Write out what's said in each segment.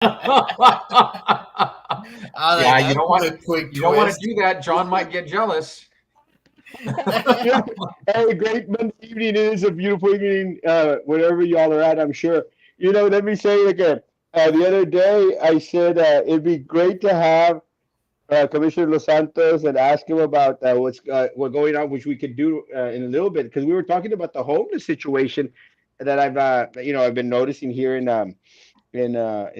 Yeah, you don't want to do that. John might get jealous. Hey, great Monday evening. It is a beautiful evening, wherever y'all are at, I'm sure. Let me say it again. The other day, I said it'd be great to have Commissioner Los Santos and ask him about what's going on, which we could do in a little bit, because we were talking about the homeless situation that I've been noticing here in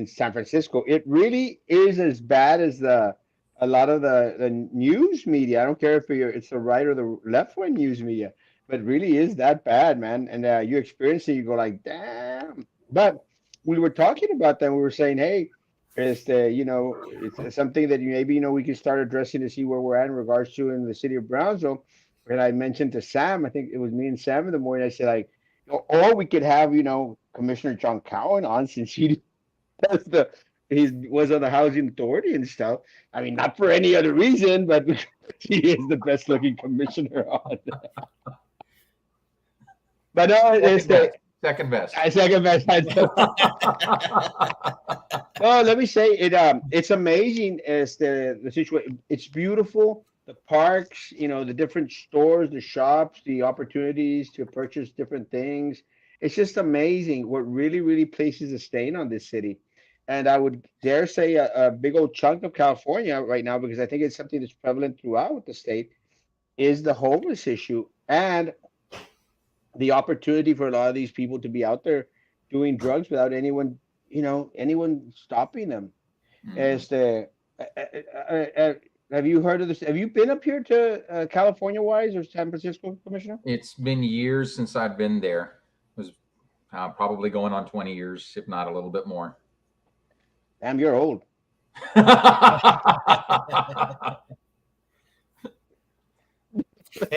San Francisco. It really is as bad as a lot of the news media. I don't care if it's the right or the left wing news media, but it really is that bad, man. And you experience it, you go like, damn. But we were talking about that. We were saying, hey, it's something that maybe we can start addressing to see where we're at in regards to in the city of Brownsville. And I mentioned to Sam, I think it was me and Sam in the morning. I said like, or we could have Commissioner John Cowan on, since he does he was on the housing authority and stuff. I mean, not for any other reason, but he is the best looking commissioner on. But no, it's the second best. Second best. No, let me say it. It's amazing as the situation. It's beautiful. The parks, the different stores, the shops, the opportunities to purchase different things. It's just amazing what really, really places a stain on this city. And I would dare say a big old chunk of California right now, because I think it's something that's prevalent throughout the state, is the homeless issue and the opportunity for a lot of these people to be out there doing drugs without anyone stopping them. As the have you heard of this? Have you been up here to California wise or San Francisco, Commissioner? It's been years since I've been there. It was probably going on 20 years, if not a little bit more. Damn, you're old. Hey,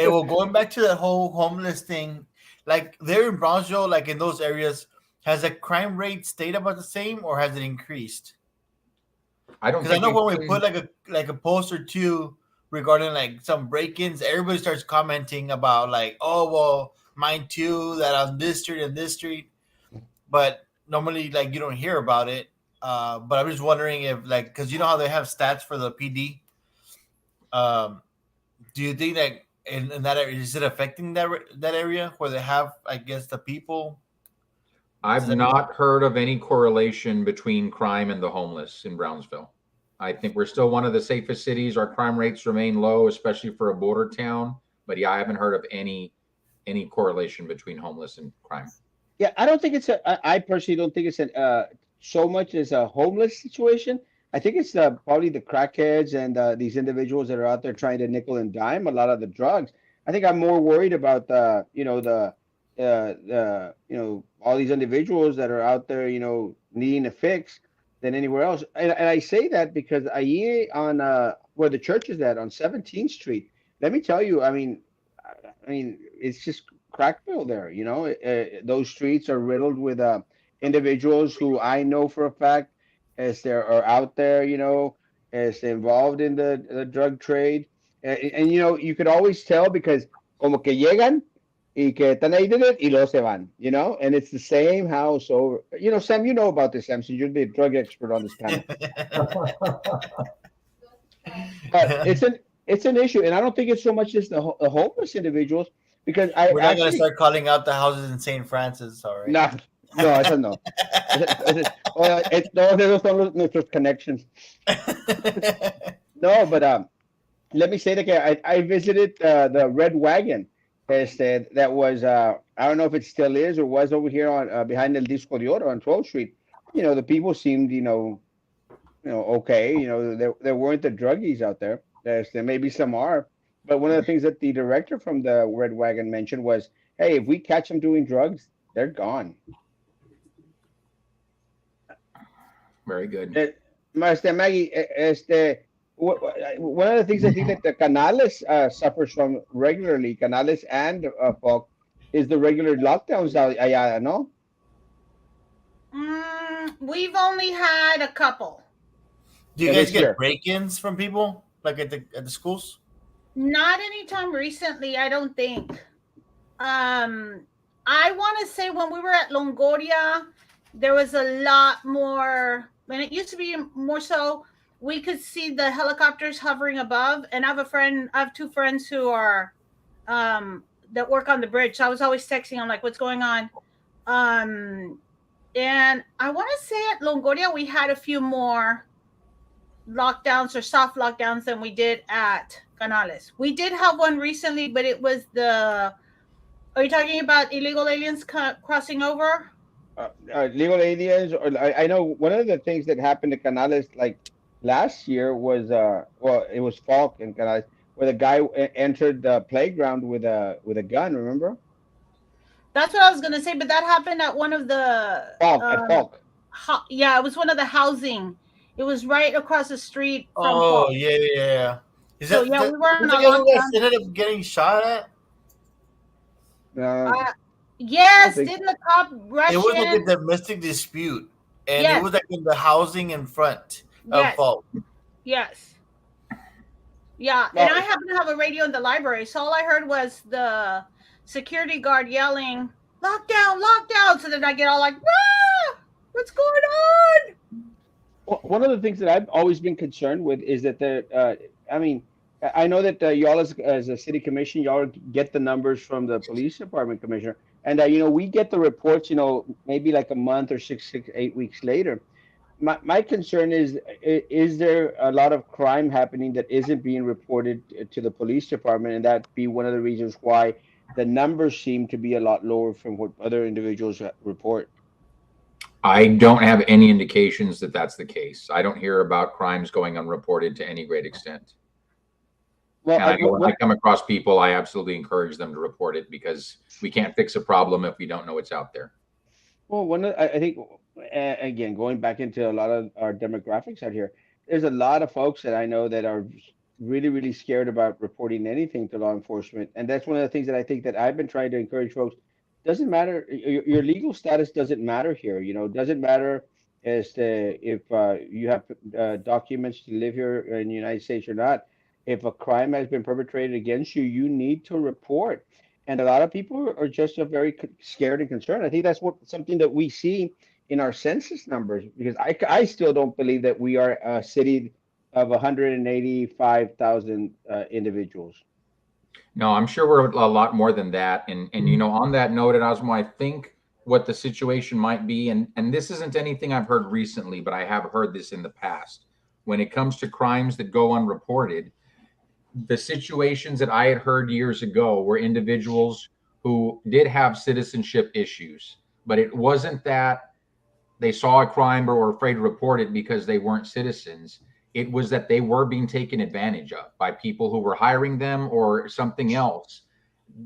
well, going back to the whole homeless thing, like there in Brownsville, like in those areas, has the crime rate stayed about the same or has it increased? I don't, because I know when we put like a post or two regarding like some break-ins, everybody starts commenting about like, oh well, mine too, that on this street and this street, but normally like you don't hear about it. But I'm just wondering if like, because you know how they have stats for the PD. Do you think that in that area, is it affecting that area where they have, I guess, the people? I've not heard of any correlation between crime and the homeless in Brownsville. I think we're still one of the safest cities. Our crime rates remain low, especially for a border town. But yeah, I haven't heard of any correlation between homeless and crime. Yeah, I don't think I personally don't think it's so much as a homeless situation. I think it's probably the crackheads and these individuals that are out there trying to nickel and dime a lot of the drugs. I think I'm more worried about all these individuals that are out there, needing a fix than anywhere else. And I say that because on where the church is at on 17th Street, let me tell you, I mean, it's just crackville there. Those streets are riddled with individuals who I know for a fact as they are out there, as involved in the drug trade. And you could always tell because como que llegan y que están ahí y luego se van, and it's the same house over. Sam, you know about this, Sam, since you're the drug expert on this panel. But it's an issue, and I don't think it's so much as the homeless individuals, because we're not going to start calling out the houses in St. Francis, all right? No, eso no. Todos esos son nuestros connections. No, but let me say that I visited the Red Wagon. That was I don't know if it still is or was over here on behind El Disco de Oro on 12th Street. The people seemed okay. There weren't the druggies out there. There maybe some are, but one of the things that the director from the Red Wagon mentioned was, hey, if we catch them doing drugs, they're gone. Very good. Master Maggie, one of the things I think that the Canales suffers from regularly, Canales and Folk, is the regular lockdowns allá, no? We've only had a couple. Do you guys get break-ins from people, like at the schools? Not anytime recently, I don't think. I want to say when we were at Longoria, there was a lot more when it used to be more so, we could see the helicopters hovering above. And I have two friends who are that work on the bridge. So I was always texting them like, "What's going on?" And I want to say at Longoria we had a few more lockdowns or soft lockdowns than we did at Canales. We did have one recently, but it was the. Are you talking about illegal aliens crossing over? Legal aliens, or I know one of the things that happened to Canales like last year was well, it was Falk in Canales where the guy entered the playground with a gun. Remember? That's what I was gonna say, but that happened at one of the. Falk at Falk. Yeah, it was one of the housing. It was right across the street from Oh, Falk. yeah. Is So that yeah, we were was on the a guy who lockdown. guys ended up getting shot at? Uh, I don't Yes, think didn't the cop rush It was like a in? domestic dispute, and it Yes, was like in the housing in front of yes, Falk. yes. Yeah, and well, I happen to have a radio in the library, so all I heard was the security guard yelling, "Lockdown, lockdown!" So then I get all like, "Ah, what's going on?" one of the things that I've always been concerned with is that I mean, I know that y'all as a city commission, y'all get the numbers from the police department commissioner, and you know, we get the reports, you know, maybe like a month or 8 weeks later. My concern is there a lot of crime happening that isn't being reported to the police department, and that be one of the reasons why the numbers seem to be a lot lower from what other individuals report. I don't have any indications that that's the case. I don't hear about crimes going unreported to any great extent. Well, And I know when I come across people, I absolutely encourage them to report it because we can't fix a problem if we don't know it's out there. well, I think again, going back into a lot of our demographics out here, there's a lot of folks that I know that are really, really scared about reporting anything to law enforcement, and that's one of the things that I think that I've been trying to encourage folks. Doesn't matter, your legal status doesn't matter here. You know, doesn't matter as to if you have documents to live here in the United States or not. If a crime has been perpetrated against you, you need to report, and a lot of people are just very scared and concerned. I think that's what something that we see in our census numbers because I still don't believe that we are a city of 185,000 individuals. No, I'm sure we're a lot more than that. And you know, on that note, Erasmo, I think what the situation might be, and this isn't anything I've heard recently, but I have heard this in the past. When it comes to crimes that go unreported, the situations that I had heard years ago were individuals who did have citizenship issues, but it wasn't that they saw a crime or were afraid to report it because they weren't citizens. It was that they were being taken advantage of by people who were hiring them or something else.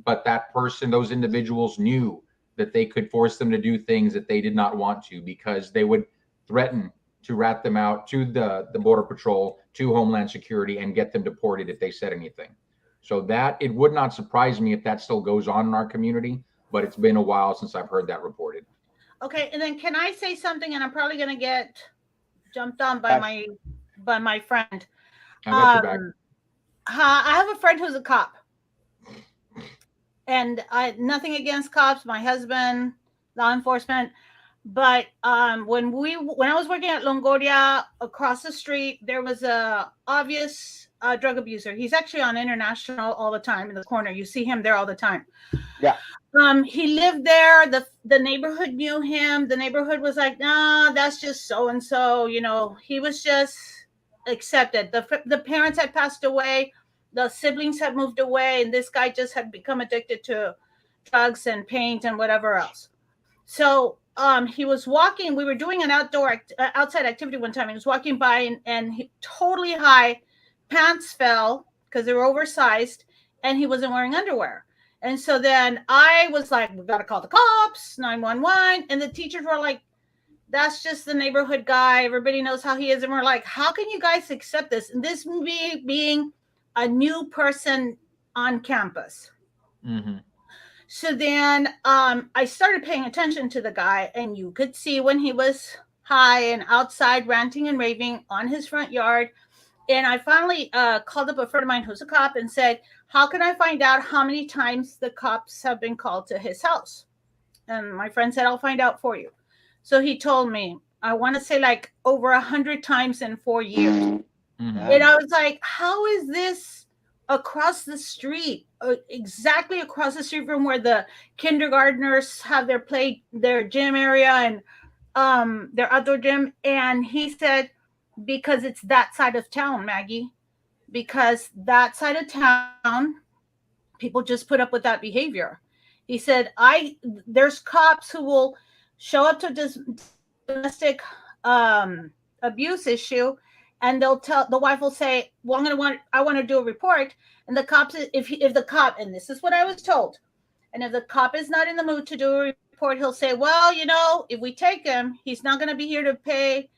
But that person, those individuals knew that they could force them to do things that they did not want to because they would threaten to rat them out to the Border Patrol, to Homeland Security, and get them deported if they said anything. So that it would not surprise me if that still goes on in our community, but it's been a while since I've heard that reported. Okay, and then can I say something? And I'm probably gonna get jumped on Uh, by my friend. I got your back. I have a friend who's a cop, and I nothing against cops. My husband, law enforcement, but when I was working at Longoria across the street, there was a obvious drug abuser. He's actually on International all the time in the corner. You see him there all the time. Yeah. He lived there. The neighborhood knew him. The neighborhood was like, nah, that's just so and so. You know, he was just accepted. The parents had passed away. The siblings had moved away, and this guy just had become addicted to drugs and paint and whatever else. So he was walking. We were doing an outside activity one time. He was walking by, and he totally high, pants fell because they were oversized, and he wasn't wearing underwear. And so then I was like, we got to call the cops, 911. And the teachers were like, that's just the neighborhood guy. Everybody knows how he is. And we're like, how can you guys accept this? And this being a new person on campus. Mm-hmm. So then I started paying attention to the guy, and you could see when he was high and outside ranting and raving on his front yard. And I finally called up a friend of mine who's a cop and said, how can I find out how many times the cops have been called to his house? And my friend said, I'll find out for you. So he told me, I want to say like over 100 times in 4 years. Mhm. And I was like, how is this across the street, exactly across the street from where the kindergartners have their gym area and their outdoor gym? And he said, because it's that side of town, Maggie, because that side of town, people just put up with that behavior. He said, there's cops who will show up to this domestic abuse issue, and the wife will say, well, I want to do a report. And the cops, if the cop, and this is what I was told, and if the cop is not in the mood to do a report, he'll say, well, if we take him, he's not going to be here to pay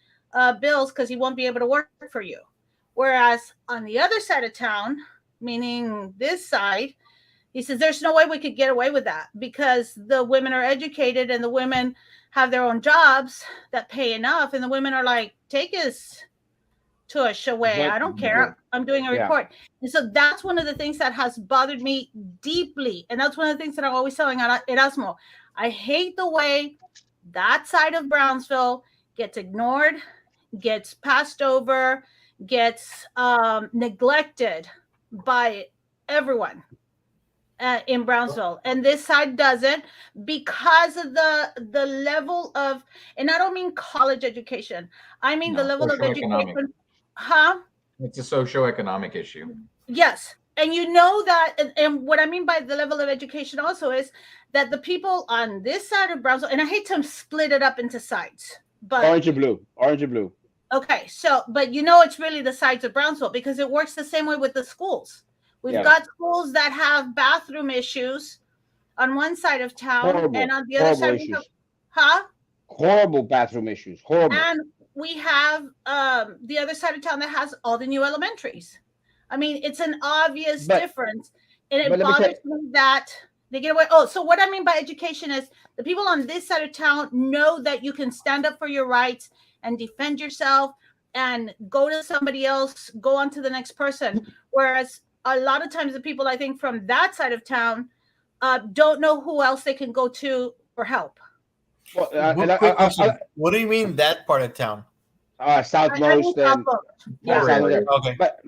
bills because he won't be able to work for you. Whereas on the other side of town, meaning this side, he says there's no way we could get away with that because the women are educated and the women have their own jobs that pay enough. And the women are like, take his tush away. I don't care. I'm doing a report. And so that's one of the things that has bothered me deeply. And that's one of the things that I'm always telling Erasmo. I hate the way that side of Brownsville gets ignored, gets passed over, gets neglected by everyone in Brownsville, and this side doesn't, because of the level of, and I don't mean college education, I mean the level of education. It's a socioeconomic issue. Yes. And that, and what I mean by the level of education also is that the people on this side of Brownsville, and I hate to split it up into sides, but orange and blue. Okay, so, but it's really the sides of Brownsville because it works the same way with the schools. We've got schools that have bathroom issues on one side of town, and on the other side, horrible bathroom issues. Horrible. And we have the other side of town that has all the new elementaries. I mean, it's an obvious difference, and it bothers me that they get away. Oh, so what I mean by education is the people on this side of town know that you can stand up for your rights and defend yourself and go to somebody else, go on to the next person. Whereas a lot of times the people, I think, from that side of town don't know who else they can go to for help. Well, what do you mean that part of town? Southmost. Okay. But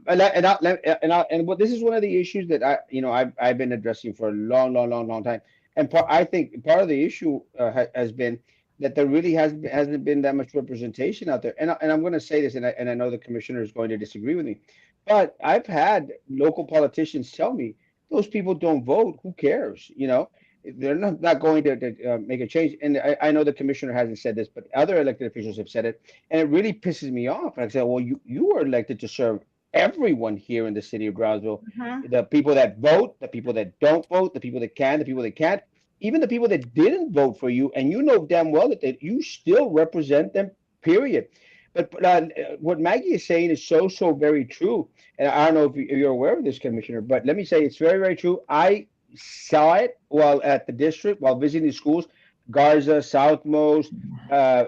what this is one of the issues that I've been addressing for a long time. And I think part of the issue has been that there really hasn't been that much representation out there. And I'm going to say this, and I know the commissioner is going to disagree with me, but I've had local politicians tell me those people don't vote. Who cares? They're not going to make a change. And I know the commissioner hasn't said this, but other elected officials have said it, and it really pisses me off. And I said, well, you were elected to serve everyone here in the city of Brownsville, the people that vote, the people that don't vote, the people that can, the people that can't, even the people that didn't vote for you, and you know damn well that you still represent them, period. But what Maggie is saying is so very true. And I don't know if you're aware of this, Commissioner, but let me say it's very, very true. I saw it while at the district, while visiting the schools, Garza, Southmost, El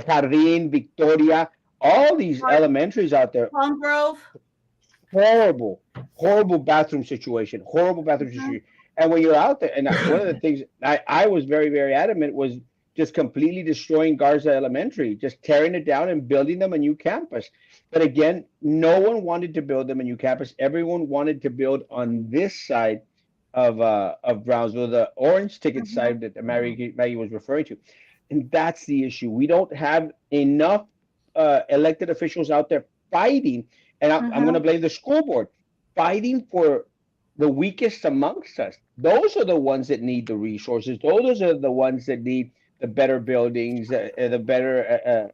Jardín, Victoria, all these elementaries out there. Palm Grove. Horrible bathroom situation. And when you're out there, and one of the things I was very, very adamant was just completely destroying Garza Elementary, just tearing it down and building them a new campus. But again, no one wanted to build them a new campus. Everyone wanted to build on this side of Brownsville, the orange ticket side that Maggie was referring to. And that's the issue. We don't have enough elected officials out there fighting, and I'm going to blame the school board, fighting for the weakest amongst us. Those are the ones that need the resources. Those are the ones that need the better buildings, the better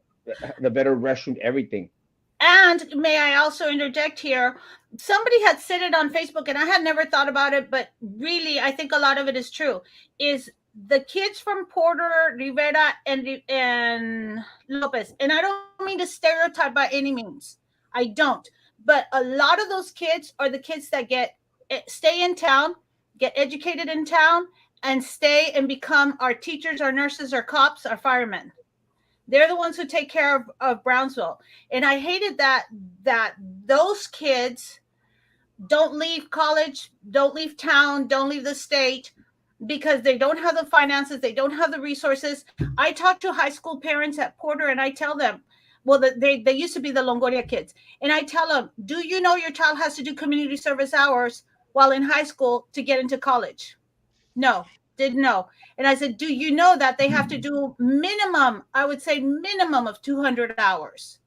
restroom, everything. And may I also interject here? Somebody had said it on Facebook, and I had never thought about it, but really, I think a lot of it is true. Is the kids from Porter, Rivera, and Lopez, and I don't mean to stereotype by any means. I don't. But a lot of those kids are the kids that stay in town, get educated in town, and stay and become our teachers, our nurses, our cops, our firemen. They're the ones who take care of Brownsville. And I hated that those kids don't leave college, don't leave town, don't leave the state, because they don't have the finances, they don't have the resources. I talk to high school parents at Porter and I tell them, well, they used to be the Longoria kids. And I tell them, do you know your child has to do community service hours while in high school to get into college? No, didn't know. And I said, do you know that they have to do minimum, I would say minimum of 200 hours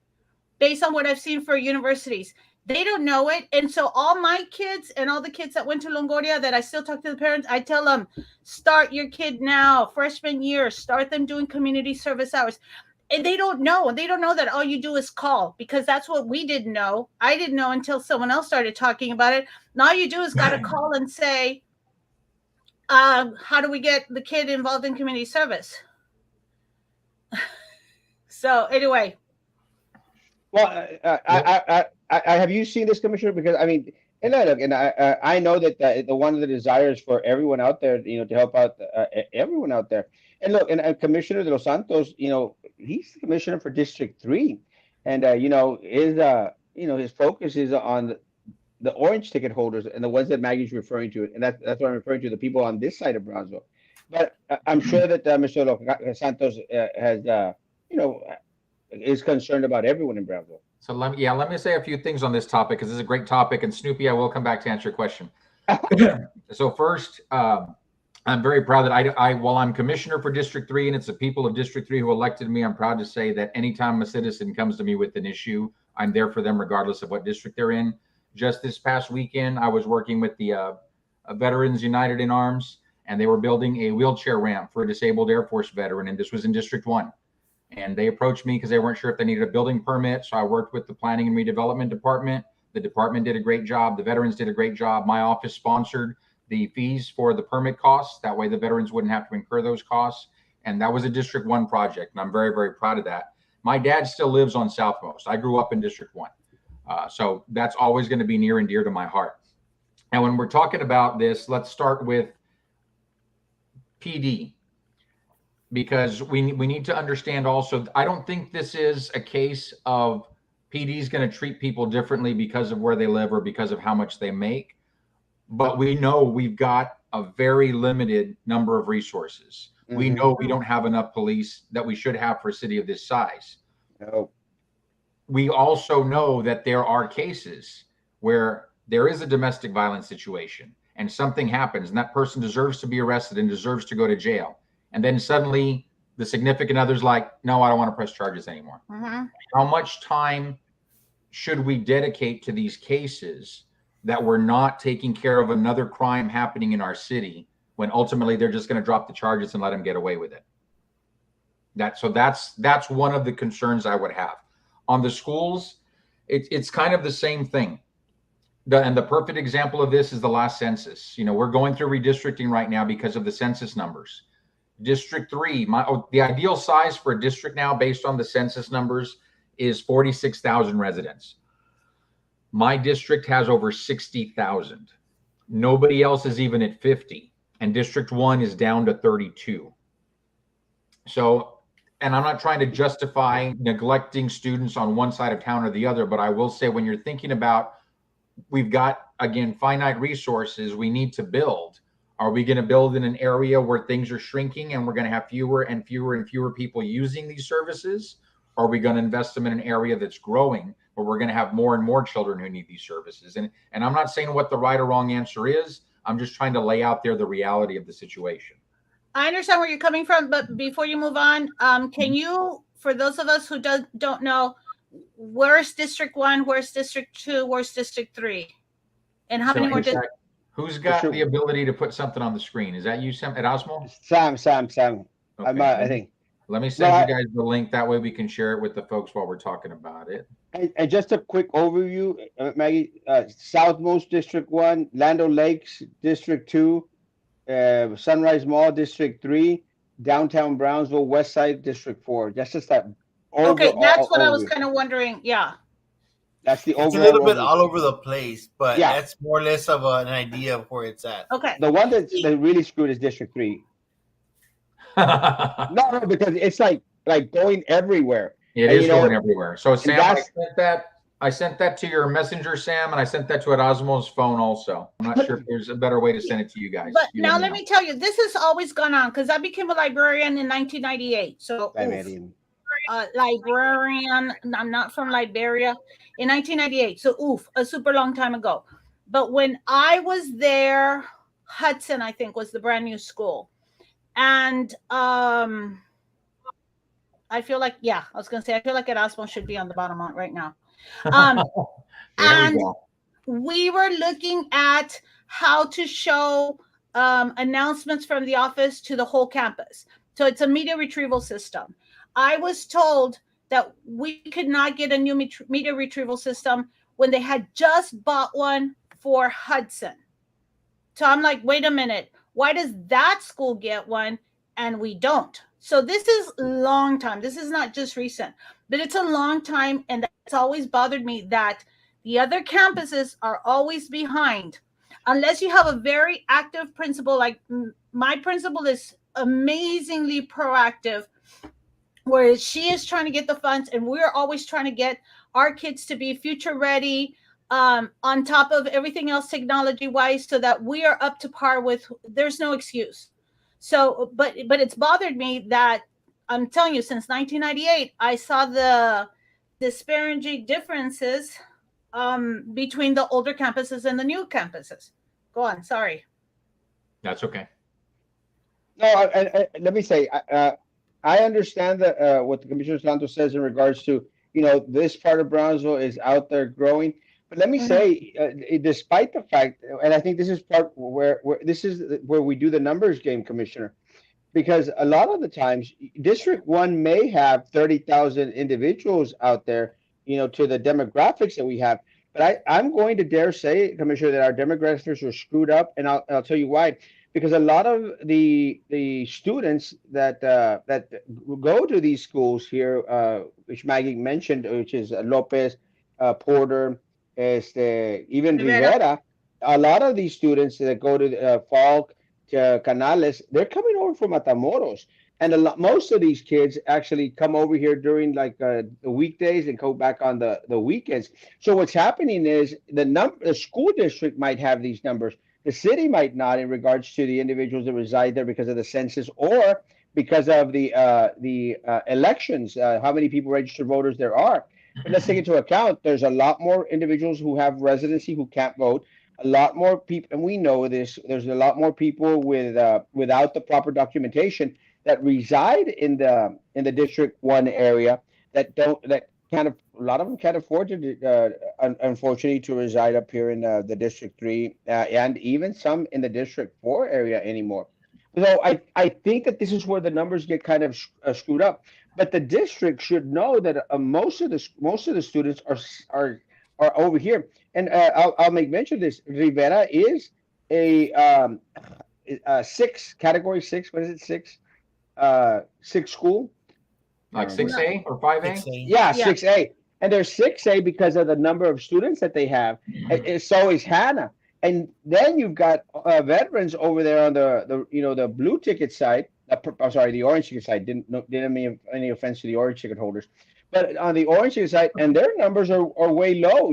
based on what I've seen for universities? They don't know it. And so all my kids and all the kids that went to Longoria that I still talk to the parents, I tell them, start your kid now, freshman year, start them doing community service hours. And they don't know. They don't know that all you do is call, because that's what we didn't know. I didn't know until someone else started talking about it. And all you do is got to call and say, how do we get the kid involved in community service? So anyway. Well, I have you seen this, Commissioner? Because I mean, and look, and I know that the one of the desires for everyone out there, to help out everyone out there. And look, and Commissioner de los Santos, he's the commissioner for District 3, and his focus is on the orange ticket holders and the ones that Maggie's referring to, and that's what I'm referring to, the people on this side of Brownsville. But I'm sure that Mr. Santos has is concerned about everyone in Brownsville. So let me say a few things on this topic, because this is a great topic. And Snoopy, I will come back to answer your question. So first, I'm very proud that while I'm commissioner for District 3, and it's the people of District 3 who elected me, I'm proud to say that anytime a citizen comes to me with an issue, I'm there for them regardless of what district they're in. Just this past weekend, I was working with the Veterans United in Arms, and they were building a wheelchair ramp for a disabled Air Force veteran, and this was in District 1. And they approached me because they weren't sure if they needed a building permit. So I worked with the Planning and Redevelopment Department. The department did a great job. The veterans did a great job. My office sponsored the fees for the permit costs. That way the veterans wouldn't have to incur those costs. And that was a District 1 project. And I'm very, very proud of that. My dad still lives on Southmost. I grew up in District 1. So that's always going to be near and dear to my heart. And when we're talking about this, let's start with PD. Because we need to understand also, I don't think this is a case of PD is going to treat people differently because of where they live or because of how much they make. But we know we've got a very limited number of resources. Mm-hmm. We know we don't have enough police that we should have for a city of this size. No. We also know that there are cases where there is a domestic violence situation and something happens and that person deserves to be arrested and deserves to go to jail. And then suddenly the significant other's like, no, I don't want to press charges anymore. Mm-hmm. How much time should we dedicate to these cases that we're not taking care of another crime happening in our city when ultimately they're just going to drop the charges and let them get away with it? That's one of the concerns I would have. On the schools, it's kind of the same thing. And the perfect example of this is the last census. We're going through redistricting right now because of the census numbers. District 3, the ideal size for a district now based on the census numbers is 46,000 residents. My district has over 60,000. Nobody else is even at 50. And District 1 is down to 32. So, and I'm not trying to justify neglecting students on one side of town or the other, but I will say when you're thinking about, we've got, again, finite resources we need to build. Are we going to build in an area where things are shrinking and we're going to have fewer and fewer and fewer people using these services? Or are we going to invest them in an area that's growing where we're going to have more and more children who need these services? And I'm not saying what the right or wrong answer is. I'm just trying to lay out there the reality of the situation. I understand where you're coming from, but before you move on, can you, for those of us who don't know, where's District 1, where's District 2, where's District 3? And how many more districts? Who's got the ability to put something on the screen? Is that you, Sam, Erasmo? Sam. Okay. I think. Let me send you guys the link. That way we can share it with the folks while we're talking about it. And just a quick overview, Maggie. Southmost District 1, Land O'Lakes District 2, Sunrise Mall District 3, Downtown Brownsville West Side District 4. That's just that. Okay, that's what I was kind of wondering. Yeah. That's the overall. It's a little bit all over the place, but yeah, that's more or less of an idea of where it's at. Okay. The one that really screwed is District 3. No, because it's like going everywhere. It is going everywhere. So Sam, I sent that I sent that to your messenger, Sam, and I sent that to Erasmo's phone also. I'm not sure if there's a better way to send it to you guys. But You now let let know. me tell you, this has always gone on because I became a librarian in 1998. So librarian. I'm not from Liberia in 1998. So a super long time ago. But when I was there, Hudson, I think, was the brand new school. And I feel like, I was gonna say I feel like Erasmo should be on the bottom right now. There we And go. we were looking at how to show announcements from the office to the whole campus. So it's a media retrieval system. I was told that we could not get a new media retrieval system when they had just bought one for Hudson. So I'm like, wait a minute, why does that school get one and we don't? So this is a long time. This is not just recent, but it's a long time. And that's always bothered me that the other campuses are always behind. Unless you have a very active principal, like my principal is amazingly proactive, where she is trying to get the funds and we're always trying to get our kids to be future ready, on top of everything else technology wise, so that we are up to par with, there's no excuse. So but it's bothered me that, I'm telling you, since 1998 I saw the disparaging differences between the older campuses and the new campuses. Go on, sorry. That's okay. No, let me say, I understand that what the Commissioner Santos says in regards to, this part of Brownsville is out there growing. But let me say, despite the fact, and I think this is part where this is where we do the numbers game, Commissioner, because a lot of the times District 1 may have 30,000 individuals out there, to the demographics that we have. But I'm going to dare say, Commissioner, that our demographics are screwed up, and I'll tell you why. Because a lot of the students that go to these schools here, which Maggie mentioned, which is Lopez, Porter, even Rivera, a lot of these students that go to Falk, Canales, they're coming over from Matamoros, and most of these kids actually come over here during like the weekdays and go back on the weekends. So what's happening is the school district might have these numbers, the city might not, in regards to the individuals that reside there because of the census or because of the elections, how many people registered voters there are. But let's take into account there's a lot more individuals who have residency who can't vote, a lot more people, and we know this. There's a lot more people without the proper documentation that reside in the District 1 area that kind of, a lot of them can't afford to, unfortunately, to reside up here in the District 3 and even some in the District 4 area anymore. So I think that this is where the numbers get kind of screwed up. But the district should know that most of the students are over here. And I'll make mention of this. Rivera is a 6, category 6. What is it? 6, 6 school. Like 6A or 5A? 6A. Yeah, 6A. And they're 6A because of the number of students that they have. And so is Hannah. And then you've got veterans over there on the blue ticket side. I'm sorry, the orange ticket side. Didn't mean any offense to the orange ticket holders, but on the orange ticket side, and their numbers are way low.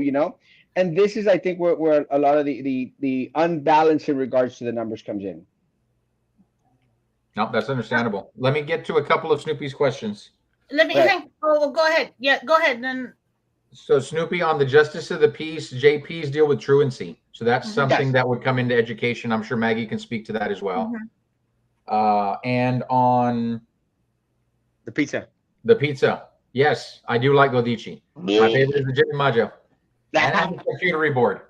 And this is, I think, where a lot of the unbalance in regards to the numbers comes in. No, that's understandable. Let me get to a couple of Snoopy's questions. Let me go ahead. Yeah, go ahead. Then. So Snoopy, on the justice of the peace, JPs deal with truancy. So that's something that would come into education. I'm sure Maggie can speak to that as well. And on The pizza. Yes, I do like Godici. My favorite is the Jimmy Maggio. And the charcuterie board.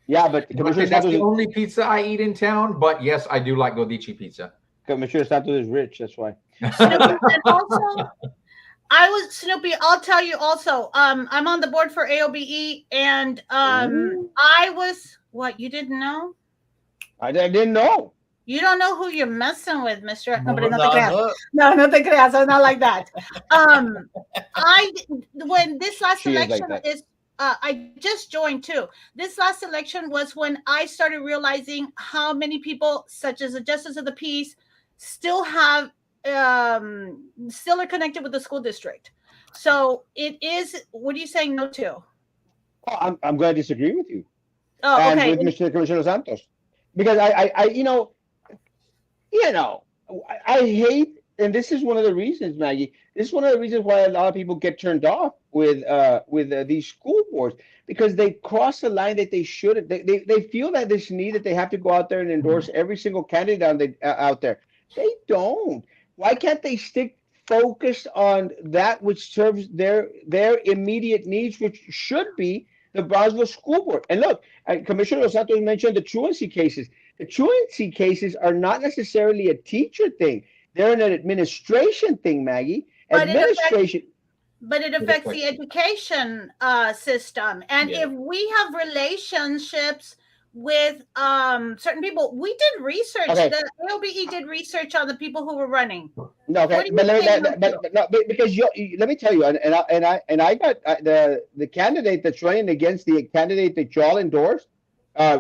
Yeah, but That's the only pizza I eat in town. But yes, I do like Godici pizza. Commissioner Santos is rich. That's why. Snoopy, and also, Snoopy. I'll tell you also. I'm on the board for AOBE, and I was. What, you didn't know? I didn't know. You don't know who you're messing with, Mister. No, No, no te creas. I'm not like that. When this last election is. I just joined too. This last election was when I started realizing how many people, such as the Justice of the Peace, still are connected with the school district. So it is. What are you saying no to? Oh, I'm going to disagree with you Oh, and okay. with Mr. Commissioner Santos, because I hate, and this is one of the reasons, Maggie. This is one of the reasons why a lot of people get turned off with these school boards, because they cross a line that they shouldn't. They feel that this need that they have to go out there and endorse every single candidate out there. They don't. Why can't they stick focused on that which serves their immediate needs, which should be the Brownsville School Board? And look, Commissioner Los Santos mentioned the truancy cases. The truancy cases are not necessarily a teacher thing. They're an administration thing, Maggie. But it affects- Administration. But it affects the education system. And if we have relationships with certain people, we did research. Okay. The AOBE did research on the people who were running. No, okay, What do you but think because let me tell you, and I got the candidate that's running against the candidate that y'all endorsed,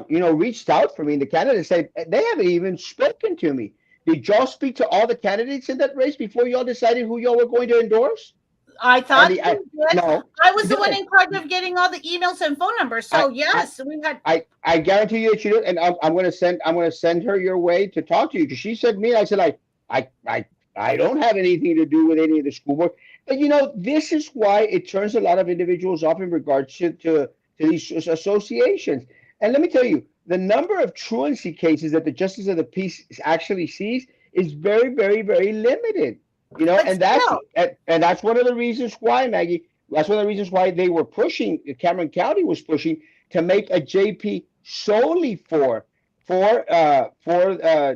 reached out for me. And the candidate said they haven't even spoken to me. Did y'all speak to all the candidates in that race before y'all decided who y'all were going to endorse? I thought no, I was the one in charge of getting all the emails and phone numbers. So yes, we had. I guarantee you that you do, and I'm going to send her your way to talk to you, because she said to me, I said I don't have anything to do with any of the school board. But this is why it turns a lot of individuals off in regards to these associations. And let me tell you, the number of truancy cases that the Justice of the Peace actually sees is very, very, very limited. And that's one of the reasons why, Maggie. That's one of the reasons why they were pushing. Cameron County was pushing to make a JP solely for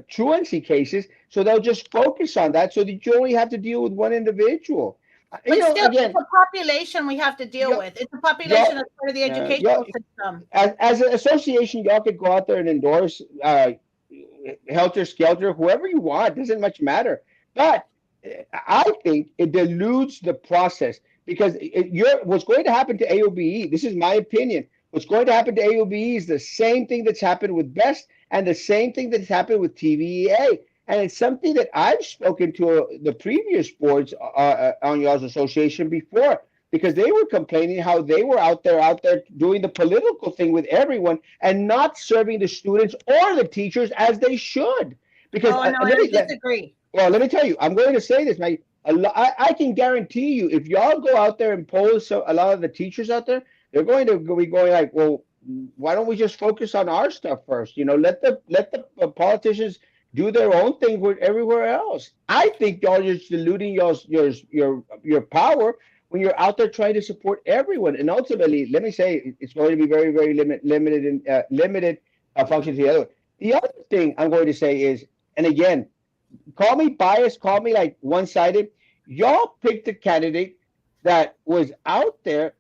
truancy cases, so they'll just focus on that, so that you only have to deal with one individual. But still, it's a population we have to deal with. It's a population that's part of the educational system. As an association, y'all could go out there and endorse Helter Skelter, whoever you want. Doesn't much matter. But I think it dilutes the process, because what's going to happen to AOBE, this is my opinion, what's going to happen to AOBE is the same thing that's happened with BEST and the same thing that's happened with TVEA. And it's something that I've spoken to the previous boards on y'all's association before, because they were complaining how they were out there doing the political thing with everyone and not serving the students or the teachers as they should. Because I disagree. Well, let me tell you, I'm going to say this, Mike. I can guarantee you, if y'all go out there and poll a lot of the teachers out there, they're going to be going like, well, why don't we just focus on our stuff first? Let the politicians do their own thing with everywhere else. I think y'all are just diluting your power when you're out there trying to support everyone. And ultimately, let me say, it's going to be very, very limited function to the other one. The other thing I'm going to say is, and again, call me biased, call me like one-sided. Y'all picked a candidate that was out there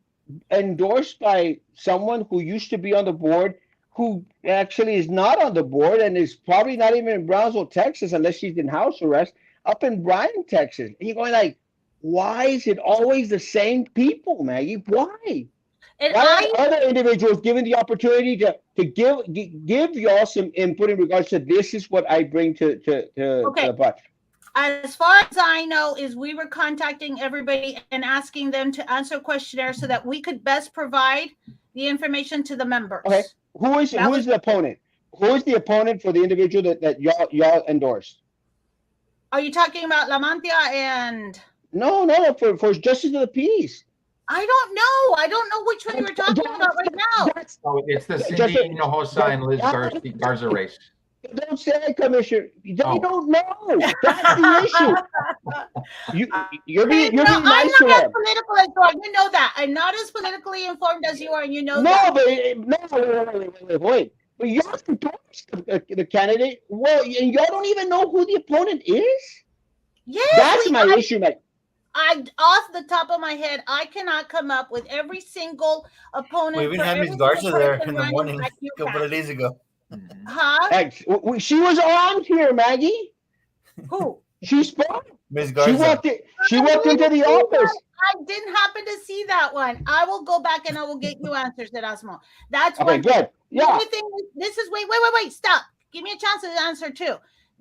endorsed by someone who used to be on the board, who actually is not on the board and is probably not even in Brownsville, Texas, unless she's in house arrest, up in Bryan, Texas. And you're going like, why is it always the same people, Maggie? Why? And why are other individuals given the opportunity to give y'all some input in regards to this is what I bring to the pot? As far as I know, is we were contacting everybody and asking them to answer questionnaires so that we could best provide the information to the members. Okay. Who is the opponent? Who is the opponent for the individual that y'all endorsed? Are you talking about La Mantia and? No, for Justice of the Peace. I don't know. I don't know which one you were talking about right now. It's the Cindy Hinojosa and Liz Garza race. Don't say it, Commissioner. They don't know. That's the issue. You're being nice to them. I'm not as political as you are. You know that. I'm not as politically informed as you are, and you know that. Wait. But y'all endorsed the candidate. Well, and y'all don't even know who the opponent is? Yes. That's my issue, mate. Off the top of my head, I cannot come up with every single opponent. We even had Ms. Garza there in the morning a couple of days ago. Huh? She was on here, Maggie. Who? She spoke. Ms. Garza. She walked into the office. I didn't happen to see that one. I will go back and I will get you answers, Erasmo. That's okay. Good. Yeah. The only thing, this is wait. Stop. Give me a chance to answer too.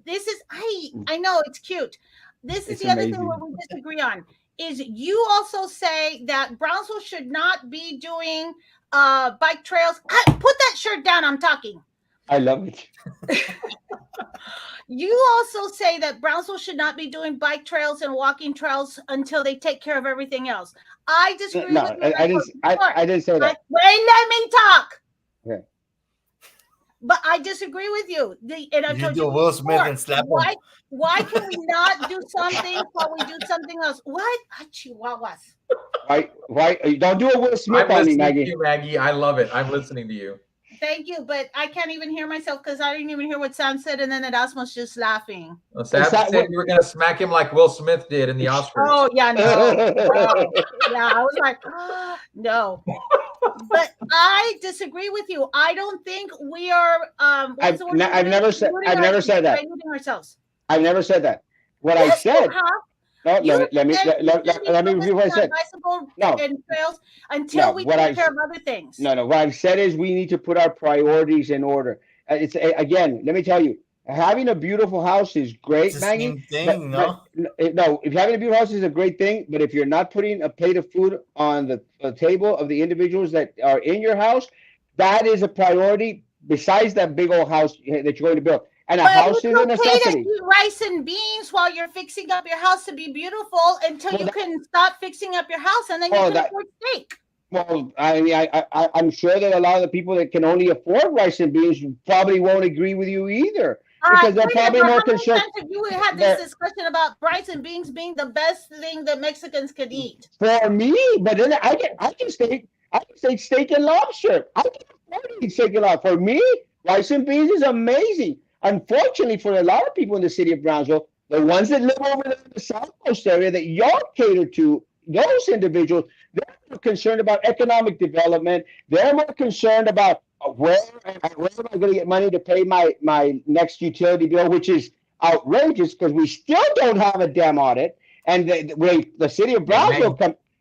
This is I know it's cute. This is the other thing where we disagree on. is you also say that Brownsville should not be doing bike trails. Put that shirt down. I'm talking. I love it. You also say that Brownsville should not be doing bike trails and walking trails until they take care of everything else. I disagree No, with you. I didn't say that. Wait, let me talk. Okay. But I disagree with you. And I've You told do you Will Smith before, and slap him. why can we not do something while we do something else? What? Chihuahuas. Why? Don't do a Will Smith I'm on me, listening Maggie. to you, Maggie. I love it. I'm listening to you. Thank you, but I can't even hear myself because I didn't even hear what Sam said, and then Erasmo's just laughing. Well, Sam said you were going to smack him like Will Smith did in the Oscars. Oh, yeah, no. Yeah, I was like, no. But I disagree with you. I don't think we are. I've never said that. Ourselves. I've never said that. What Yes, I said. No, let me repeat what I said. No, and trails until we take care of other things. No. What I've said is we need to put our priorities in order. It's again. Let me tell you, having a beautiful house is great, it's Maggie. The same thing, no, if having a beautiful house is a great thing, but if you're not putting a plate of food on the table of the individuals that are in your house, that is a priority. Besides that big old house that you're going to build. And a house is a necessity. You rice and beans while you're fixing up your house to be beautiful until you can stop fixing up your house, and then you can afford steak. Well, I mean, I'm sure that a lot of the people that can only afford rice and beans probably won't agree with you either, because they're probably more concerned. You had this discussion about rice and beans being the best thing that Mexicans could eat. For me, but then I can say steak and lobster. I can afford to eat steak and lobster. For me, rice and beans is amazing. Unfortunately, for a lot of people in the city of Brownsville, the ones that live over there in the South Coast area that y'all cater to, those individuals, they're more concerned about economic development. They're more concerned about where am I going to get money to pay my next utility bill, which is outrageous because we still don't have a damn audit. And the city of Brownsville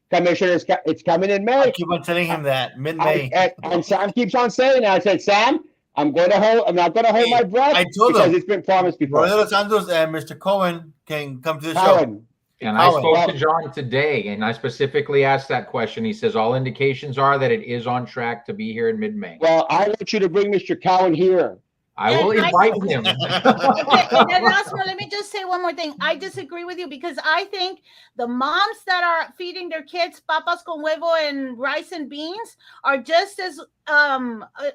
commissioner, it's coming in May. I keep on telling him that mid-May. And Sam keeps on saying that. I said, Sam, I'm not going to hold my breath. I told him it's been promised before. Roy Los Santos and Mr. Cohen can come to the show. And I spoke to John today, and I specifically asked that question. He says all indications are that it is on track to be here in mid-May. Well, I want you to bring Mr. Cowan here. I will invite him. Okay, let me just say one more thing. I disagree with you because I think the moms that are feeding their kids papas con huevo and rice and beans are just as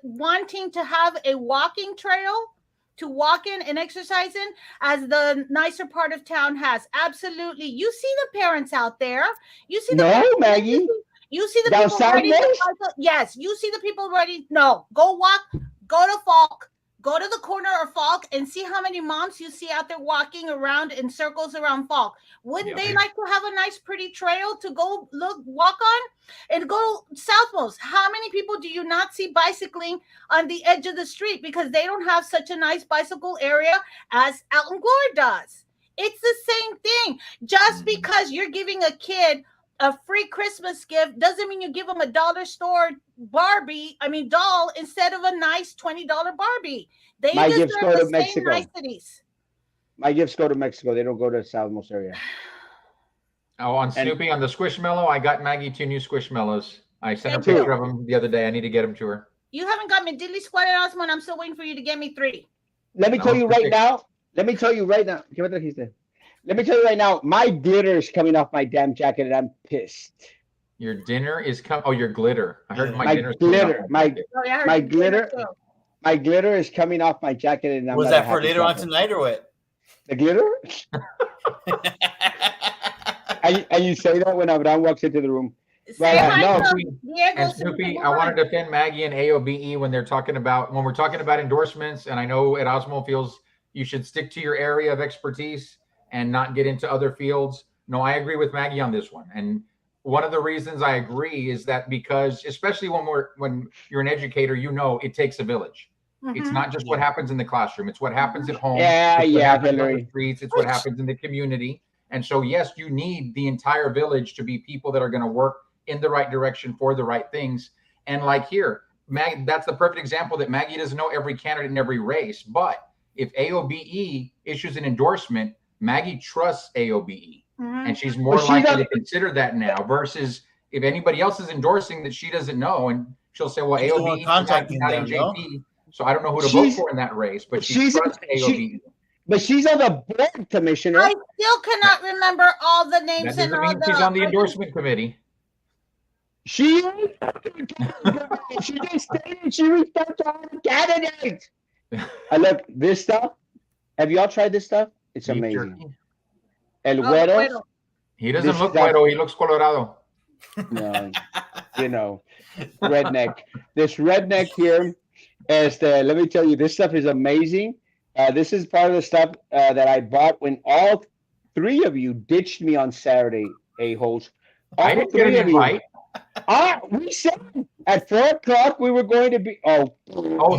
wanting to have a walking trail to walk in and exercise in as the nicer part of town has. Absolutely. You see the parents out there. You see the Maggie. You see the people ready to cycle. Yes, you see the people ready. No, go walk, go to Falk. Go to the corner of Falk and see how many moms you see out there walking around in circles around Falk. Wouldn't they like to have a nice, pretty trail to go walk on? And go southmost. How many people do you not see bicycling on the edge of the street because they don't have such a nice bicycle area as Alton Gore does? It's the same thing. Just because you're giving a kid a free Christmas gift doesn't mean you give them a dollar store doll instead of a nice $20 Barbie. My gifts go to Mexico. My gifts go to Mexico. They don't go to the southmost area. Oh, on Snoopy, on the Squishmallow, I got Maggie 2 new Squishmallows. I sent her a picture of them the other day. I need to get them to her. You haven't got me diddly squat Erasmo, and I'm still waiting for you to get me 3. Let me tell you right now. Let me tell you right now, my glitter is coming off my damn jacket, and I'm pissed. Your dinner is coming. Oh, your glitter. I heard my dinner. My glitter is coming off my jacket, and I'm was that for later on tonight or what? The glitter? and you say that when Abraham walks into the room. And Snoopy, I want to defend Maggie and AOBE when we're talking about endorsements, and I know Erasmo feels you should stick to your area of expertise and not get into other fields. No, I agree with Maggie on this one. And one of the reasons I agree is that because, especially when you're an educator, it takes a village. Mm-hmm. It's not just what happens in the classroom. It's what happens at home. On the streets. It's what happens in the community. And so, yes, you need the entire village to be people that are going to work in the right direction for the right things. And like here, that's the perfect example that Maggie doesn't know every candidate in every race. But if AOBE issues an endorsement, Maggie trusts AOBE. Mhm. And she's more But she's likely not- to consider that now versus if anybody else is endorsing that she doesn't know, and she'll say, well, She's the one AOB contacting not them, in no? JP, so I don't know who to She's- vote for in that race, but she she's- trusts she- AOB. But she's on the board, Commissioner. I still cannot remember all the names That and doesn't all mean she's on the the. endorsement committee. She she just stated she reached out to all the candidates. I look this stuff. Have y'all tried this stuff? It's Beef amazing. jerky. El Oh, Güero. Güero. He doesn't This look is that- Güero, he looks Colorado. No, you know, redneck. This redneck here is let me tell you, this stuff is amazing. This is part of the stuff that I bought when all three of you ditched me on Saturday, a-holes. All I didn't get three an of you. invite. We said at 4:00 we were going to be. Oh, He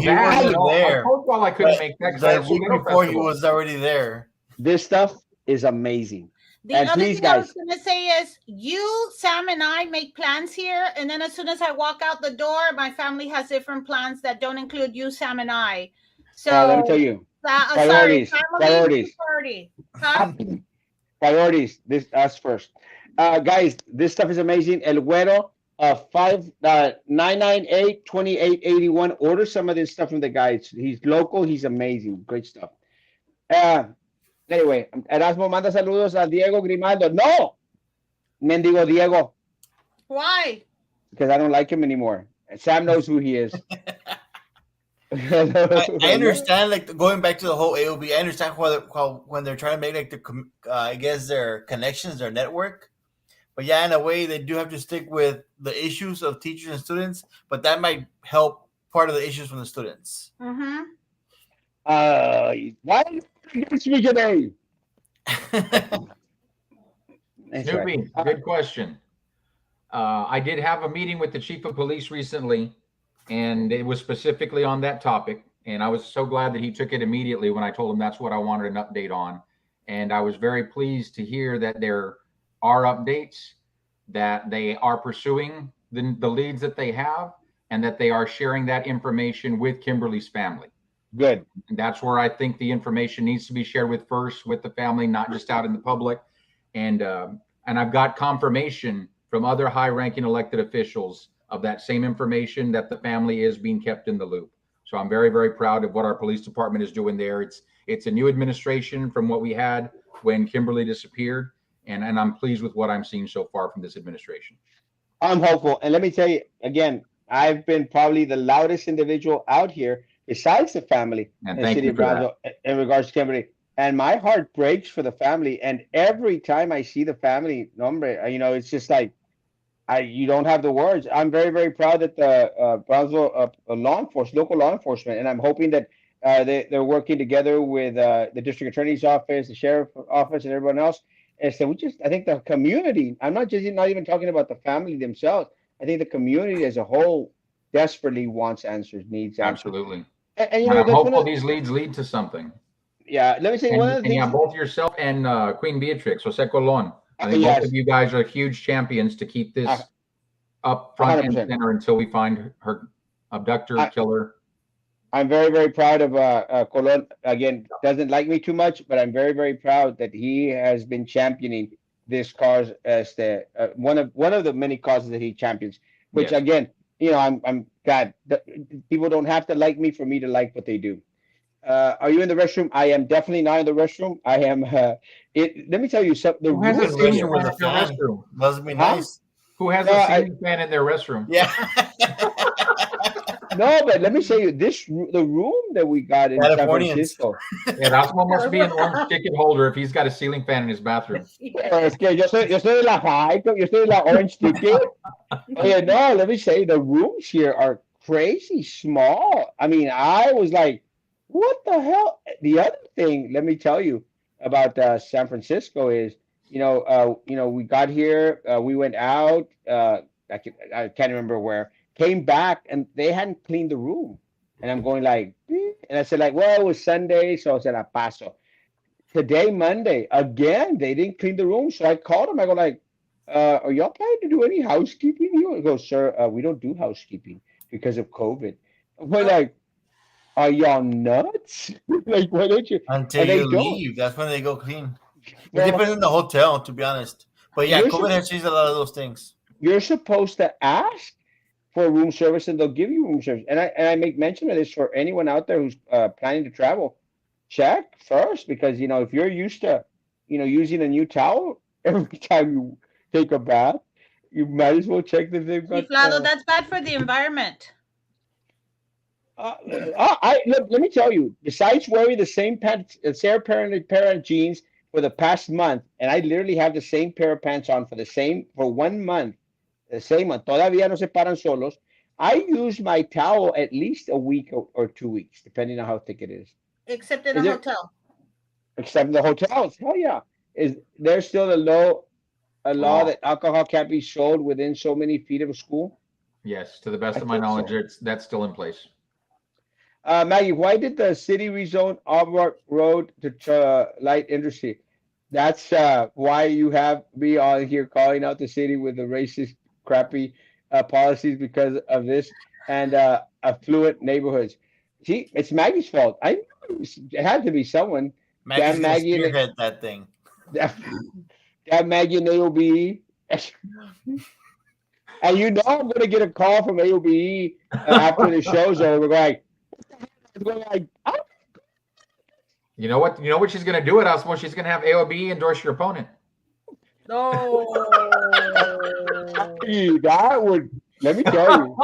that wasn't no, there. I told y'all I couldn't But make that 'cause I the had week Sumero before, he Festival. was already there. This stuff is amazing. The And other please, thing I was guys. going to say is you, Sam, and I make plans here. And then as soon as I walk out the door, my family has different plans that don't include you, Sam, and I. So Let me tell you, sorry, priorities, family priorities. party. Huh? priorities. This us first, guys. This stuff is amazing. El Güero, 998-2881. Order some of this stuff from the guys. He's local. He's amazing. Great stuff. Anyway, Erasmo manda saludos a Diego Grimaldo. No, mendigo Diego, Why? because I don't like him anymore. Sam knows who he is. I understand, like going back to the whole AOB. I understand how when they're trying to make like I guess their connections, their network. But yeah, in a way, they do have to stick with the issues of teachers and students. But that might help part of the issues from the students. Mm-hmm. Why are you against me today? That's Snoopy, right. good question. I did have a meeting with the chief of police recently, and it was specifically on that topic. And I was so glad that he took it immediately when I told him that's what I wanted an update on. And I was very pleased to hear that there are updates, that they are pursuing the leads that they have, and that they are sharing that information with Kimberly's family. Good. And that's where I think the information needs to be shared with first with the family, not just out in the public. And I've got confirmation from other high-ranking elected officials of that same information, that the family is being kept in the loop. So I'm very, very proud of what our police department is doing there. It's a new administration from what we had when Kimberly disappeared, and I'm pleased with what I'm seeing so far from this administration. I'm hopeful. And let me tell you, again, I've been probably the loudest individual out here besides the family And in the thank city you of for that. Brownsville in regards to Kimberly. And my heart breaks for the family. And every time I see the family, nombre, it's just like, you don't have the words. I'm very, very proud that the Brownsville local law enforcement, and I'm hoping that they're working together with the district attorney's office, the sheriff's office, and everyone else. And so I think the community, I'm not even talking about the family themselves. I think the community as a whole desperately wants answers, needs answers. Absolutely. And And I'm hopeful these leads lead to something. Yeah, let me say one of the And things. yeah, both yourself and Queen Beatrix, Jose Colon. I think Yes. both of you guys are huge champions to keep this up front and 100%. center until we find her abductor, killer. I'm very, very proud of Colon. Again, doesn't like me too much, but I'm very, very proud that he has been championing this cause as the one of the many causes that he champions. Which Yes. again, I'm glad that people don't have to like me for me to like what they do. Are you in the restroom? I am definitely not in the restroom. I am. Let me tell you something. Who has a Restroom ceiling with fan a in their fan. restroom? Must be Huh? nice. Who has No, a ceiling fan in their restroom? Yeah. No, but let me tell you, the room that we got in San Californians. Francisco. Erasmo must be an orange ticket holder if he's got a ceiling fan in his bathroom. Es que yo soy de la high, yo soy de la orange ticket. Oye, no, let me say, the rooms here are crazy small. I mean, I was like, what the hell? The other thing, let me tell you about San Francisco is, we got here, we went out, I can't remember where, came back, and they hadn't cleaned the room. And I'm going like, and I said like, well, it was Sunday, so I said, a paso. Today, Monday, again, they didn't clean the room. So I called them. I go like, are y'all planning to do any housekeeping? He goes, sir, we don't do housekeeping because of COVID. We're like, are y'all nuts? Like, why don't you? Until And they you don't. leave. That's when they go clean. It depends on the hotel, to be honest. But yeah, You're COVID has changed a lot of those things. You're supposed to ask for room service, and they'll give you room service. And I make mention of this for anyone out there who's planning to travel. Check first, because if you're used to using a new towel every time you take a bath, you might as well check that they've got. Chiflado, that's bad for the environment. Let me tell you. Besides wearing the same pants, same pair of jeans for the past month, and I literally have the same pair of pants on for 1 month, the same month. Todavía no se paran solos. I use my towel at least a week or 2 weeks, depending on how thick it is. Except in a hotel. Except in the hotels. Hell yeah. Is there still a law that alcohol can't be sold within so many feet of a school? Yes, to the best of my knowledge, that's still in place. Maggie, why did the city rezone Albert Road to light industry? That's why you have me on here calling out the city with the racist, crappy policies because of this and affluent neighborhoods. See, it's Maggie's fault. I knew it had to be someone. Maggie's gonna spearhead that thing. Damn Maggie and AOBE. And I'm going to get a call from AOBE after the show's over. Going like, oh. You know what she's going to do at Erasmo? She's going to have AOBE endorse your opponent. No. That would, let me tell you.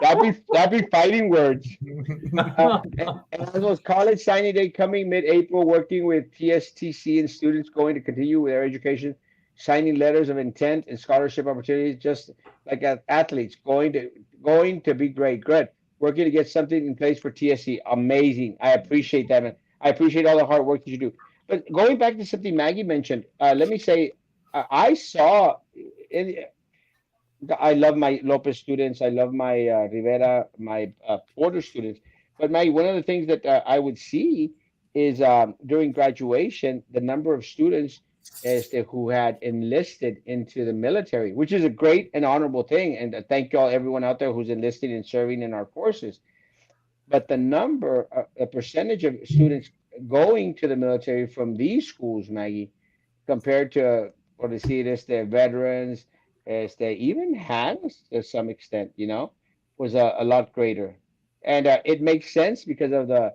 That'd be fighting words. And those college signing day coming mid-April, working with TSTC and students going to continue with their education, signing letters of intent and scholarship opportunities, just like athletes, going to be great. Good. Working to get something in place for TSC. Amazing. I appreciate that, man. I appreciate all the hard work that you do. But going back to something Maggie mentioned, let me say, I saw I love my Lopez students. I love my Rivera, my Porter students. But Maggie, one of the things that I would see is during graduation, the number of students who had enlisted into the military, which is a great and honorable thing. And thank you all, everyone out there who's enlisted and serving in our forces. But the percentage of students going to the military from these schools, Maggie, compared to what I see it as the veterans, as they even hands to some extent, was a lot greater. And it makes sense because of the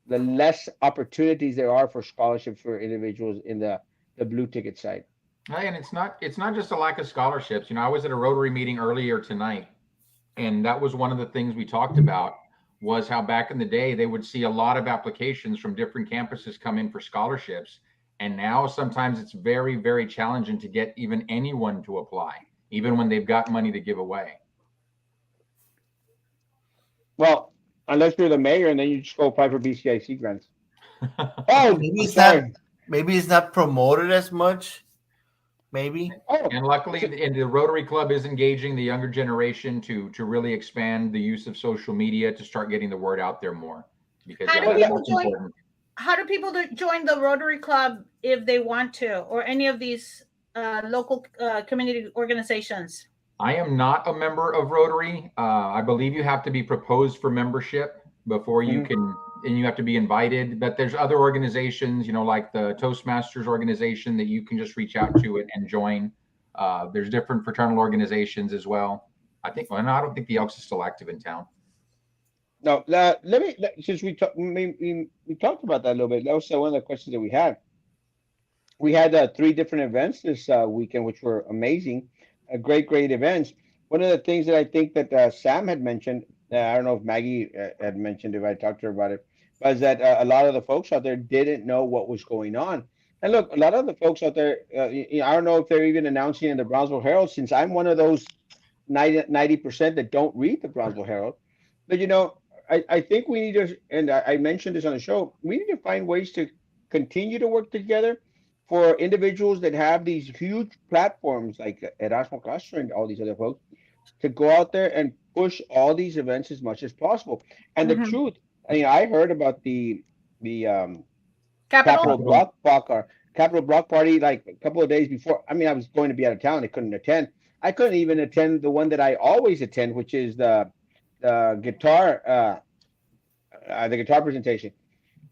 less opportunities there are for scholarships for individuals in the blue ticket side. And it's not just a lack of scholarships. I was at a Rotary meeting earlier tonight, and that was one of the things we talked about, was how back in the day they would see a lot of applications from different campuses come in for scholarships. And now sometimes it's very, very challenging to get even anyone to apply, even when they've got money to give away. Well, unless you're the mayor, and then you just go apply for BCIC grants. Maybe it's not promoted as much. Maybe. And luckily, the Rotary Club is engaging the younger generation to really expand the use of social media to start getting the word out there more. Because that's important. How do people join the Rotary Club if they want to, or any of these local community organizations? I am not a member of Rotary. I believe you have to be proposed for membership before you can, and you have to be invited. But there's other organizations, like the Toastmasters organization, that you can just reach out to and join. There's different fraternal organizations as well. I don't think the Elks is still active in town. No, since we talked about that a little bit. That was one of the questions that we had. We had 3 different events this weekend, which were amazing, great events. One of the things that I think that Sam had mentioned, I don't know if Maggie had mentioned, if I talked to her about it, was that a lot of the folks out there didn't know what was going on. And look, a lot of the folks out there, I don't know if they're even announcing in the Brownsville Herald, since I'm one of those 90% that don't read the Brownsville Herald. But I think we need to, and I mentioned this on the show, we need to find ways to continue to work together for individuals that have these huge platforms like Erasmo Castro and all these other folks to go out there and push all these events as much as possible. And the truth, I heard about the Capitol Block Party like a couple of days before. I was going to be out of town. I couldn't attend. I couldn't even attend the one that I always attend, which is the guitar the guitar presentation.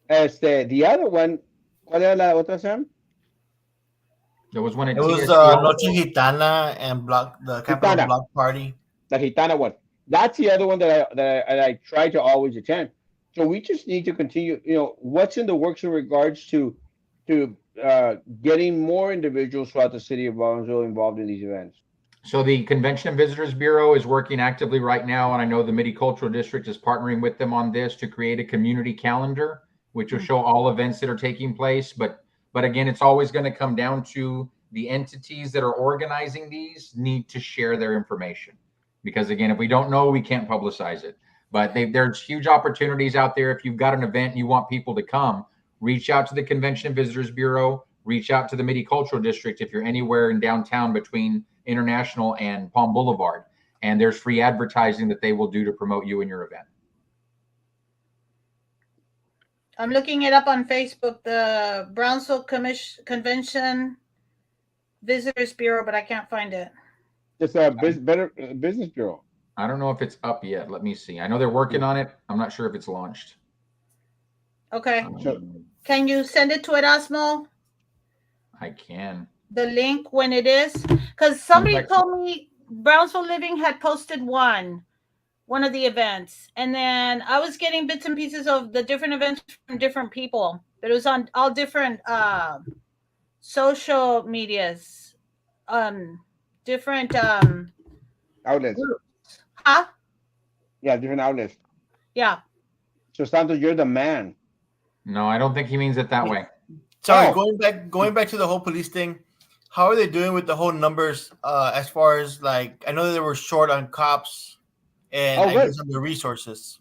The other one, ¿cuál era la otra, Sam? There was one at It was TSC. Noche Gitana and the Capital Gitana. Block Party. The Gitana one. That's the other one that I try to always attend. So we just need to continue. What's in the works in regards to getting more individuals throughout the city of Brownsville involved in these events. So the Convention and Visitors Bureau is working actively right now, and I know the Midi Cultural District is partnering with them on this to create a community calendar, which will show all events that are taking place. But again, it's always going to come down to the entities that are organizing these need to share their information. Because again, if we don't know, we can't publicize it. But there's huge opportunities out there. If you've got an event and you want people to come, reach out to the Convention and Visitors Bureau, reach out to the Midi Cultural District if you're anywhere in downtown between International and Palm Boulevard. And there's free advertising that they will do to promote you and your event. I'm looking it up on Facebook, the Brownsville Convention Visitors Bureau, but I can't find it. It's a Better Business Bureau. I don't know if it's up yet. Let me see. I know they're working on it. I'm not sure if it's launched. Okay. So, Can you send it to Erasmo? I can. The link when it is? Because somebody told me Brownsville Living had posted one of the events. And then I was getting bits and pieces of the different events from different people. But it was on all different social medias. Different outlets. Huh? Yeah, different outlets. Yeah. So Santos, you're the man. No, I don't think he means it that way. Sorry, Oh. going back to the whole police thing. How are they doing with the whole numbers? As far as like, I know that they were short on cops and I guess on the resources.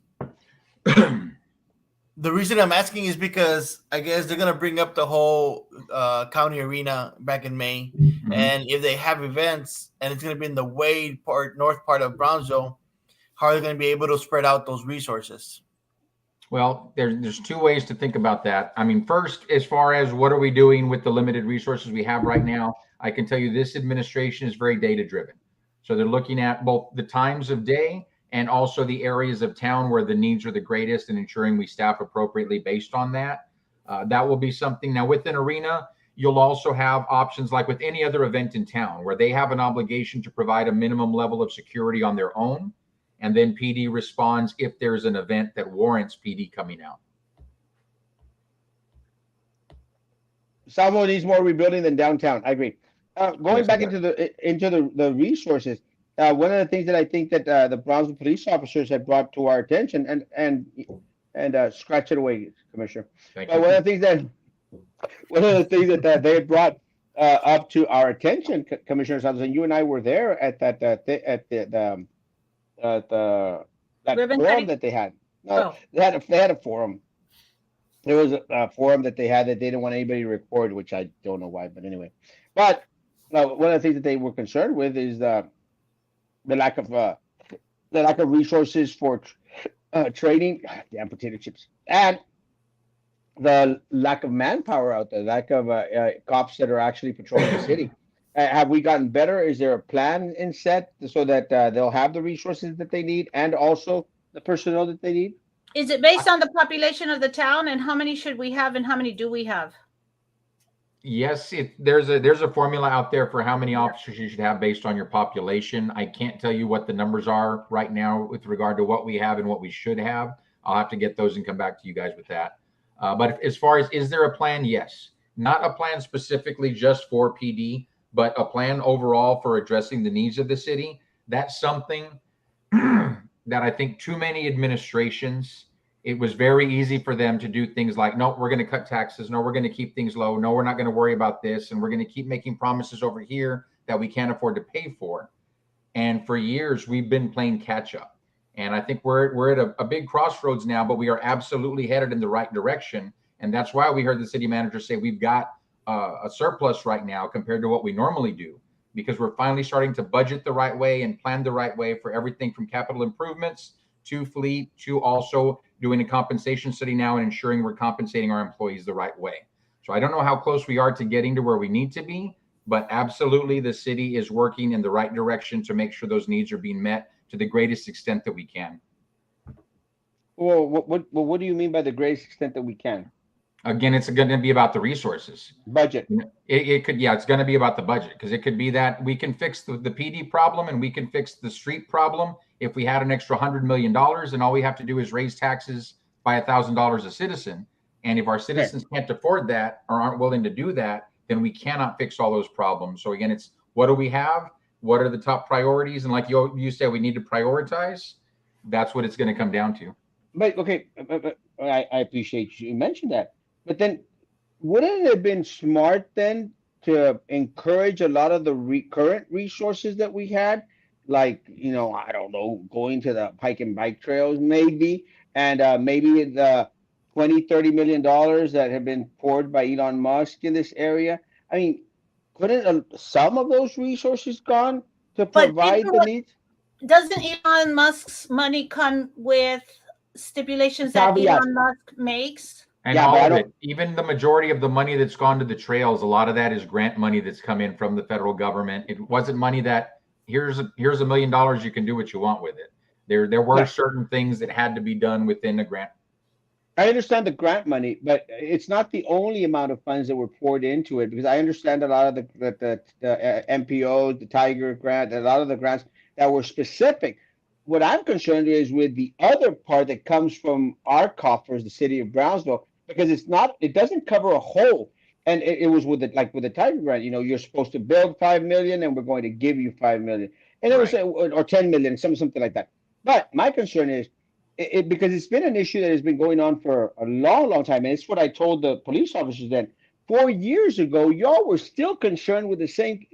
The reason I'm asking is because I guess they're gonna bring up the whole county arena back in May, and if they have events and it's gonna be in the north part of Brownsville, how are they gonna be able to spread out those resources? Well, there's two ways to think about that. I mean, first, as far as what are we doing with the limited resources we have right now, I can tell you this administration is very data driven. So they're looking at both the times of day and also the areas of town where the needs are the greatest and ensuring we staff appropriately based on that. That will be something. Now, with an arena, you'll also have options like with any other event in town where they have an obligation to provide a minimum level of security on their own. And then PD responds if there's an event that warrants PD coming out. Salmo needs more rebuilding than downtown. I agree. Going back into the resources, one of the things that I think that the Brownsville police officers had brought to our attention, and scratch it away, Commissioner. Thank you. One of the things that they had brought up to our attention, Commissioner Santos, and you and I were there at that forum that they had. No, they had a forum. There was a forum that they had that they didn't want anybody to record, which I don't know why, but anyway. But one of the things that they were concerned with is the lack of resources for training. Damn potato chips, and the lack of manpower out there, lack of cops that are actually patrolling the city. Have we gotten better? Is there a plan in set so that they'll have the resources that they need and also the personnel that they need? Is it based on the population of the town and how many should we have and how many do we have? Yes, there's a formula out there for how many officers you should have based on your population. I can't tell you what the numbers are right now with regard to what we have and what we should have. I'll have to get those and come back to you guys with that. But as far as, is there a plan? Yes. Not a plan specifically just for PD, but a plan overall for addressing the needs of the city. That's something that I think too many administrations, it was very easy for them to do things like, no, we're going to cut taxes. No, we're going to keep things low. No, we're not going to worry about this. And we're going to keep making promises over here that we can't afford to pay for. And for years, we've been playing catch up. And I think we're at a big crossroads now, but we are absolutely headed in the right direction. And that's why we heard the city manager say we've got a surplus right now compared to what we normally do, because we're finally starting to budget the right way and plan the right way for everything from capital improvements to fleet to also doing a compensation study now and ensuring we're compensating our employees the right way. So I don't know how close we are to getting to where we need to be, but absolutely the city is working in the right direction to make sure those needs are being met to the greatest extent that we can. Well, what do you mean by the greatest extent that we can? Again, it's going to be about the resources. Budget. It could, yeah, it's going to be about the budget, because it could be that we can fix the PD problem and we can fix the street problem if we had an extra $100 million, and all we have to do is raise taxes by $1,000 a citizen. And if our citizens can't afford that or aren't willing to do that, then we cannot fix all those problems. So again, it's what do we have? What are the top priorities? And like you said, we need to prioritize. That's what it's going to come down to. But okay, I appreciate you mentioned that. But then, wouldn't it have been smart then to encourage a lot of the current resources that we had, like, I don't know, going to the hike and bike trails maybe, and maybe the 20-30 million dollars that have been poured by Elon Musk in this area? I mean, couldn't some of those resources gone to provide the needs? Doesn't Elon Musk's money come with stipulations that Caveats. Elon Musk makes? And Yeah, but all I of don't- it, even the majority of the money that's gone to the trails, a lot of that is grant money that's come in from the federal government. It wasn't money that here's $1 million, you can do what you want with it. There were Yeah. certain things that had to be done within a grant. I understand the grant money, but it's not the only amount of funds that were poured into it, because I understand a lot of the MPOs, the Tiger grant, a lot of the grants that were specific. What I'm concerned is with the other part that comes from our coffers, the city of Brownsville, because it doesn't cover a whole. And it was with with the Tiger grant, you're supposed to build 5 million and we're going to give you 5 million. And it was, or 10 million, something like that. But my concern is, because it's been an issue that has been going on for a long, long time. And it's what I told the police officers then. 4 years ago, y'all were still concerned with the same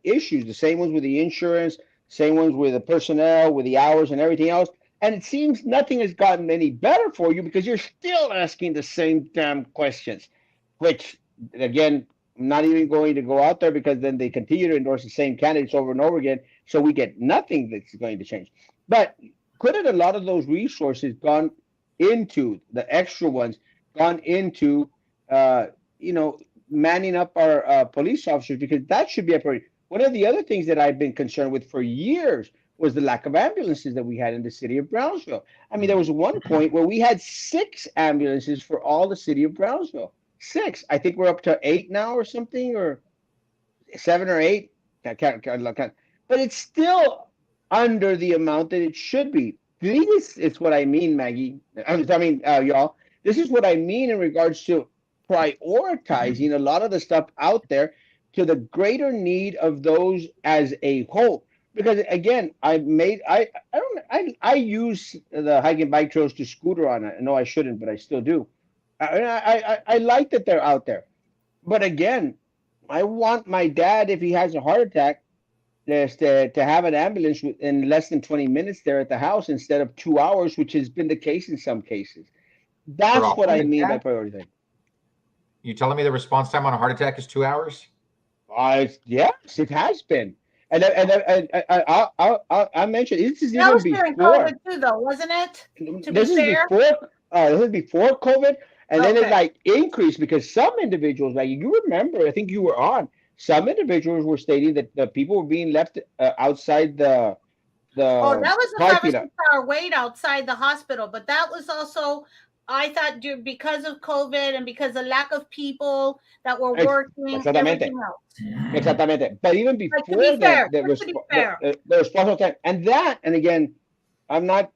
issues, the same ones with the insurance, same ones with the personnel, with the hours and everything else. And it seems nothing has gotten any better for you because you're still asking the same damn questions, which, again, I'm not even going to go out there, because then they continue to endorse the same candidates over and over again. So we get nothing that's going to change. But couldn't a lot of those resources gone into the extra ones, gone into, manning up our police officers, because that should be a priority. One of the other things that I've been concerned with for years was the lack of ambulances that we had in the city of Brownsville. I mean, there was one point where we had 6 ambulances for all the city of Brownsville. 6. I think we're up to 8 now or something, or 7 or 8. I can't, but it's still under the amount that it should be. This is what I mean, Maggie. Y'all. This is what I mean in regards to prioritizing a lot of the stuff out there to the greater need of those as a whole. Because again, I use the hike and bike trails to scooter on it. I know I shouldn't, but I still do. I like that they're out there. But again, I want my dad, if he has a heart attack, to have an ambulance in less than 20 minutes there at the house instead of 2 hours, which has been the case in some cases. That's what I mean by prioritizing. You telling me the response time on a heart attack is 2 hours? Yes, it has been. And I mentioned this is That even was during before COVID too, though, wasn't it? To this be is fair, this is before COVID, and then Okay. it increased because some individuals, like you remember, I think you were on. Some individuals were stating that the people were being left outside the Oh, that was a parking lot. 5-6 hour wait outside the hospital, but that was also, I thought, because of COVID and because of lack of people that were working, everything else. Exactamente. But even before But to be fair, that, the responsible time, and again, I'm not,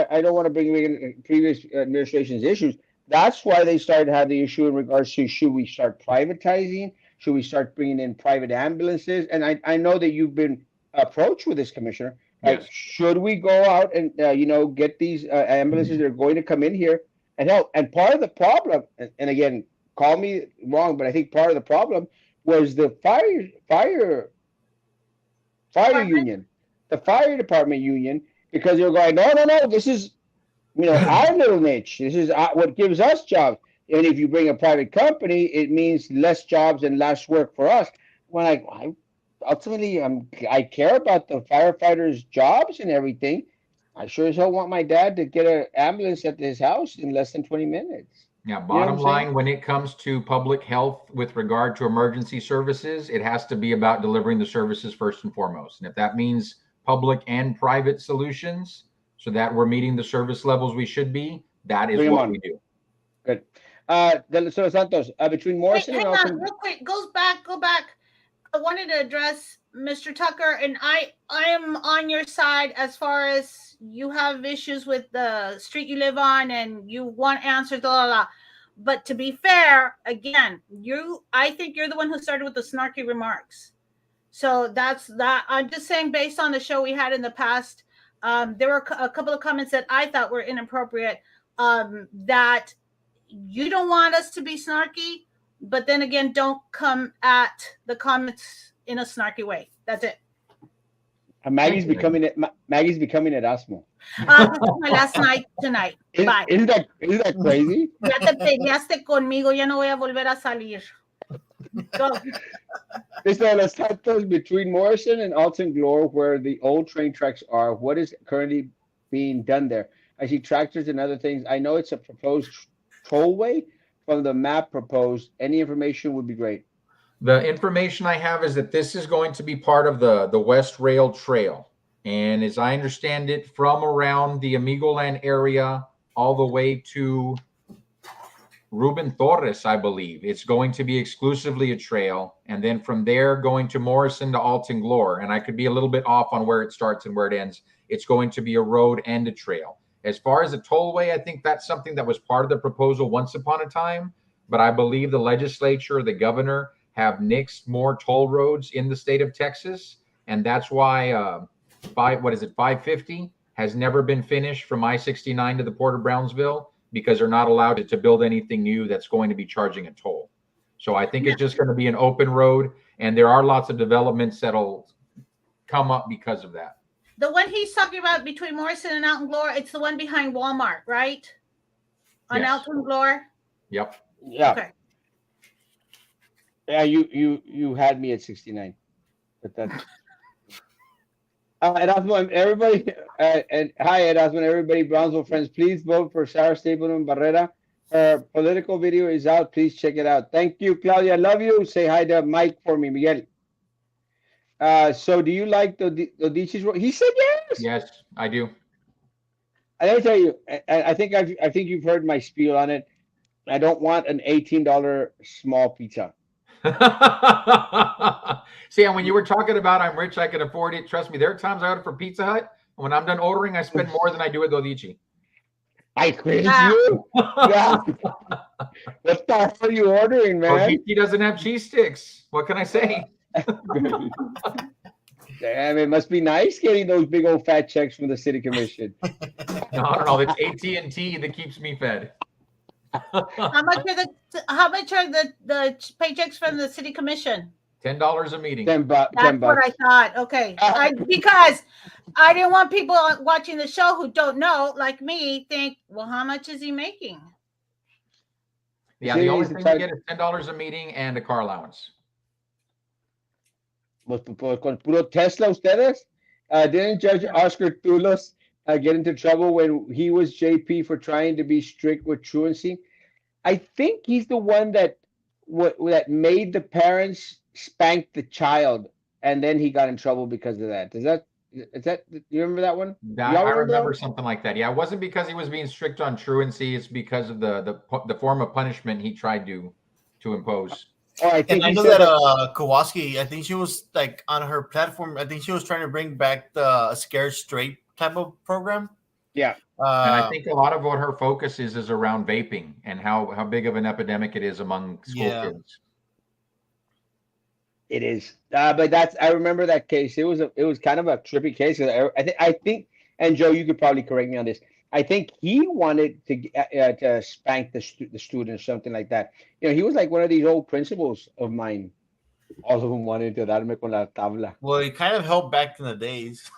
I don't want to bring in previous administration's issues. That's why they started to have the issue in regards to, should we start privatizing? Should we start bringing in private ambulances? And I know that you've been approached with this, Commissioner. Like, Yes. should we go out and get these ambulances that are going to come in here and help? And part of the problem, and again, call me wrong, but I think part of the problem was the fire union, the fire department union, because they're going, no, this is our little niche. This is what gives us jobs. And if you bring a private company, it means less jobs and less work for us. When ultimately, I care about the firefighters' jobs and everything. I sure as hell want my dad to get an ambulance at his house in less than 20 minutes. Yeah, bottom line, when it comes to public health with regard to emergency services, it has to be about delivering the services first and foremost. And if that means public and private solutions, so that we're meeting the service levels we should be, that is Bring 'em what on. we do. Good. So Santos, between Wait, Morrison hang and on, Alton, real quick. Go back. I wanted to address Mr. Tucker, and I am on your side as far as you have issues with the street you live on, and you want answers, blah, blah, blah. But to be fair, again, I think you're the one who started with the snarky remarks. So that's that. I'm just saying, based on the show we had in the past, there were a couple of comments that I thought were inappropriate. That you don't want us to be snarky, but then again, don't come at the comments in a snarky way. That's it. Maggie's becoming Erasmo. This is my last night tonight. Bye. Isn't that crazy? Ya te peleaste conmigo, ya no voy a volver a salir. Go. So let's talk those between Morrison and Alton Glore, where the old train tracks are. What is currently being done there? I see tractors and other things. I know it's a proposed tollway from the map proposed. Any information would be great. The information I have is that this is going to be part of the West Rail Trail. And as I understand it, from around the Amigoland area all the way to Ruben Torres, I believe, it's going to be exclusively a trail. And then from there, going to Morrison to Alton Glore. And I could be a little bit off on where it starts and where it ends. It's going to be a road and a trail. As far as a tollway, I think that's something that was part of the proposal once upon a time. But I believe the legislature, the governor, have nixed more toll roads in the state of Texas. And that's why 550 has never been finished from I-69 to the Port of Brownsville, because they're not allowed to build anything new that's going to be charging a toll. So I think it's just going to be an open road, and there are lots of developments that'll come up because of that. The one he's talking about between Morrison and Alton Glore, it's the one behind Walmart, right? On Yes. Alton Glore? Yep. Yeah. Okay. Yeah, you had me at 69, but that's. Erasmo, and everybody, and hi, Erasmo, and everybody, Brownsville friends, please vote for Sarah Stapleton Barrera. Her political video is out. Please check it out. Thank you, Claudia. I love you. Say hi to Mike for me, Miguel. So do you like the Dici's role? He said yes. Yes, I do. I gotta tell you, I think you've heard my spiel on it. I don't want an $18 small pizza. See, and when you were talking about I'm rich, I can afford it. Trust me, there are times I order for Pizza Hut. And when I'm done ordering, I spend more than I do at Dodici. I quiz you. Yeah. What the hell are you ordering, man? Dodici doesn't have cheese sticks. What can I say? Damn, it must be nice getting those big old fat checks from the city commission. No, I don't know. It's AT&T that keeps me fed. How much are the paychecks from the city commission? $10 a meeting. $10. That's $10. what I thought. Okay. Because I didn't want people watching the show who don't know, like me, think, well, how much is he making? Yeah, the only thing you get is $10 a meeting and a car allowance. Con puro Tesla ustedes? Didn't Judge Oscar Tulos get into trouble when he was JP for trying to be strict with truancy? I think he's the one that made the parents spank the child, and then he got in trouble because of that. Is that do you remember that one? I remember something like that. Yeah, it wasn't because he was being strict on truancy. It's because of the form of punishment he tried to impose. Oh, I think and I know that Kowalski, I think she was like on her platform. I think she was trying to bring back the Scared Straight type of program. Yeah. And I think a lot of what her focus is around vaping and how big of an epidemic it is among school kids. It is, but I remember that case. It was kind of a trippy case. I think, and Joe, you could probably correct me on this. I think he wanted to spank the students, something like that. You know, he was like one of these old principals of mine. All of them wanted to darme con la tabla. Well, he kind of helped back in the days.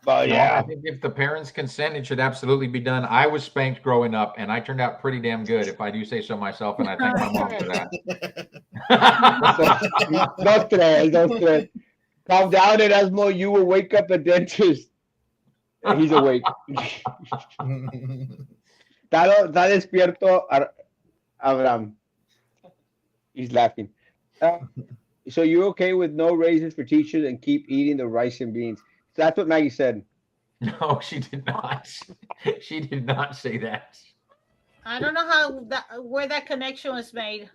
But yeah, I think if the parents consent, it should absolutely be done. I was spanked growing up, and I turned out pretty damn good, if I do say so myself, and I thank my mom for that. Don't stress. Calm down, Erasmo. You will wake up a dentist. He's awake. Está despierto, Abraham. He's laughing. So you're okay with no raises for teachers and keep eating the rice and beans? So that's what Maggie said. No, she did not. She did not say that. I don't know where that connection was made.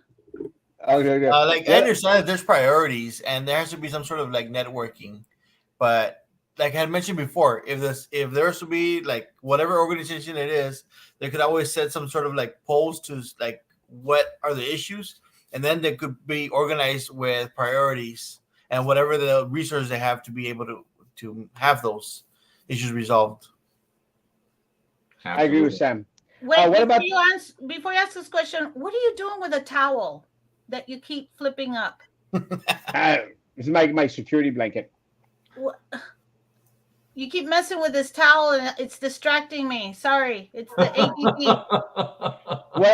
Okay. Like I understand that there's priorities and there has to be some sort of like networking, but like I had mentioned before, if there's to be like whatever organization it is, they could always set some sort of like polls to like what are the issues, and then they could be organized with priorities and whatever the resources they have to be able to have those issues resolved. I agree with Sam. Wait, what about before you ask this question, what are you doing with a towel that you keep flipping up? this is my security blanket. You keep messing with this towel and it's distracting me. Sorry, it's the ADD. What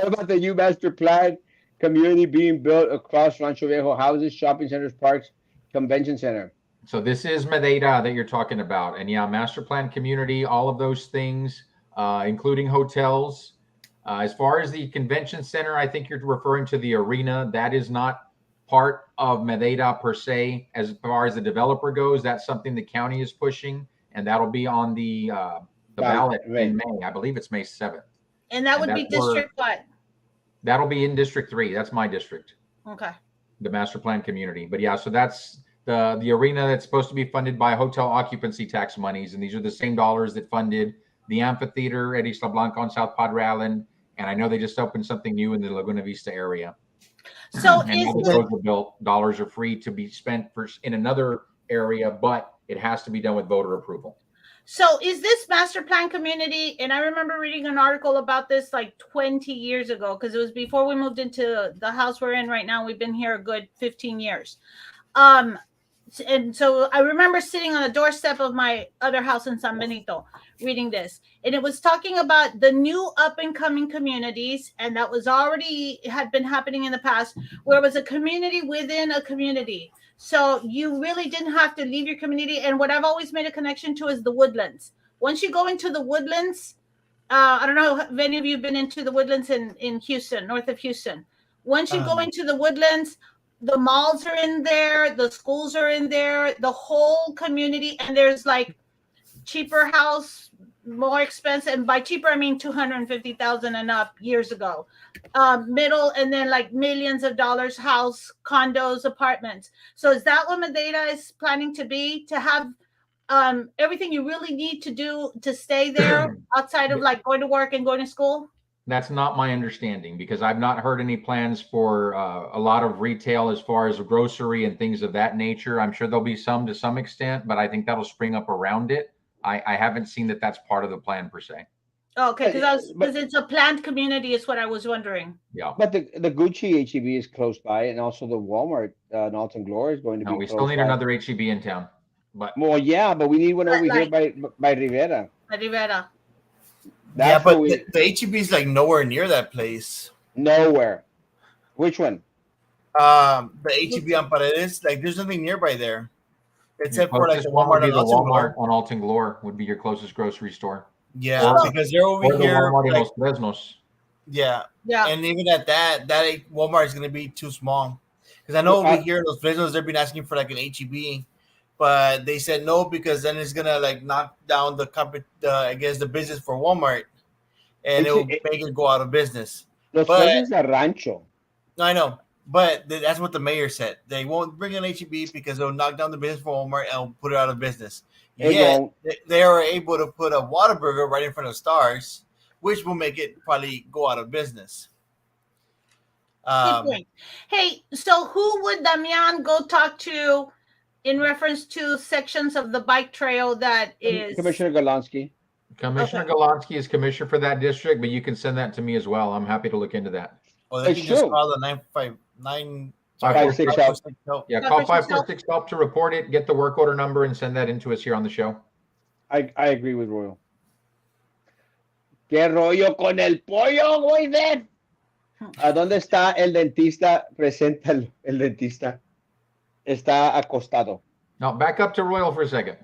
about the new master plan community being built across Rancho Viejo? Houses, shopping centers, parks, convention center. So this is Madeira that you're talking about. And yeah, master plan community, all of those things, including hotels. As far as the convention center, I think you're referring to the arena. That is not part of Madeira per se. As far as the developer goes, that's something the county is pushing, and that'll be on the ballot in May. I believe it's May 7th. And that would be District what? That'll be in District 3. That's my district. Okay. The master plan community. But yeah, so that's the arena that's supposed to be funded by hotel occupancy tax monies. And these are the same dollars that funded the amphitheater at Isla Blanca on South Padre Island. And I know they just opened something new in the Laguna Vista area. So and those are built. Dollars are free to be spent in another area, but it has to be done with voter approval. So is this master plan community, and I remember reading an article about this like 20 years ago, because it was before we moved into the house we're in right now. We've been here a good 15 years. And so I remember sitting on the doorstep of my other house in San Benito reading this, and it was talking about the new up and coming communities, and that was already had been happening in the past, where it was a community within a community. So you really didn't have to leave your community. And what I've always made a connection to is the woodlands. Once you go into the woodlands, I don't know if any of you have been into the woodlands in Houston, north of Houston. Once you go into the woodlands, the malls are in there, the schools are in there, the whole community, and there's like cheaper house, more expensive, and by cheaper I mean 250,000 and up years ago. Middle, and then like millions of dollars house, condos, apartments. So is that what Madeira is planning to be? To have everything you really need to do to stay there outside of like going to work and going to school? That's not my understanding, because I've not heard any plans for a lot of retail as far as grocery and things of that nature. I'm sure there'll be some to some extent, but I think that'll spring up around it. I haven't seen that that's part of the plan per se. Okay, because it's a planned community is what I was wondering. Yeah. But the Gucci HEB is close by, and also the Walmart in Alton Glory is going to be. No, we still need another HEB in town. But well, yeah, but we need one over here by Rivera. By Rivera. Yeah, but the HEB is like nowhere near that place. Nowhere. Which one? The HEB on Paredes, like there's nothing nearby there. Except for like the Walmart on Alton Glory would be your closest grocery store. Yeah, because they're over here. Like, Los yeah. And even at that Walmart is going to be too small. Because I know over here, Los Fresnos, they've been asking for like an HEB, but they said no because then it's gonna like knock down the business for Walmart, and it will make it go out of business. Los Fresnos are rancho. I know. But that's what the mayor said. They won't bring an HEB because they'll knock down the business for Walmart and put it out of business. Yet they are able to put a Whataburger right in front of Stars, which will make it probably go out of business. Good point. Hey, so who would Damian go talk to in reference to sections of the bike trail that is Commissioner Golonsky? Commissioner Golonsky is commissioner for that district, but you can send that to me as well. I'm happy to look into that. Well, they can just call the 959 546 help. Yeah, call 546 help to report it, get the work order number, and send that into us here on the show. I agree with Royal. ¿Qué rollo con el pollo, güey? ¿A dónde está el dentista? Presenta el dentista. Está acostado. Now, back up to Royal for a second.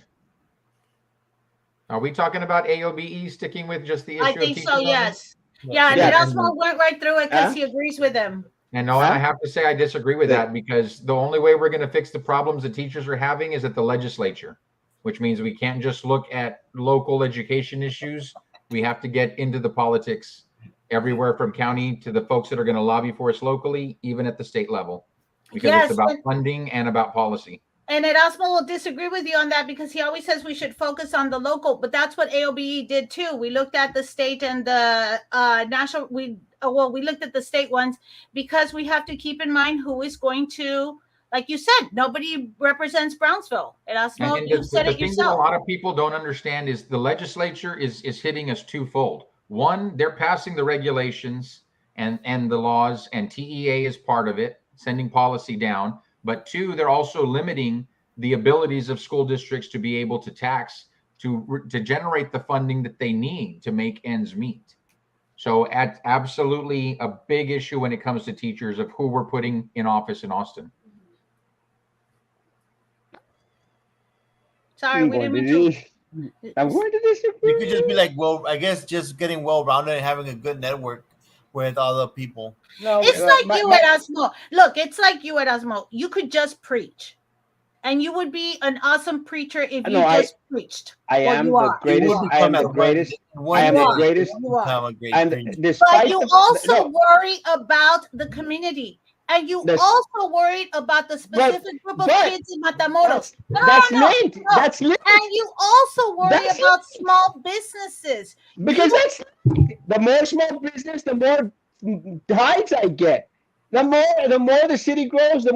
Are we talking about AOBE sticking with just the issue? I think so, yes. Yeah, and Erasmo went right through it because he agrees with them. And no, I have to say I disagree with that, because the only way we're going to fix the problems the teachers are having is at the legislature. which means we can't just look at local education issues. We have to get into the politics everywhere from county to the folks that are going to lobby for us locally, even at the state level, because Yes, it's about funding and about policy. And Erasmo will disagree with you on that because he always says we should focus on the local, but that's what AOBE did too. We looked at the state and the national. We looked at the state ones because we have to keep in mind who is going to, like you said, nobody represents Brownsville. Erasmo, And you said the it thing that a yourself. lot of people don't understand is the legislature is hitting us twofold. One, they're passing the regulations and the laws, and TEA is part of it, sending policy down. But two, they're also limiting the abilities of school districts to be able to tax to generate the funding that they need to make ends meet. So absolutely a big issue when it comes to teachers of who we're putting in office in Austin. Sorry, we didn't mean to. I'm going to disagree. You could just be like, well, I guess just getting well-rounded and having a good network with other people. No, It's like you, Erasmo. Look, it's like you, Erasmo. You could just preach. And you would be an awesome preacher if you just preached. I am the greatest. I am the greatest. I am the greatest. And but you also worry about the community. And you also worried about the specific group of kids in Matamoros. That's linked. That's linked. And you also worry about small businesses. Because the more small business, the more heights I get. The more the city grows, the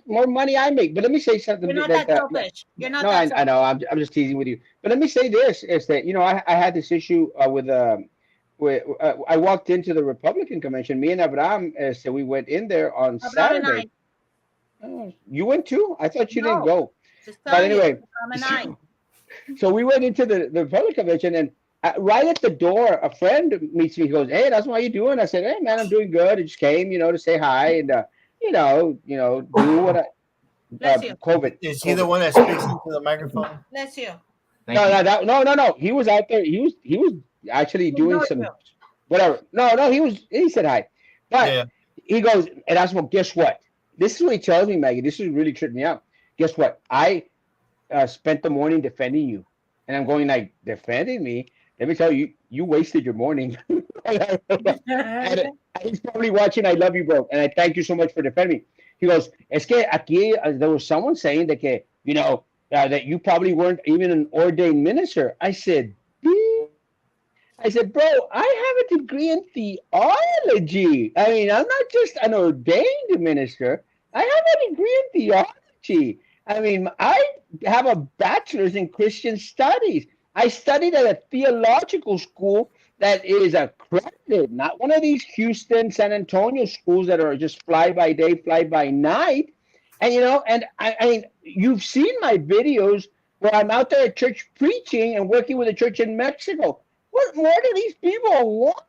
more money I make. But let me say something. You're not that selfish. You're not that selfish. I know. I'm just teasing with you. But let me say this: is that I had this issue with I walked into the Republican convention. Me and Abraham, so we went in there on Saturday. Oh, you went too? I thought you didn't go. But anyway, so we went into the Republican convention, and right at the door, a friend meets me. He goes, "Hey, that's what you doing?" I said, "Hey, man, I'm doing good. I just came, to say hi and do what I." COVID. Is he the one that speaks into the microphone? Bless you. No. He was out there. He was actually doing some whatever. No, he said hi. But he goes, Erasmo, guess what? This is what he tells me, Maggie. This is really tripping me out. Guess what? I spent the morning defending you. And I'm going like, defending me? Let me tell you, you wasted your morning. And he's probably watching I Love You, bro. And I thank you so much for defending me. He goes, es que aquí, there was someone saying that, that you probably weren't even an ordained minister. I said, bro, I have a degree in theology. I mean, I'm not just an ordained minister. I have a degree in theology. I mean, I have a bachelor's in Christian studies. I studied at a theological school that is accredited, not one of these Houston, San Antonio schools that are just fly by day, fly by night. And, and I mean, you've seen my videos where I'm out there at church preaching and working with a church in Mexico. What more do these people want?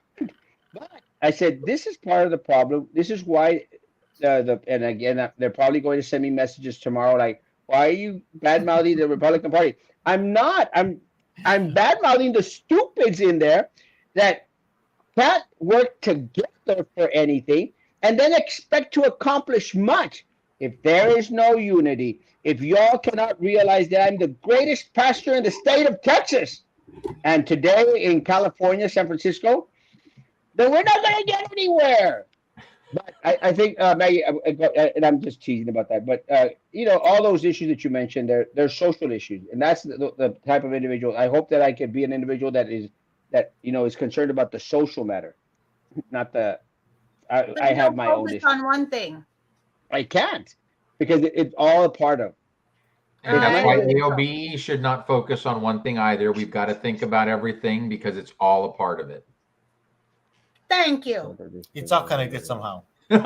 But I said, this is part of the problem. This is why, and again, they're probably going to send me messages tomorrow like, why are you bad-mouthing the Republican Party? I'm not. I'm bad-mouthing the stupids in there that can't work together for anything and then expect to accomplish much. If there is no unity, if y'all cannot realize that I'm the greatest pastor in the state of Texas, and today in California, San Francisco, then we're not going to get anywhere. But I think, Maggie, and I'm just teasing about that, but, all those issues that you mentioned, they're social issues. And that's the type of individual. I hope that I can be an individual that is concerned about the social matter, not I have my own issue. On one thing. I can't, because it's all a part of. And that's why AOB should not focus on one thing either. We've got to think about everything because it's all a part of it. Thank you. It's all connected somehow. That's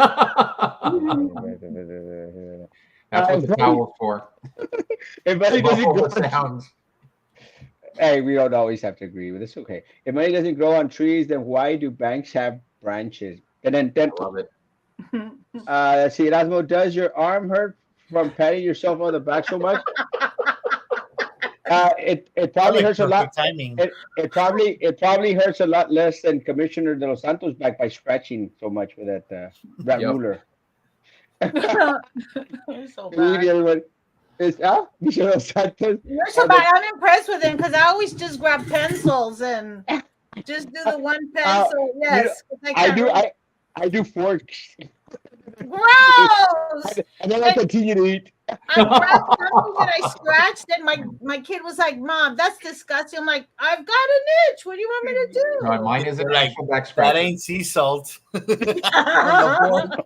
what the towel's for. If money doesn't grow hey, we don't always have to agree, but it's okay. If money doesn't grow on trees, then why do banks have branches? And then love it. Let's see, Erasmo, does your arm hurt from patting yourself on the back so much? It probably hurts a lot. It probably hurts a lot less than Commissioner De Los Santos' back by scratching so much with that ruler. So bad. Michelle Santos. You're so bad. I'm impressed with him because I always just grab pencils and just do the one pencil. Yes, 'cause I I can't do. read. I do forks, Gross. and then I continue to eat. I grabbed something that I scratched, and my kid was like, "Mom, that's disgusting." I'm like, "I've got an itch. What do you want me to No, do?" mine is an They're like, actual back That scratcher. ain't sea salt. Yours is the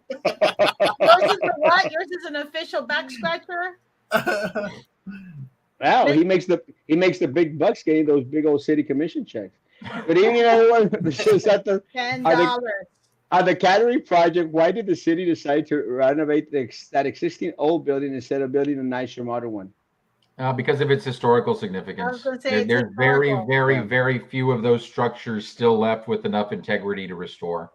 what? Yours is an official back scratcher. Wow, he makes the big bucks getting those big old city commission checks. But even everyone, Michelle Santos, $10. on the cannery project, why did the city decide to renovate that existing old building instead of building a nicer modern one? Because of its historical I was significance. going to say it's There's very, historical. very, Yeah. very few of those structures still left with enough integrity to restore.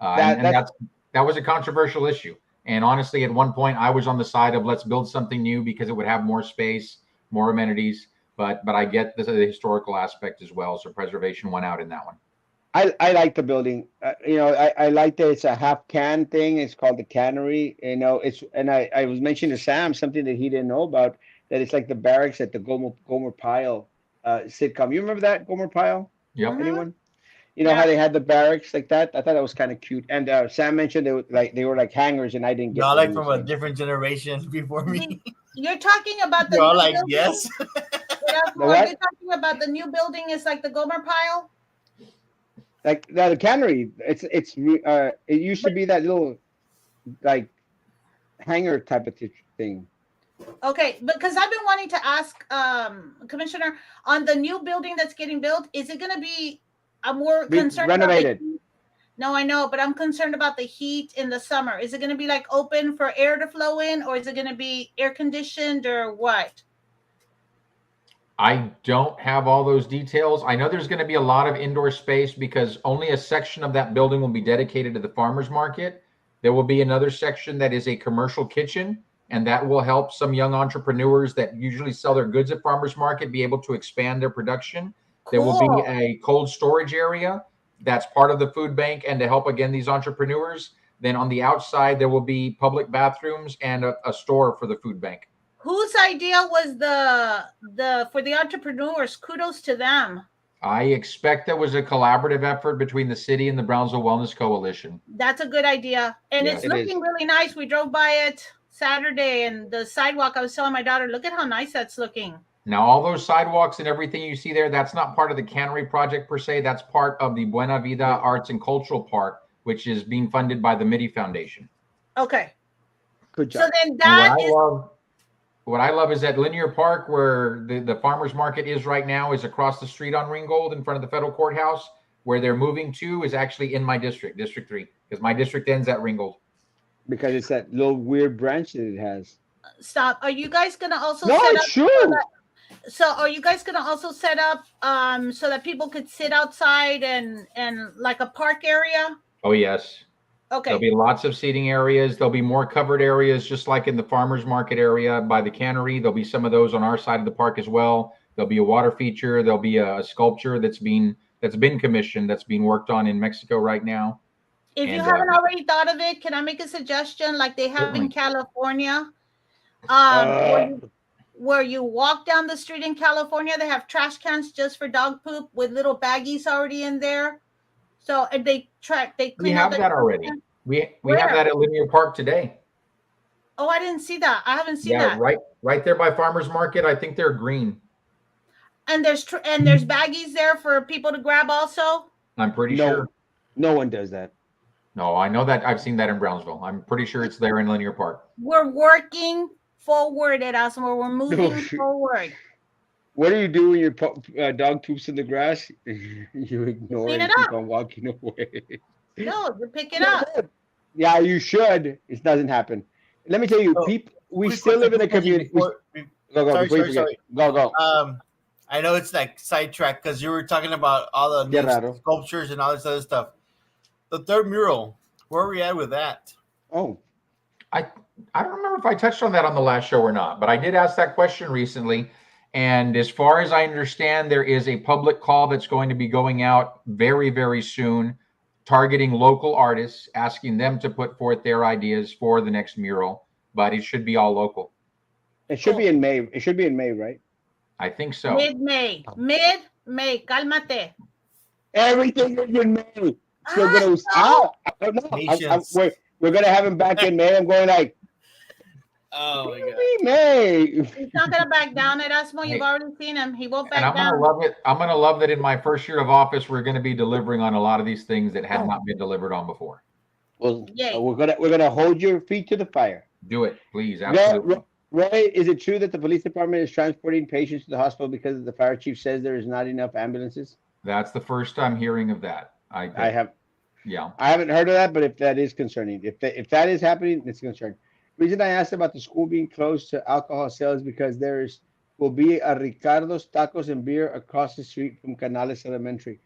That- And that was a controversial issue. And honestly, at one point, I was on the side of let's build something new because it would have more space, more amenities. But I get the historical aspect as well. So preservation went out in that one. I like the building. I like that it's a half can thing. It's called the cannery. I was mentioning to Sam something that he didn't know about, that it's like the barracks at the Gomer Pyle sitcom. You remember that, Gomer Pyle? Yep. Mhm. Anyone? You know Yeah. how they had the barracks like that? I thought that was kind of cute. And Sam mentioned they were like hangars, and I didn't get Y'all what like he was from a saying. different generation before me. You're talking about the You're all new like, building? yes. The Are what? you talking about the new building? Is like the Gomer Pile? Like the cannery. It used to be that little like hangar type of thing. Okay, because I've been wanting to ask Commissioner on the new building that's getting built. Is it going to be? I'm more concerned about the Renovated. heat. No, I know, but I'm concerned about the heat in the summer. Is it going to be like open for air to flow in, or is it going to be air conditioned, or what? I don't have all those details. I know there's going to be a lot of indoor space because only a section of that building will be dedicated to the farmers market. There will be another section that is a commercial kitchen, and that will help some young entrepreneurs that usually sell their goods at farmers market be able to expand their production. There will be Cool. a cold storage area that's part of the food bank and to help again these entrepreneurs. Then on the outside there will be public bathrooms and a store for the food bank. Whose idea was the for the entrepreneurs? Kudos to them. I expect there was a collaborative effort between the city and the Brownsville Wellness Coalition. That's a good idea, and Yeah, it's it looking is. really nice. We drove by it Saturday, and the sidewalk. I was telling my daughter, "Look at how nice that's looking." Now, all those sidewalks and everything you see there, that's not part of the cannery project per se. That's part of the Buena Vida Arts and Cultural Park, which is being funded by the MIDI Foundation. Okay, Good so job. then And that is what I love is that Linear Park, where the farmers market is right now, is across the street on Ringgold in front of the federal courthouse. Where they're moving to is actually in my district, District 3, because my district ends at Ringgold. Because it's that little weird branch that it has. stop. Are you guys gonna also No, set it's up? true. So are you guys gonna also set up so that people could sit outside and like a park area? Oh, yes. Okay. There'll be lots of seating areas. There'll be more covered areas, just like in the farmers market area by the cannery. There'll be some of those on our side of the park as well. There'll be a water feature. There'll be a sculpture that's been commissioned, that's being worked on in Mexico right now. If you And, haven't already thought of it, can I make a suggestion like they have in Certainly. California? Uh, Where you walk down the street in California, they have trash cans just for dog poop with little baggies already in there. So and they We clean out have the that already. trash can. We have Where? that at Linear Park today. Oh, I didn't see that. I haven't seen Yeah, that. right there by farmers market. I think they're green. And there's baggies there for people to grab also. I'm pretty no, sure. no one does that. No, I know that. I've seen that in Brownsville. I'm pretty sure it's there in Linear Park. We're working forward at Erasmo. We're moving forward. What do you do when your dog poops in the grass? You ignore Clean it and it keep up. on walking away. No, you pick it up. Yeah, you should. It doesn't happen. Let me tell you, So, people. We Quick still live in a question community. Go. Sorry, Before you sorry, forget. Go. I know it's like sidetracked because you were talking about all the Qué new raro. sculptures and all this other stuff. The third mural, where are we at with that? Oh, I don't remember if I touched on that on the last show or not, but I did ask that question recently. And as far as I understand, there is a public call that's going to be going out very, very soon, targeting local artists, asking them to put forth their ideas for the next mural. But it should be all local. It should be in May. It should be in May, right? I think so. Mid-May. Mid-May. Cálmate. Everything is in May. Still Ah, gonna. I don't know. Patience. We're gonna have him back in May. I'm going like, Oh my god. maybe May. He's not gonna back down, Erasmo. You've Hey. already seen him. He won't And back I'm gonna down. love it. I'm gonna love that in my first year of office, we're gonna be delivering on a lot of these things that had not been delivered on before. Well, Yay. we're gonna hold your feet to the fire. Do it, please. Absolutely. Roy, is it true that the police department is transporting patients to the hospital because the fire chief says there is not enough ambulances? That's the first I'm hearing of that. I Yeah. haven't heard of that, but if that is concerning, if that is happening, it's concerning. Reason I asked about the school being closed to alcohol sales because will be a Ricardo's Tacos and Beer across the street from Canales Elementary.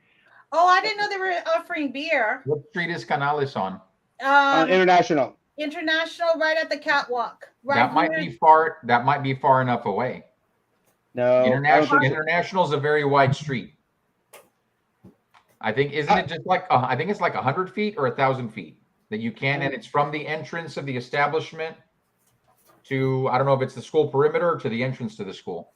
Oh, I didn't know they were offering beer. What street is Canales on? International. International, right at the catwalk. Right That might be far. That might be far enough away. No, International is a very wide street. I think isn't it just like I think it's like 100 feet or 1,000 feet that you can, and it's from the entrance of the establishment to I don't know if it's the school perimeter or to the entrance to the school.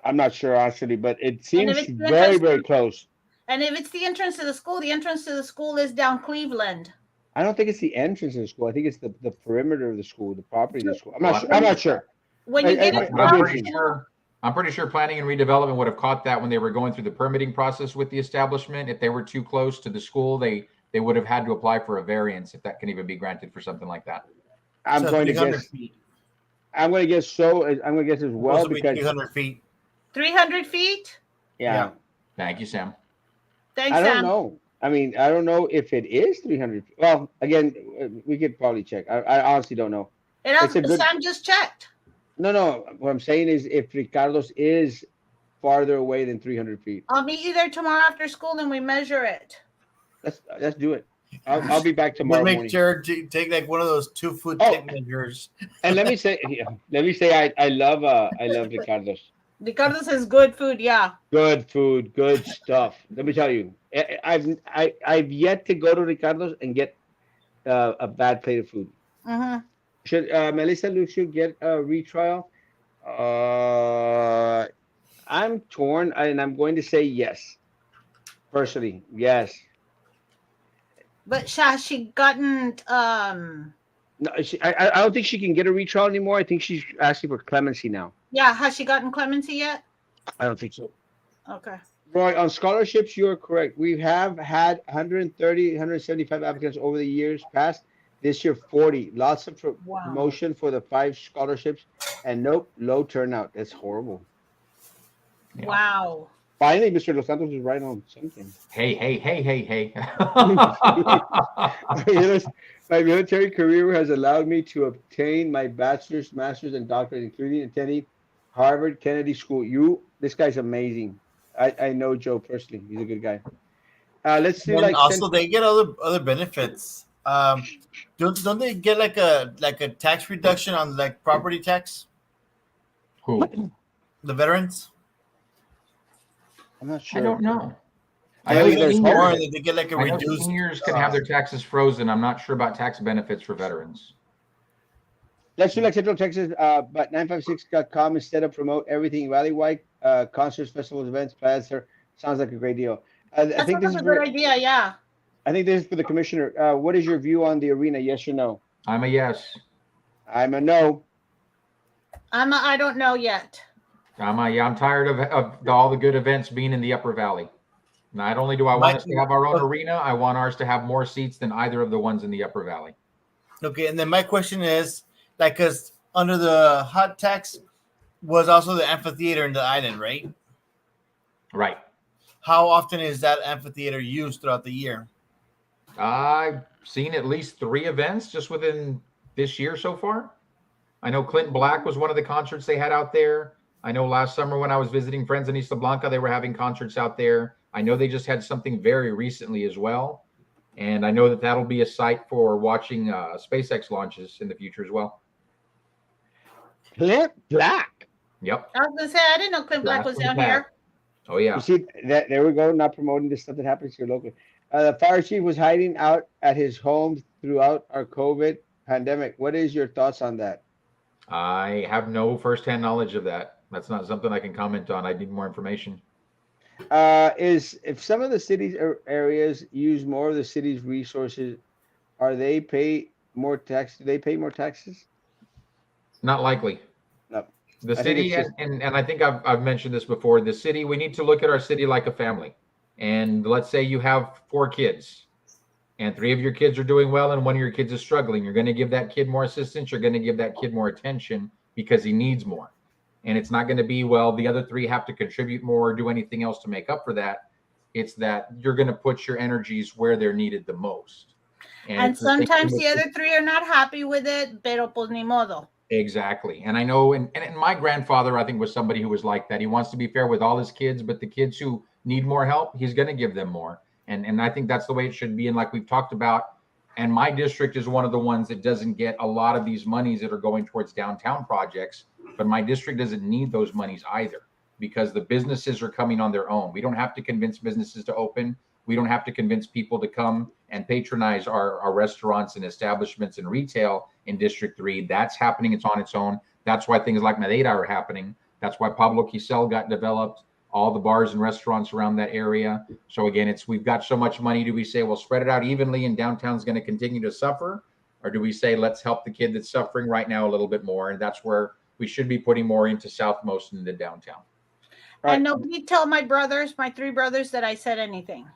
I'm not sure actually, but it seems it's the very, entrance- very close. And if it's the entrance to the entrance to the school is down Cleveland. I don't think it's the entrance of the school. I think it's the perimeter of the school, the property of the school. I'm Well, not sure. When you get I- into But I'm the pretty sure. I'm pretty sure planning and redevelopment would have caught that when they were going through the permitting process with the establishment. If they were too close to the school, they would have had to apply for a variance if that can even be granted for something like that. I'm going to 300 guess. feet. I'm going to guess so. I'm going to guess as well Supposed to be because 300 feet. 300 feet. yeah. Thank you, Sam. Thanks, I don't Sam. know. I mean, I don't know if it is 300. Well, again, we could probably check. I honestly don't know. It's a good- Sam just checked. No. What I'm saying is, if Ricardo's is farther away than 300 feet, I'll meet you there tomorrow after school and we measure it. let's do it. I'll be back We'll tomorrow make morning. sure to take like one of those 2-foot Oh. tape measures. And let me say, I love Ricardo's. Ricardo says good food. Yeah. Good food, good stuff. Let me tell you, I've yet to go to Ricardo's and get a bad plate of food. Mm-hmm. Should Melissa Lucio get a retrial? I'm torn, and I'm going to say yes. Personally, yes. But has she gotten No, I don't think she can get a retrial anymore. I think she's asking for clemency now. yeah, has she gotten clemency yet? I don't think so. Okay. Roy, on scholarships, you are correct. We have had 130, 175 applicants over the years past. This year, 40. Lots of promotion for the 5 scholarships. And nope, low turnout. That's horrible. Yeah. Wow. Finally, Mr. Los Santos is right on something. Hey. My military career has allowed me to obtain my bachelor's, master's, and doctorate, including attending Harvard Kennedy School. This guy's amazing. I know Joe personally. He's a good guy. Let's do And also, they get other benefits. Don't they get like a tax reduction on like property tax? Who? The veterans? I'm not sure. I don't know. I I know think there's seniors- more. They get like a I know reduced. seniors can have their taxes frozen. I'm not sure about tax benefits for veterans. Let's do like Central Texas, but 956.com instead of promote everything valley-wide, concerts, festivals, events, plans. Sounds like a great deal. I That think this sounds is a good idea. Yeah. I think this is for the commissioner. What is your view on the arena? Yes or no? I'm a yes. I'm a no. I don't know yet. I'm tired of all the good events being in the Upper Valley. Not only do I want us to have our own arena, I want ours to have more seats than either of the ones in the Upper Valley. Okay, and then my question is, like, because under the hot tax was also the amphitheater in the island, right? Right. How often is that amphitheater used throughout the year? I've seen at least 3 events just within this year so far. I know Clinton Black was one of the concerts they had out there. I know last summer when I was visiting friends in Isla Blanca, they were having concerts out there. I know they just had something very recently as well. And I know that that'll be a site for watching SpaceX launches in the future as well. Clint Black. Yep. I was gonna say I didn't know Clint Black was down here. Oh, yeah. You see that? There we go. Not promoting the stuff that happens here locally. The fire chief was hiding out at his home throughout our COVID pandemic. What is your thoughts on that? I have no firsthand knowledge of that. That's not something I can comment on. I need more information. Is if some of the cities or areas use more of the city's resources, are they pay more tax? Do they pay more taxes? Not likely. No, The I think it's city, just and I think I've mentioned this before, the city, we need to look at our city like a family. And let's say you have 4 kids and 3 of your kids are doing well and 1 of your kids is struggling. You're going to give that kid more assistance. You're going to give that kid more attention because he needs more. And it's not going to be, well, the other 3 have to contribute more or do anything else to make up for that. It's that you're going to put your energies where they're needed the most. And it's the same sometimes thing the with other 3 are not happy with it, pero pues ni modo. Exactly. And I know, and my grandfather, I think, was somebody who was like that. He wants to be fair with all his kids, but the kids who need more help, he's going to give them more. And I think that's the way it should be. And like we've talked about, and my district is one of the ones that doesn't get a lot of these monies that are going towards downtown projects, but my district doesn't need those monies either because the businesses are coming on their own. We don't have to convince businesses to open. We don't have to convince people to come and patronize our restaurants and establishments and retail in District 3. That's happening. It's on its own. That's why things like Madeira are happening. That's why Pablo Quisel got developed, all the bars and restaurants around that area. So again, we've got so much money. Do we say, well, spread it out evenly and downtown's going to continue to suffer? Or do we say, let's help the kid that's suffering right now a little bit more? And that's where we should be putting more into Southmost and the downtown. Right. And nobody tell my 3 brothers, that I said anything.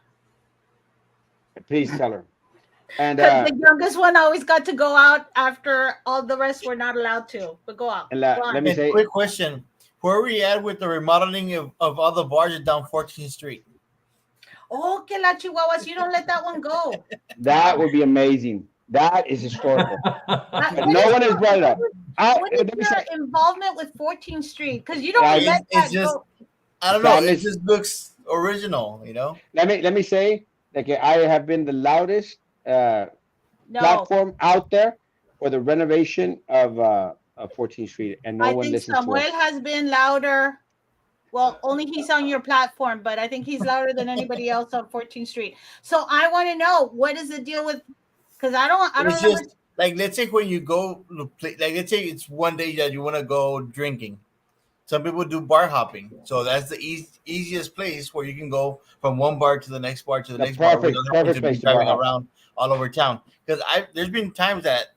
please tell her. And The youngest one always got to go out after all the rest were not allowed to, but go out. and Go on. let me say, Quick question: where are we at with the remodeling of all the bars down 14th Street? Oh, que la chihuahuas, you don't let that one go. that would be amazing. That is historical. What no is one has your- brought it up. What is Let me your say, involvement with 14th Street? Because you don't Yeah, let It's that just, go. I don't know. That It is- just looks original, you know. let me say, like I have been the loudest No. platform out there for the renovation of 14th Street, and no I one think listens to Samuel us. has been louder. Well, only he's on your platform, but I think he's louder than anybody else on 14th Street. So I want to know, what is the deal with? Because I don't It's know. just like, let's say when you go to play, like let's say it's one day that you want to go drinking. Some people do bar hopping, so that's the easiest place where you can go from one bar to the next bar to the The next bar perfect without having to be place to bar driving hop. around all over town. Because there's been times that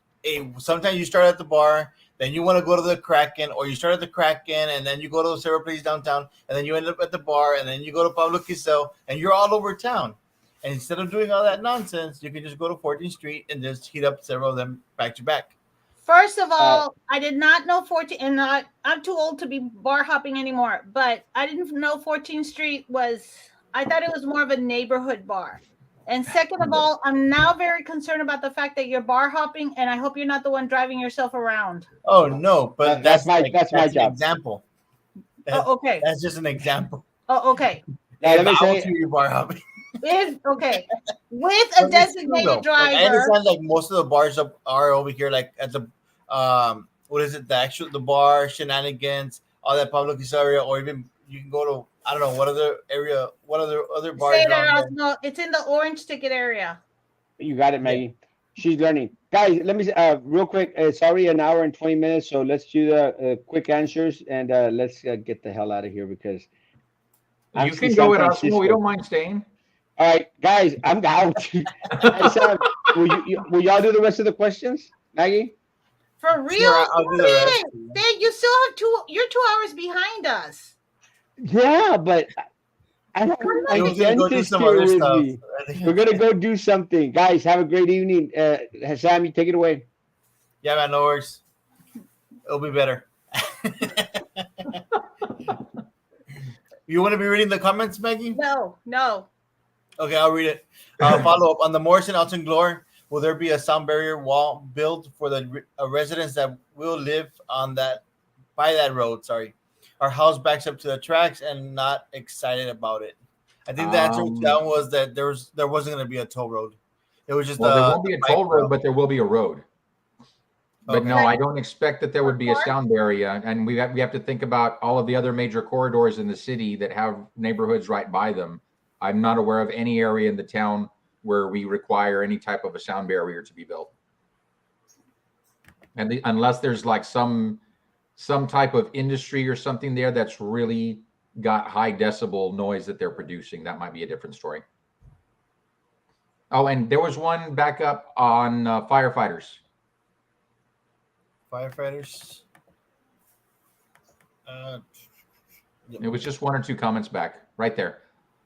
sometimes you start at the bar, then you want to go to the Kraken, or you start at the Kraken and then you go to several places downtown, and then you end up at the bar, and then you go to Pablo Quisel, and you're all over town. And instead of doing all that nonsense, you can just go to 14th Street and just heat up several of them back to back. First of all, I did not know 14, and I'm too old to be bar hopping anymore, but I didn't know 14th Street was, I thought it was more of a neighborhood bar. And second of all, I'm now very concerned about the fact that you're bar hopping, and I hope you're not the one driving yourself around. Oh no, but That's my an job. example. Oh, okay. That's just an example. Oh, okay. Now, let me I will say, see you bar hopping. Okay. With a designated Like, I driver. understand like most of the bars are over here, like at the what is it? The bar Shenanigans, all that Pablo Quisel area, or even you can go to, I don't know what other bars Say it, are on there. Erasmo. It's in the orange ticket area. you got it, Maggie. She's learning. Guys, let me say, real quick. It's already an hour and 20 minutes, so let's do the quick answers and let's get the hell out of here because You can go at Erasmo. We don't mind staying. All right, guys, I'm out. Guys, will y'all do the rest of the questions, Maggie? For real? Sure, I'll do the rest. Dave, you still have you're 2 hours behind us. Yeah, but I have Come my He was gonna go do dentist some here other with stuff. me. We're gonna go do something, guys. Have a great evening. Hassan, you take it away. Yeah, man, no worries. It'll be better. You want to be reading the comments, Maggie? No. Okay, I'll read it. Follow up on the Morrison Alton Glore. Will there be a sound barrier wall built for the residents that will live on by that road? Sorry, our house backs up to the tracks and not excited about it. I think the answer to that was that there wasn't going to be a toll road. It was just there won't be a toll road, but there will be a road. But Okay. no, I don't expect that there would be a sound barrier. And we have to think about all of the other major corridors in the city that have neighborhoods right by them. I'm not aware of any area in the town where we require any type of a sound barrier to be built. And unless there's like some type of industry or something there that's really got high decibel noise that they're producing, that might be a different story. Oh, and there was one backup on firefighters. Firefighters. It was just one or two comments back right there.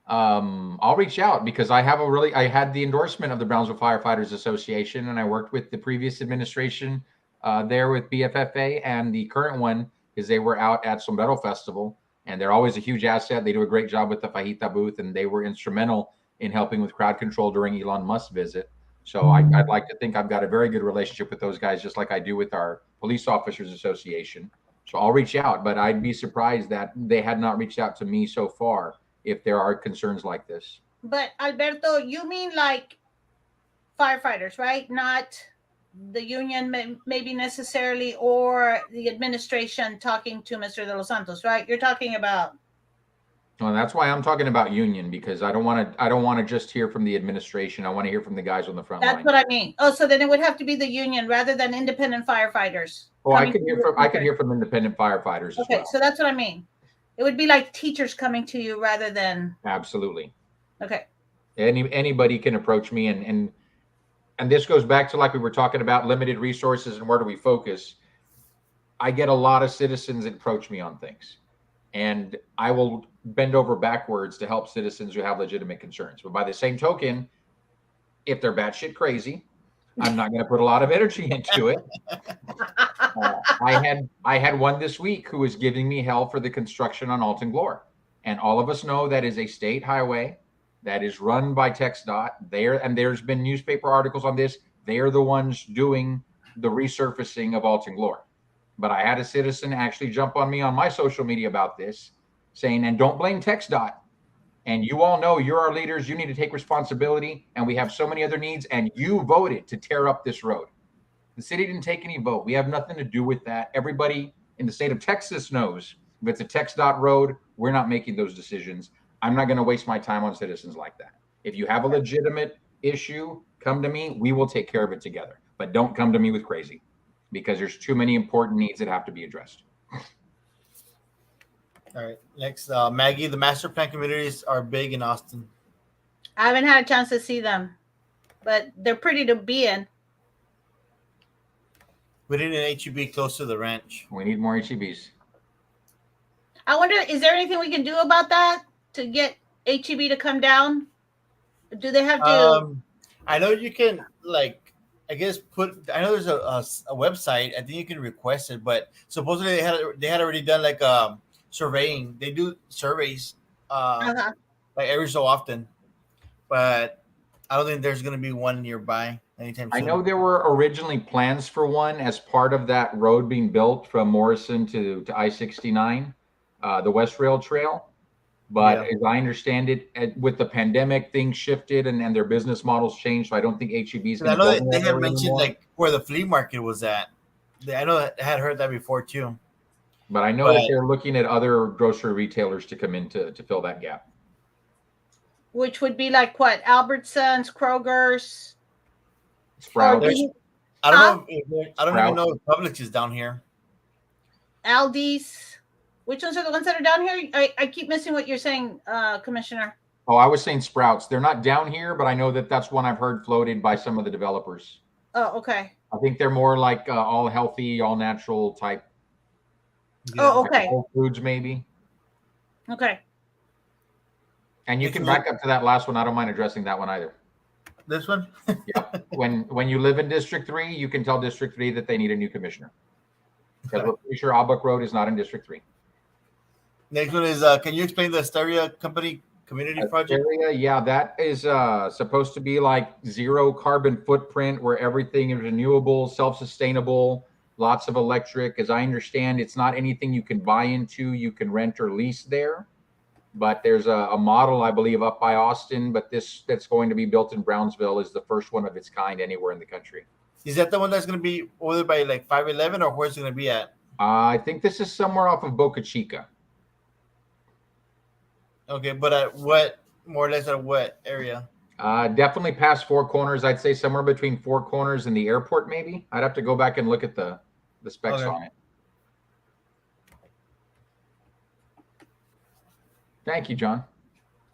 I'll reach out because I had the endorsement of the Brownsville Firefighters Association, and I worked with the previous administration there with BFFA, and the current one is they were out at Sombrero Festival, and they're always a huge asset. They do a great job with the Fajita booth, and they were instrumental in helping with crowd control during Elon Musk's visit. So I'd like to think I've got a very good relationship with those guys, just like I do with our Police Officers Association. So I'll reach out, but I'd be surprised that they had not reached out to me so far if there are concerns like this. But Alberto, you mean like firefighters, right? Not the union, maybe necessarily, or the administration talking to Mr. De Los Santos, right? You're talking about. Well, that's why I'm talking about union, because I don't want to just hear from the administration. I want to hear from the guys on the front line. That's what I mean. Oh, so then it would have to be the union rather than independent firefighters. Oh, I could hear from independent firefighters as well. So that's what I mean. It would be like teachers coming to you rather than. Absolutely. Okay. Anybody can approach me, and this goes back to, like we were talking about, limited resources and where do we focus. I get a lot of citizens that approach me on things, and I will bend over backwards to help citizens who have legitimate concerns. But by the same token, if they're batshit crazy, I'm not going to put a lot of energy into it. I had one this week who was giving me hell for the construction on Alton Glore, and all of us know that is a state highway that is run by TxDOT. And there's been newspaper articles on this. They are the ones doing the resurfacing of Alton Glore. But I had a citizen actually jump on me on my social media about this, saying, and don't blame TxDOT. And you all know you're our leaders. You need to take responsibility. And we have so many other needs. And you voted to tear up this road. The city didn't take any vote. We have nothing to do with that. Everybody in the state of Texas knows if it's a TxDOT road, we're not making those decisions. I'm not going to waste my time on citizens like that. If you have a legitimate issue, come to me. We will take care of it together. But don't come to me with crazy, because there's too many important needs that have to be addressed. All right. Next, Maggie, the master plan communities are big in Austin. I haven't had a chance to see them, but they're pretty to be in. We need an HEB close to the ranch. We need more HEBs. I wonder, is there anything we can do about that to get HEB to come down? Do they have to? I know you can, like, I guess I know there's a website. I think you can request it, but supposedly they had already done like surveying. They do surveys like every so often, but I don't think there's going to be one nearby anytime soon. I know there were originally plans for one as part of that road being built from Morrison to I-69, the West Rail Trail. But as I understand it, with the pandemic, things shifted and their business models changed. So I don't think HEB's going to. I know they had mentioned like where the flea market was at. I know I had heard that before too. But I know that they're looking at other grocery retailers to come in to fill that gap. Which would be like what? Albertsons, Kroger's, Sprouts. I don't even know if Publix is down here. Aldi's. Which ones are the ones that are down here? I keep missing what you're saying, Commissioner. Oh, I was saying Sprouts. They're not down here, but I know that that's one I've heard floated by some of the developers. Oh, okay. I think they're more like all healthy, all natural type. Oh, okay. Like Whole Foods, maybe. Okay. And you can back up to that last one. I don't mind addressing that one either. This one? Yeah. When you live in District 3, you can tell District 3 that they need a new commissioner. Because we're pretty sure Albuck Road is not in District 3. Next one is, can you explain the Asteria Company community project? Asteria, yeah, that is supposed to be like zero carbon footprint, where everything is renewable, self-sustainable, lots of electric. As I understand, it's not anything you can buy into, you can rent or lease there. But there's a model, I believe, up by Austin, but this that's going to be built in Brownsville is the first one of its kind anywhere in the country. Is that the one that's going to be over by like 511, or where's it going to be at? I think this is somewhere off of Boca Chica. Okay, but at what, more or less at what area? Definitely past Four Corners. I'd say somewhere between Four Corners and the airport, maybe. I'd have to go back and look at the specs Okay. on it. Thank you, John.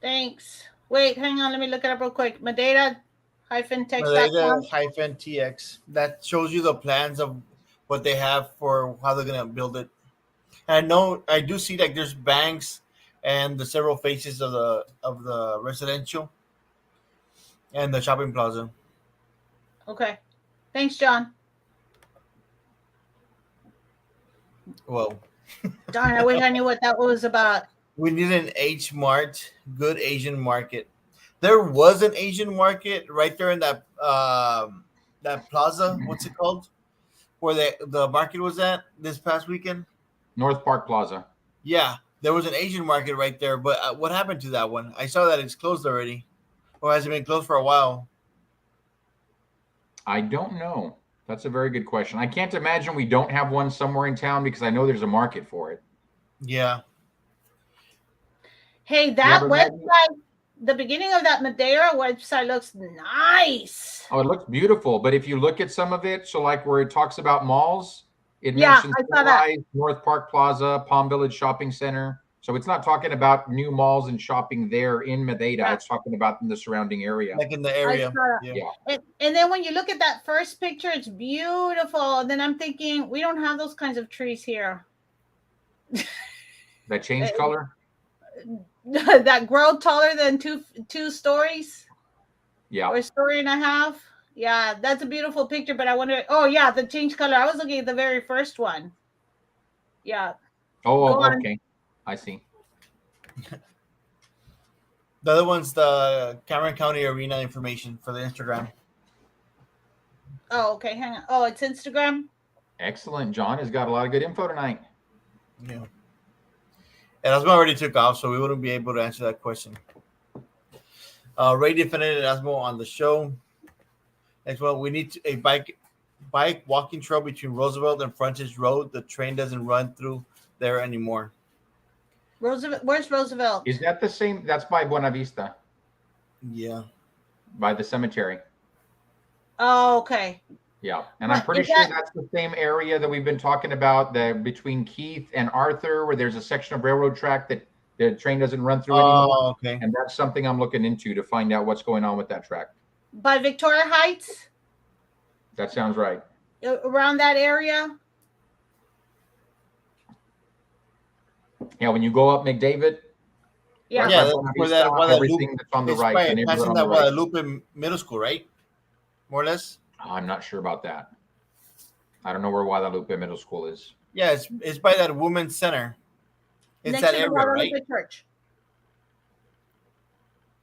Thanks. Wait, hang on. Let me look it up real quick. Madeira-text.com. Malaysia-TX. That shows you the plans of what they have for how they're gonna build it. And I do see like there's banks and the several faces of the residential and the shopping plaza. Okay. Thanks, John. Well, Darn, I wish I knew what that was about. we need an H Mart, good Asian market. There was an Asian market right there in that plaza. What's it called? Where the market was at this past weekend. North Park Plaza. Yeah, there was an Asian market right there. But what happened to that one? I saw that it's closed already, or has it been closed for a while? I don't know. That's a very good question. I can't imagine we don't have one somewhere in town because I know there's a market for it. Yeah. Hey, that but website, the beginning of that Madeira website looks nice. Oh, it looks beautiful. But if you look at some of it, so like where it talks about malls, it Yeah, mentions I saw that. North Park Plaza, Palm Village Shopping Center. So it's not talking about new malls and shopping there in Madeira. Yeah. It's talking about in the surrounding area. Like in the I area. saw that. Yeah. And then when you look at that first picture, it's beautiful. And then I'm thinking, we don't have those kinds of trees here. That change color? That grow taller than two stories. Yeah. Or a story and a half. Yeah, that's a beautiful picture. But I wonder, oh yeah, the change color. I was looking at the very first one. Yeah. Oh, Go on. okay. I see. The other one's the Cameron County Arena information for the Instagram. Oh, okay. Hang on. Oh, it's Instagram. Excellent. John has got a lot of good info tonight. Yeah. Erasmo already took off, so we wouldn't be able to answer that question. Ray defended Erasmo on the show. Next one, we need a bike walking trail between Roosevelt and Frontage Road. The train doesn't run through there anymore. Roosevelt. Where's Roosevelt? Is that the same? That's by Buena Vista, Yeah. by the cemetery. Oh, okay. Yeah. And But I'm pretty is sure that- that's the same area that we've been talking about, between Keith and Arthur, where there's a section of railroad track that the train doesn't run through anymore. Oh, okay. And that's something I'm looking into to find out what's going on with that track. By Victoria Heights, That sounds right. around that area. Yeah, when you go up McDavid, Yeah. right Yeah, by that's Buena where Vista, that Guadalupe- everything that's on the It's right, by the neighborhood passing on that the right. Guadalupe Middle School, right? More or less. Oh, I'm not sure about that. I don't know where Guadalupe Middle School is. Yeah, it's by that women's center. It's Next that to the area, Guadalupe right? Church.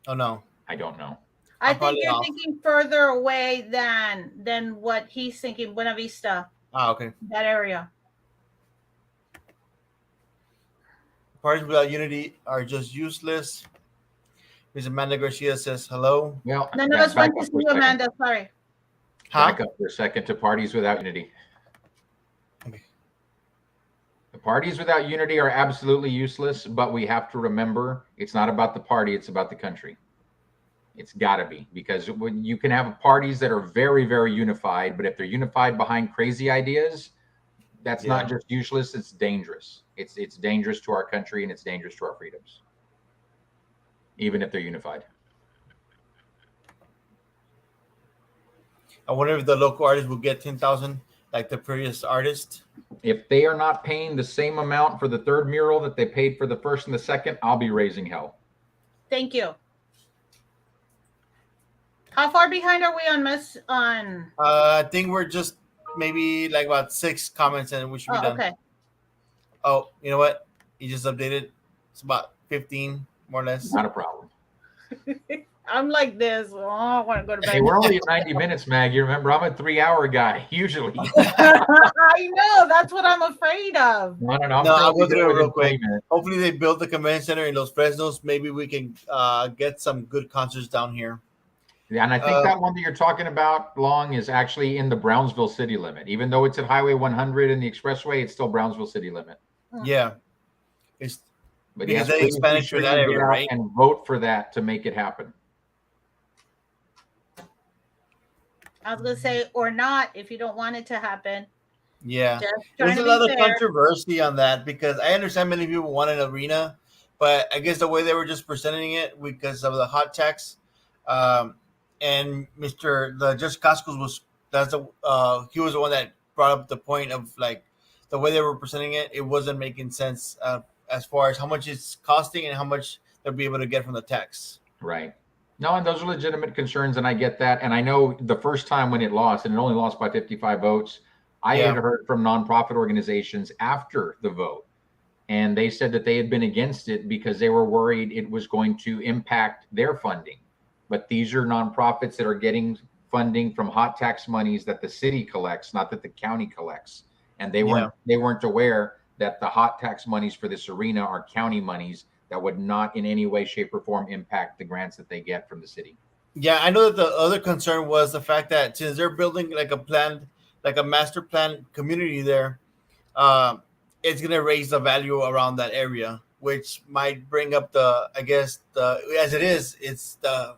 Oh no. I don't know. I I'm think probably you're off. thinking further away than what he's thinking. Buena Vista, Ah, okay. that area. Parties without unity are just useless. Ms. Amanda Garcia says hello. Well, None of us back went to up see for a you, second. Amanda. Sorry. Huh? Back up for a second to parties without unity. Okay. The parties without unity are absolutely useless, but we have to remember it's not about the party, it's about the country. It's got to be, because when you can have parties that are very, very unified, but if they're unified behind crazy ideas, that's not Yeah. just useless, it's dangerous. It's dangerous to our country and it's dangerous to our freedoms, even if they're unified. I wonder if the local artist will get 10,000 like the previous artist. If they are not paying the same amount for the third mural that they paid for the first and the second, I'll be raising hell. Thank you. How far behind are we on? I think we're just maybe like about 6 comments and we should be Oh, done. okay. Oh, you know what? You just updated. It's about 15, more or less. Not a problem. I'm like this. Oh, I want to go to bed. Hey, we're only at 90 minutes, Maggie. Remember, I'm a 3-hour guy, usually. I know. That's what I'm afraid of. No, No, I'll go through it real quick. 20 minutes. Hopefully they build the convention center in Los Fresnos. Maybe we can get some good concerts down here. Yeah, and I think that one that you're talking about, Long, is actually in the Brownsville city limit. Even though it's at Highway 100 and the expressway, it's still Brownsville city limit. Yeah. It's But Because yes, they please expanded be sure to that you area, get out right? and vote for that to make it happen. I was gonna say, or not, if you don't want it to happen. Yeah, Just there's trying a to lot be of fair. controversy on that because I understand many people want an arena, but I guess the way they were just presenting it because of the hot tax, um, and the Judge Cascos he was the one that brought up the point of like the way they were presenting it. It wasn't making sense as far as how much it's costing and how much they'll be able to get from the tax. Right. No, and those are legitimate concerns, and I get that. And I know the first time when it lost, and it only lost by 55 votes, I had Yeah. heard from nonprofit organizations after the vote, and they said that they had been against it because they were worried it was going to impact their funding. But these are nonprofits that are getting funding from hot tax monies that the city collects, not that the county collects. And they Yeah. weren't aware that the hot tax monies for this arena are county monies that would not in any way, shape, or form impact the grants that they get from the city. Yeah, I know that the other concern was the fact that since they're building like a master plan community there, um, it's gonna raise the value around that area, which might bring up I guess as it is, it's the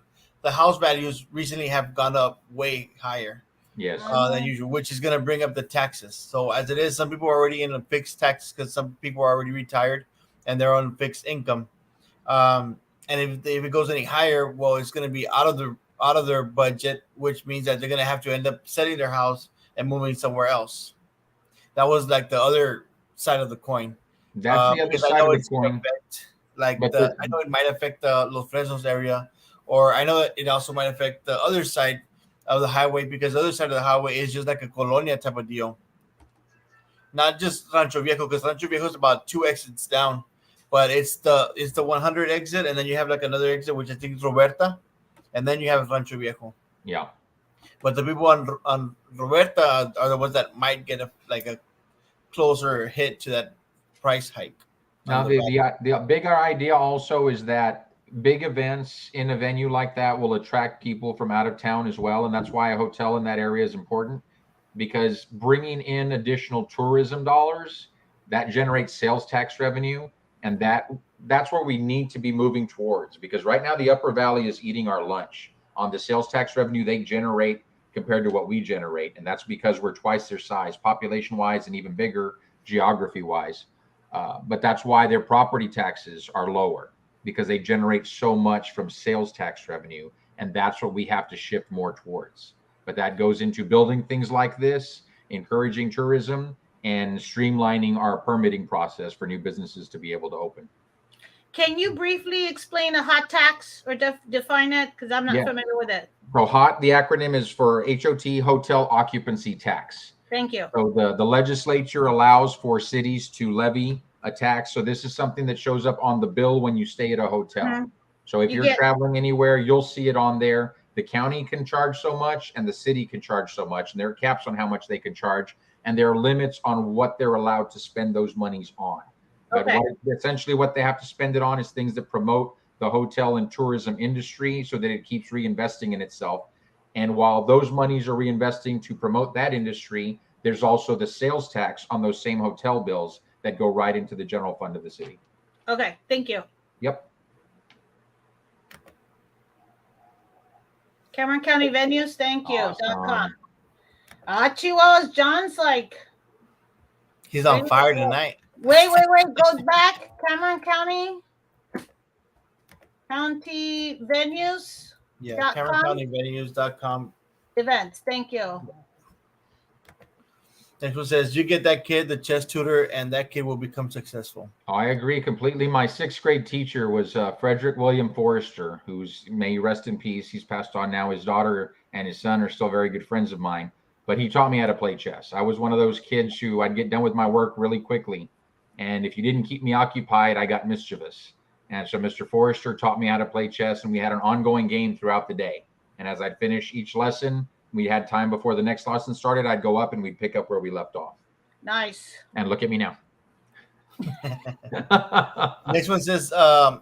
house values recently have gone up way higher Yes. than usual, which is gonna bring up the taxes. So as it is, some people are already in a fixed tax because some people are already retired and they're on fixed income. And if it goes any higher, well, it's going to be out of their budget, which means that they're going to have to end up selling their house and moving somewhere else. That was like the other side of the coin. That's the other Because I side know of the it's going to coin. affect like But I know it might affect the Los Fresnos area, or I know that it also might affect the other side of the highway because the other side of the highway is just like a colonia type of deal, not just Rancho Viejo, because Rancho Viejo is about 2 exits down, but it's the 100 exit, and then you have like another exit which I think is Roberta, and then you have Rancho Viejo. Yeah. But the people on Roberta are the ones that might get a closer hit to that price hike. Now, the bigger idea also is that big events in a venue like that will attract people from out of town as well. And that's why a hotel in that area is important, because bringing in additional tourism dollars, that generates sales tax revenue. And that's where we need to be moving towards, because right now the Upper Valley is eating our lunch on the sales tax revenue they generate compared to what we generate. And that's because we're twice their size, population wise, and even bigger geography wise. But that's why their property taxes are lower, because they generate so much from sales tax revenue. And that's what we have to shift more towards. But that goes into building things like this, encouraging tourism, and streamlining our permitting process for new businesses to be able to open. Can you briefly explain a hot tax or define it? Because I'm not familiar with it. So HOT, the acronym is for HOT, Hotel Occupancy Tax. Thank you. So the legislature allows for cities to levy a tax. So this is something that shows up on the bill when you stay at a hotel. Mm-hmm. So if you're traveling anywhere, you'll see it on there. The county can charge so much and the city can charge so much, and there are caps on how much they can charge, and there are limits on what they're allowed to spend those monies on. But essentially what they have to spend it on is things that promote the hotel and tourism industry so that it keeps reinvesting in itself. And while those monies are reinvesting to promote that industry, there's also the sales tax on those same hotel bills that go right into the general fund of the city. Okay, thank you. Yep. Cameron County Venues, thank you. Awesome. Chihuahuas, John's like... He's on fire tonight. Wait. Goes back. Cameron County Venues. Yeah, CameronCountyVenues.com. Events. Thank you. Next one says, you get that kid the chess tutor, and that kid will become successful. I agree completely. My 6th grade teacher was Frederick William Forrester, who's, may he rest in peace. He's passed on now. His daughter and his son are still very good friends of mine. But he taught me how to play chess. I was one of those kids who I'd get done with my work really quickly. And if you didn't keep me occupied, I got mischievous. And so Mr. Forrester taught me how to play chess, and we had an ongoing game throughout the day. And as I'd finish each lesson, we had time before the next lesson started, I'd go up and we'd pick up where we left off. Nice. And look at me now. Next one says,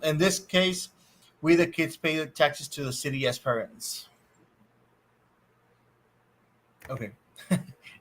in this case, we the kids pay the taxes to the city as parents. Okay.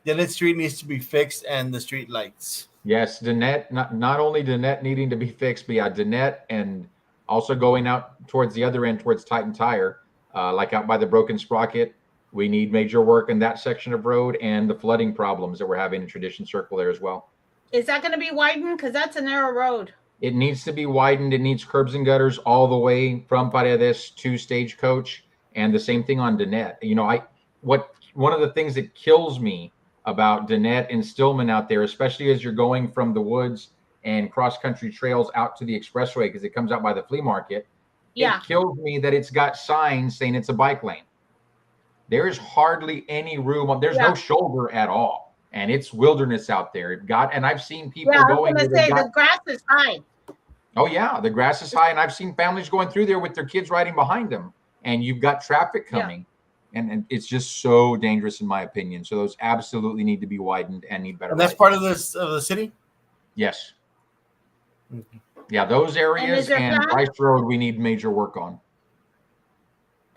Then street needs to be fixed, and the street lights. Yes, Danette, not only Danette needing to be fixed, but yeah, Danette, and also going out towards the other end, towards Titan Tire, like out by the Broken Sprocket. We need major work in that section of road and the flooding problems that we're having in Tradition Circle there as well. Is that going to be widened? Because that's a narrow road. It needs to be widened. It needs curbs and gutters all the way from Paredes to Stagecoach, and the same thing on Danette. You know, one of the things that kills me about Danette and Stillman out there, especially as you're going from the woods and cross-country trails out to the expressway, because it comes out by the flea market. Yeah. It kills me that it's got signs saying it's a bike lane. There's hardly any room. There's no shoulder at all. And it's wilderness out there. And I've seen people going. I was going to say, the grass is high. Oh, yeah. The grass is high. And I've seen families going through there with their kids riding behind them. And you've got traffic coming. Yeah. And it's just so dangerous, in my opinion. So those absolutely need to be widened and need better. And that's part of the city? Yes. Mm-hmm. Yeah, those areas and Rice Road we need major work on.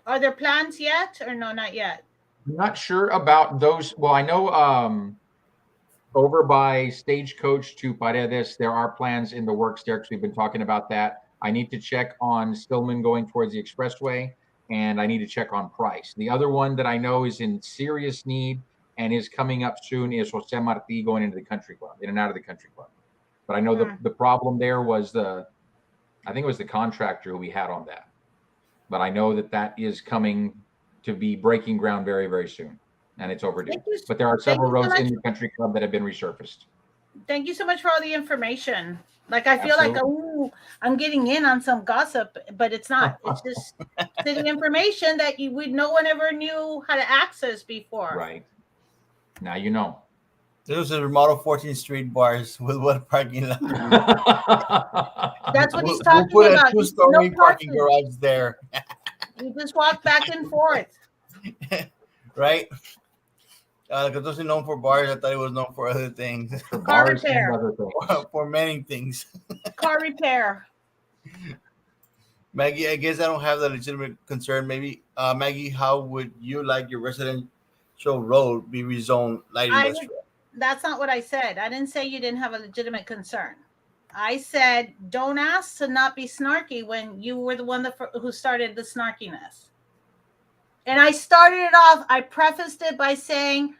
Are there plans yet or no, not yet? I'm not sure about those. Well, I know over by Stagecoach to Paredes, there are plans in the works there because we've been talking about that. I need to check on Stillman going towards the expressway, and I need to check on Price. The other one that I know is in serious need and is coming up soon is Jose Marti going into the country club, in and out of the country club. But I know the problem there was I think it was the contractor who we had on that. But I know that is coming to be breaking ground very, very soon. And it's overdue. But there are several roads in the country club that have been resurfaced. Thank you so much for all the information. Like, I feel like, I'm getting in on some gossip, but it's not. It's just city information that no one ever knew how to access before. Right. Now you know. There's a remodel 14th Street bars with what parking lot? That's what he's talking about. We'll put a 2-story parking garage there. You just walk back and forth. Right? Because it wasn't known for bars. I thought it was known for other things. For Car bars repair. and other things. For many things. Car repair. Maggie, I guess I don't have that legitimate concern. Maybe, Maggie, how would you like your residential road be rezoned light industrial? That's not what I said. I didn't say you didn't have a legitimate concern. I said, don't ask to not be snarky when you were the one who started the snarkiness. And I started it off, I prefaced it by saying,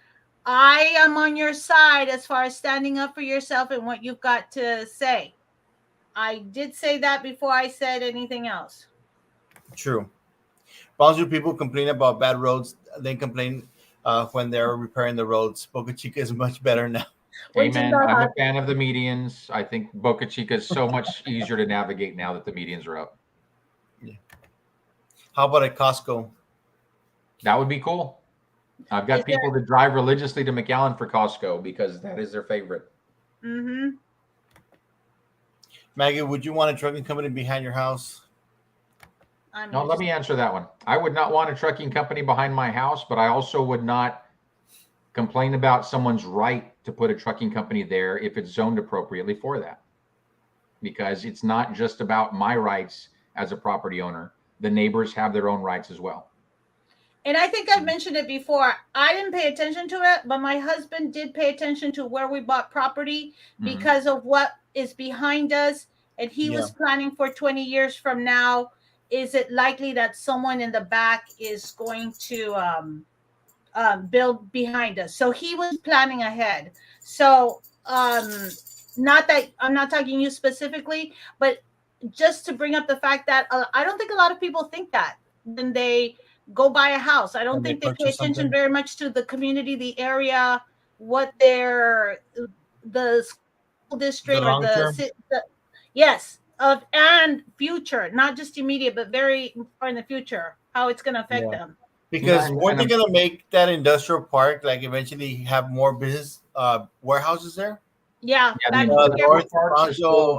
I am on your side as far as standing up for yourself and what you've got to say. I did say that before I said anything else. True. Brownsville people complain about bad roads. They complain when they're repairing the roads. Boca Chica is much better now. Amen. I'm a fan of the medians. I think Boca Chica is so much easier to navigate now that the medians are up. Yeah. How about at Costco? That would be cool. I've got people that drive religiously to McAllen for Costco because that is their favorite. Mm-hmm. Maggie, would you want a trucking company behind your house? No, let me answer that one. I would not want a trucking company behind my house, but I also would not complain about someone's right to put a trucking company there if it's zoned appropriately for that. Because it's not just about my rights as a property owner. The neighbors have their own rights as well. And I think I've mentioned it before. I didn't pay attention to it, but my husband did pay attention to where we bought property because of what is behind us. And he was planning for 20 years from now. Is it likely that someone in the back is going to build behind us? So he was planning ahead. So not that I'm not talking you specifically, but just to bring up the fact that I don't think a lot of people think that when they go buy a house. I don't think they pay attention very much to the community, the area, what the school district or the and future, not just immediate, but very far in the future, how it's going to affect them. Because weren't they going to make that industrial park, like eventually have more business warehouses there? Yeah. The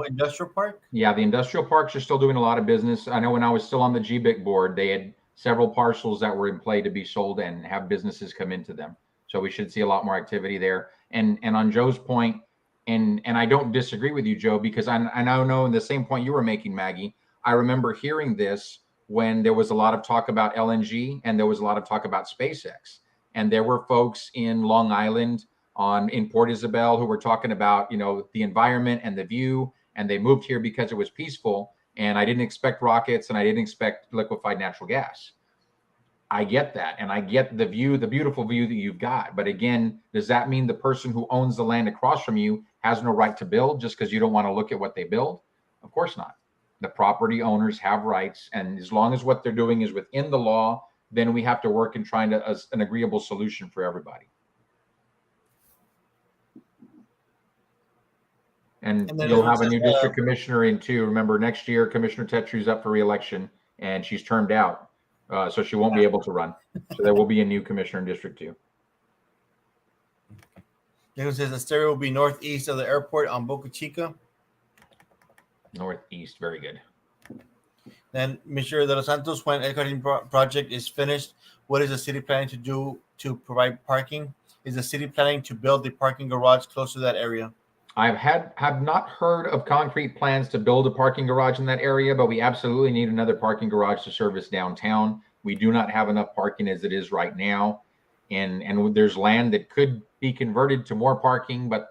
industrial park? Yeah, the industrial parks are still doing a lot of business. I know when I was still on the GBIC board, they had several parcels that were in play to be sold and have businesses come into them. So we should see a lot more activity there. And on Joe's point, and I don't disagree with you, Joe, because I now know the same point you were making, Maggie. I remember hearing this when there was a lot of talk about LNG and there was a lot of talk about SpaceX. And there were folks in Long Island in Port Isabel who were talking about, the environment and the view, and they moved here because it was peaceful. And I didn't expect rockets and I didn't expect liquefied natural gas. I get that. And I get the view, the beautiful view that you've got. But again, does that mean the person who owns the land across from you has no right to build just because you don't want to look at what they build? Of course not. The property owners have rights. And as long as what they're doing is within the law, then we have to work in trying to an agreeable solution for everybody. And then you'll it have a says, new district commissioner in too. Remember, next year, Commissioner Tetru's up for re-election, and she's termed out. So she won't be able to run. So there will be a new commissioner in District 2. It says the stereo will be northeast of the airport on Boca Chica. Northeast, very good. Then, Mr. De Los Santos, when El Jardín project is finished, what is the city planning to do to provide parking? Is the city planning to build a parking garage close to that area? Have not heard of concrete plans to build a parking garage in that area, but we absolutely need another parking garage to service downtown. We do not have enough parking as it is right now. And there's land that could be converted to more parking, but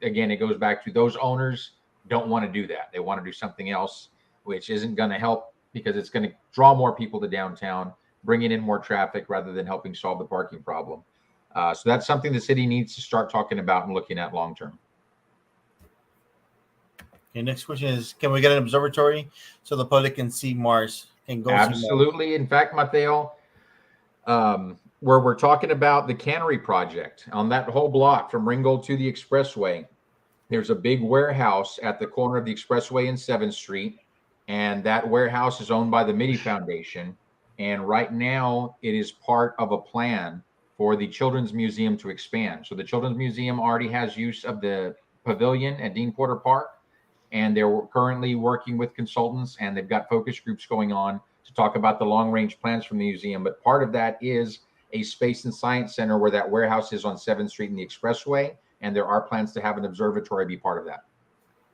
again, it goes back to those owners don't want to do that. They want to do something else, which isn't going to help because it's going to draw more people to downtown, bringing in more traffic rather than helping solve the parking problem. So that's something the city needs to start talking about and looking at long term. Okay, next question is, can we get an observatory so the public can see Mars? Can go Absolutely. See Mars? In fact, Mateo, where we're talking about the cannery project on that whole block from Ringgold to the Expressway, there's a big warehouse at the corner of the Expressway and 7th Street. And that warehouse is owned by the Mitty Foundation. And right now it is part of a plan for the Children's Museum to expand. So the Children's Museum already has use of the pavilion at Dean Porter Park. And they're currently working with consultants, and they've got focus groups going on to talk about the long-range plans from the museum. But part of that is a space and science center where that warehouse is on 7th Street and the Expressway, and there are plans to have an observatory be part of that.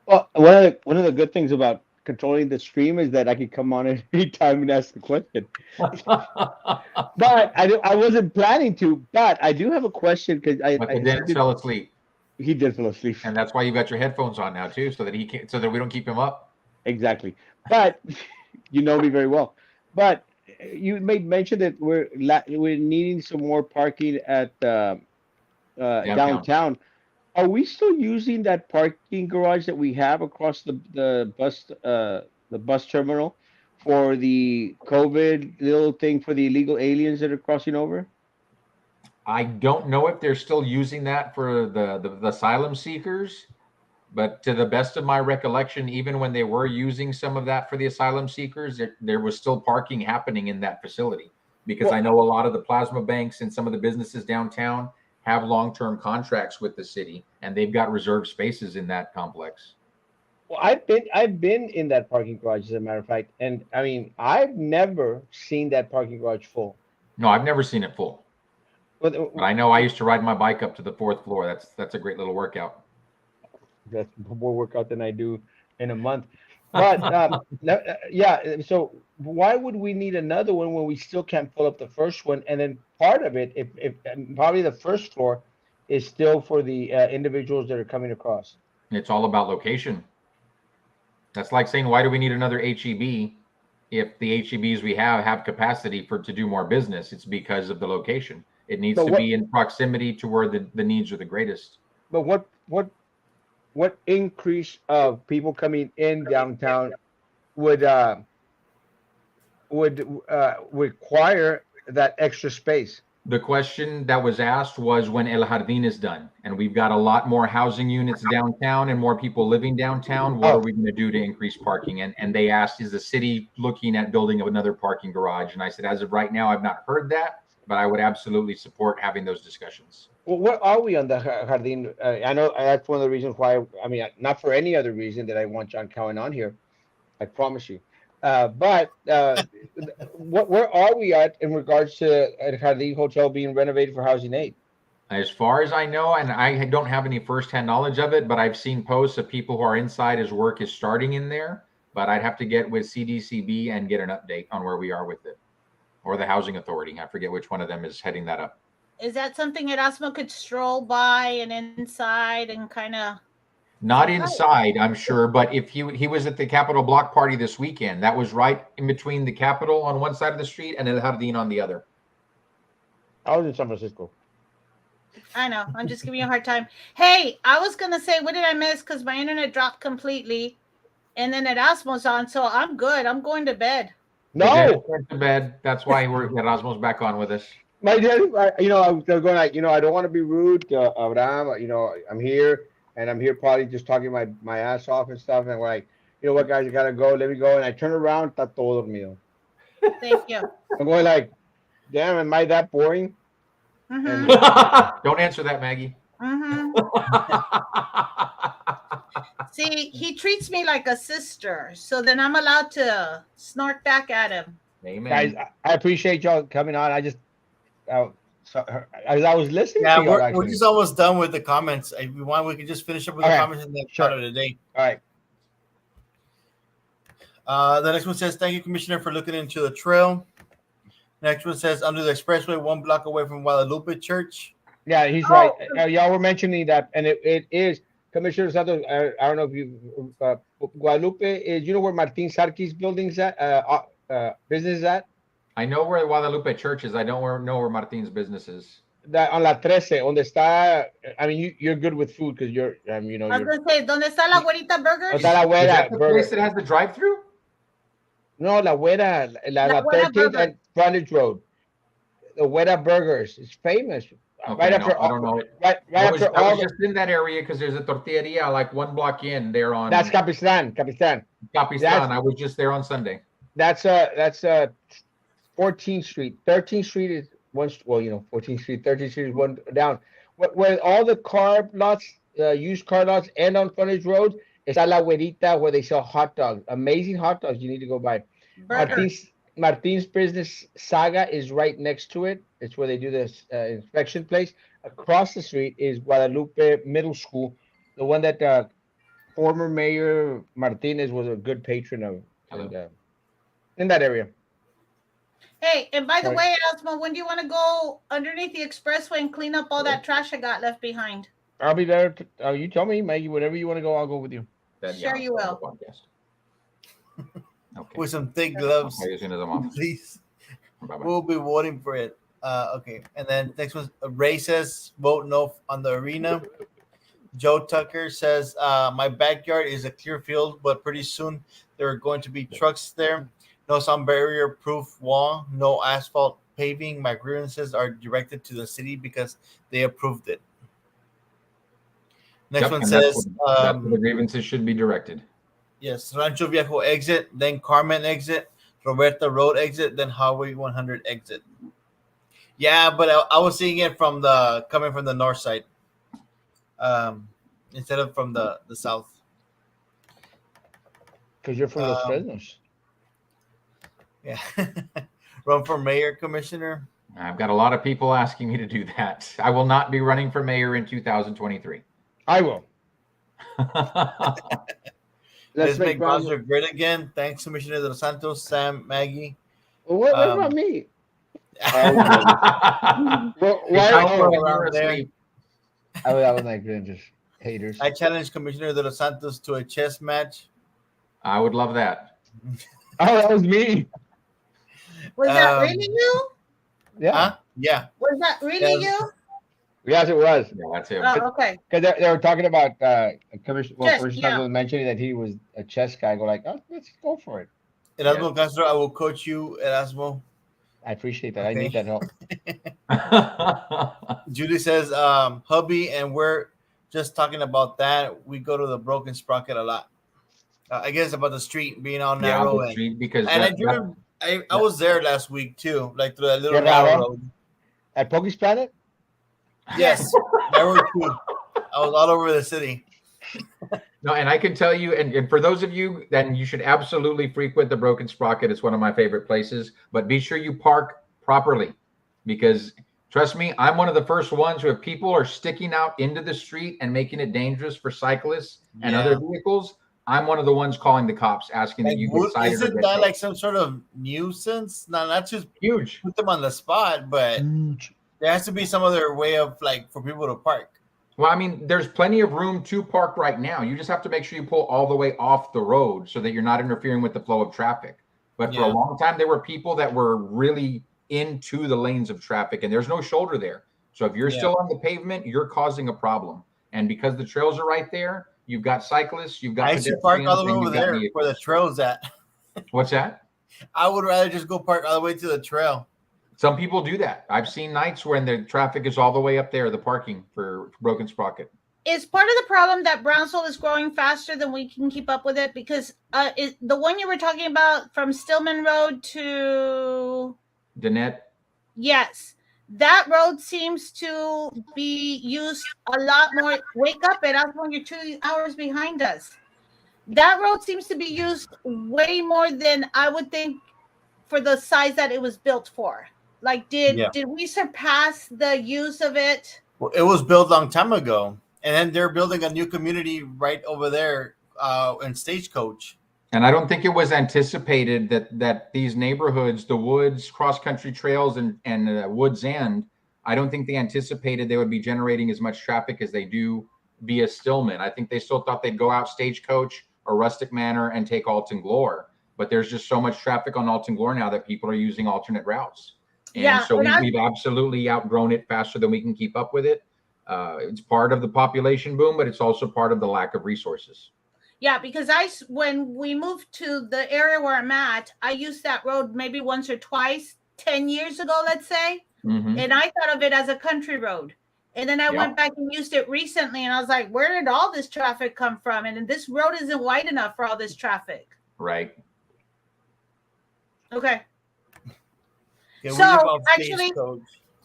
Well, one of the good things about controlling the stream is that I can come on at any time and ask the question. But I wasn't planning to. But I do have a question because But Dennis fell asleep. He did fall asleep, and that's why you got your headphones on now too, so that we don't keep him up. Exactly. But you know me very well. But you made mention that we're needing some more parking at downtown. Are we still using that parking garage that we have across the bus terminal for the COVID little thing for the illegal aliens that are crossing over? I don't know if they're still using that for the asylum seekers, but to the best of my recollection, even when they were using some of that for the asylum seekers, there was still parking happening in that facility, because I know a lot of the plasma banks and some of the businesses downtown have long-term contracts with the city, and they've got reserved spaces in that complex. Well, I've been in that parking garage, as a matter of fact, and I mean, I've never seen that parking garage full. No, I've never seen it full. But I know I used to ride my bike up to the 4th floor. That's a great little workout. That's more workout than I do in a month. But yeah, so why would we need another one when we still can't pull up the first one? And then part of it, if probably the first floor is still for the individuals that are coming across. It's all about location. That's like saying, why do we need another HEB if the HEBs we have capacity to do more business? It's because of the location. It needs to be in proximity to where the needs are the greatest. But what increase of people coming in downtown would require that extra space? The question that was asked was when El Jardín is done, and we've got a lot more housing units downtown and more people living downtown. What are we going to do to increase parking? And they asked, is the city looking at building another parking garage? And I said, as of right now, I've not heard that, but I would absolutely support having those discussions. Well, where are we on the Jardín? I know that's one of the reasons why, I mean, not for any other reason that I want John Cowan on here, I promise you. But where are we at in regards to El Jardín Hotel being renovated for housing aid? As far as I know, and I don't have any firsthand knowledge of it, but I've seen posts of people who are inside as work is starting in there. But I'd have to get with CDCB and get an update on where we are with it. Or the Housing Authority. I forget which one of them is heading that up. Is that something Erasmo could stroll by and inside and kind of? Not inside, I'm sure, but if he was at the Capitol Block Party this weekend, that was right in between the Capitol on one side of the street and El Jardín on the other. I was in San Francisco. I know. I'm just giving you a hard time. Hey, I was gonna say, what did I miss? Because my internet dropped completely, and then Erasmo's on, so I'm good. I'm going to bed. No, Went to bed. That's why Erasmo's back on with us. my dad. I was going like, I don't want to be rude to Abraham. I'm here, and I'm here probably just talking my ass off and stuff. And we're like, you know what, guys, I gotta go. Let me go. And I turn around, está todo dormido. Thank you. I'm going like, damn, am I that boring? Mm-hmm. Don't answer that, Maggie. Mm-hmm. See, he treats me like a sister, so then I'm allowed to snort back at him. Amen. Guys, I appreciate y'all coming on. I just, as I was listening Yeah, to y'all, we're actually. just almost done with the comments. If we want, we can just finish up with the Okay, comments and then sure. call it a day. All right. The next one says, "Thank you, Commissioner, for looking into the trail." Next one says, "Under the expressway, 1 block away from Guadalupe Church." Yeah, he's right. Y'all were mentioning that, and it is Commissioner Santos. I don't know if you Guadalupe is. You know where Martin Sarki's building's at? Business is at? I know where Guadalupe Church is. I don't know where Martin's business is. That on la 13, donde está. I mean, you're good with food because you're. I was gonna say, ¿dónde está la güerita burgers? Está la Is güera that the burger. place that has the drive-through? No, la güera, la Güera 13th burger. and Frontage Road. The Güera Burgers. It's famous. Okay, Right no, after I don't know it. Right I was, after I all. was just in that area because there's a tortilleria like 1 block in there on That's Capistan. Capistan. that's- I was just there on Sunday. That's 14th Street. 13th Street is one. Well, 14th Street, 13th Street is one down. Where all the car lots, used car lots, end on frontage roads, está la güerita where they sell hot dogs. Amazing hot dogs. You need to go buy. Burger. Martin's Business Saga is right next to it. It's where they do this inspection place. Across the street is Guadalupe Middle School, the one that former Mayor Martinez was a good patron of. And, in that area. Hey, and by the Right. way, Erasmo, when do you want to go underneath the expressway and clean up all that trash I got left behind? I'll be there. You tell me, Maggie. Whenever you want to go, I'll go with you. Sure you will. Podcast. Okay. With some thick gloves, Okay, as soon as I'm off. please. Bye-bye. We'll be voting for it. Okay, and then next one, Ray says, "Vote no on the arena." Joe Tucker says, "My backyard is a clear field, but pretty soon there are going to be trucks there. No sound barrier-proof wall, no asphalt paving. My grievances are directed to the city because they approved it." Next Yep, one and that's says, that's where the grievances should be directed. yes, Rancho Viejo exit, then Carmen exit, Roberta Road exit, then Highway 100 exit. Yeah, but I was seeing it coming from the north side, instead of from the south. Because you're from Los Fresnos. Yeah, run for mayor, commissioner. I've got a lot of people asking me to do that. I will not be running for mayor in 2023. I will. Let's make Brownsville great again. Thanks, Commissioner de los Santos, Sam, Maggie. Well, what about me? Well, Hey, why? Tyler, around you're there. asleep. I was like, just haters. I challenge Commissioner de los Santos to a chess match. I would love that. Oh, that was me. Was that really you? Yeah. Huh? Yeah. Was that really Yes. you? Yes, it was. Yeah, that's it. Oh, okay. Because they were talking about Commissioner. Well, Chess, Commissioner yeah. was mentioning that he was a chess guy. I go like, oh, let's go for it. Erasmo Castro, I will coach you, Erasmo. I appreciate that. Okay. I need that help. Judy says, hubby, and we're just talking about that. We go to the Broken Sprocket a lot. I guess about the street being all Yeah, narrow. the and street, because I was there last week too, like through that little Qué narrow raro. road. At Pokey's Planet? Yes, narrow too. I was all over the city. No, and I can tell you, and for those of you, then you should absolutely frequent the Broken Sprocket. It's one of my favorite places, but be sure you park properly, because trust me, I'm one of the first ones who, if people are sticking out into the street and making it dangerous for cyclists and Yeah. other vehicles, I'm one of the ones calling the cops, asking that you get cited. Isn't that like some sort of nuisance? Not just huge? put them on the spot, but there has to be some other way of like for people to park. Well, I mean, there's plenty of room to park right now. You just have to make sure you pull all the way off the road so that you're not interfering with the flow of traffic. But for a Yeah. long time, there were people that were really into the lanes of traffic, and there's no shoulder there. So if you're still on the pavement, you're causing a problem. And because the trails are right there, you've got cyclists, you've got I used to park all pedestrians, the way and over you've got there where the vehicles. trail's at. What's that? I would rather just go park all the way to the trail. Some people do that. I've seen nights when the traffic is all the way up there, the parking for Broken Sprocket. Is part of the problem that Brownsville is growing faster than we can keep up with it? Because the one you were talking about from Stillman Road to Danette? Yes, that road seems to be used a lot more. Wake up, Erasmo, you're 2 hours behind us. That road seems to be used way more than I would think for the size that it was built for. Like, did we surpass the use of it? Well, it was built a long time ago, and then they're building a new community right over there in Stagecoach. And I don't think it was anticipated that these neighborhoods, the Woods, cross-country trails, and Woods End, I don't think they anticipated they would be generating as much traffic as they do via Stillman. I think they still thought they'd go out Stagecoach or Rustic Manor and take Alton Glore. But there's just so much traffic on Alton Glore now that people are using alternate routes. And so we've absolutely outgrown it faster than we can keep up with it. It's part of the population boom, but it's also part of the lack of resources. Yeah, because when we moved to the area where I'm at, I used that road maybe once or twice, 10 years ago, let's say. Mm-hmm. And I thought of it as a country road. And then I went back and used it recently, and I was like, where did all this traffic come from? And this road isn't wide enough for all this traffic. Right. Okay. Yeah, so actually,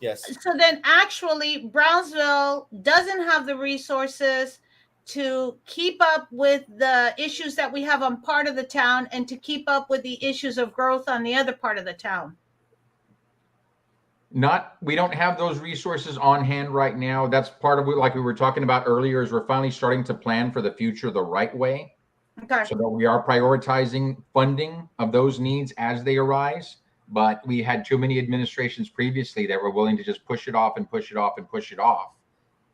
yes. So then actually, Brownsville doesn't have the resources to keep up with the issues that we have on part of the town and to keep up with the issues of growth on the other part of the town. We don't have those resources on hand right now. That's part of what, like we were talking about earlier, is we're finally starting to plan for the future the right way. Okay. So that we are prioritizing funding of those needs as they arise. But we had too many administrations previously that were willing to just push it off and push it off and push it off.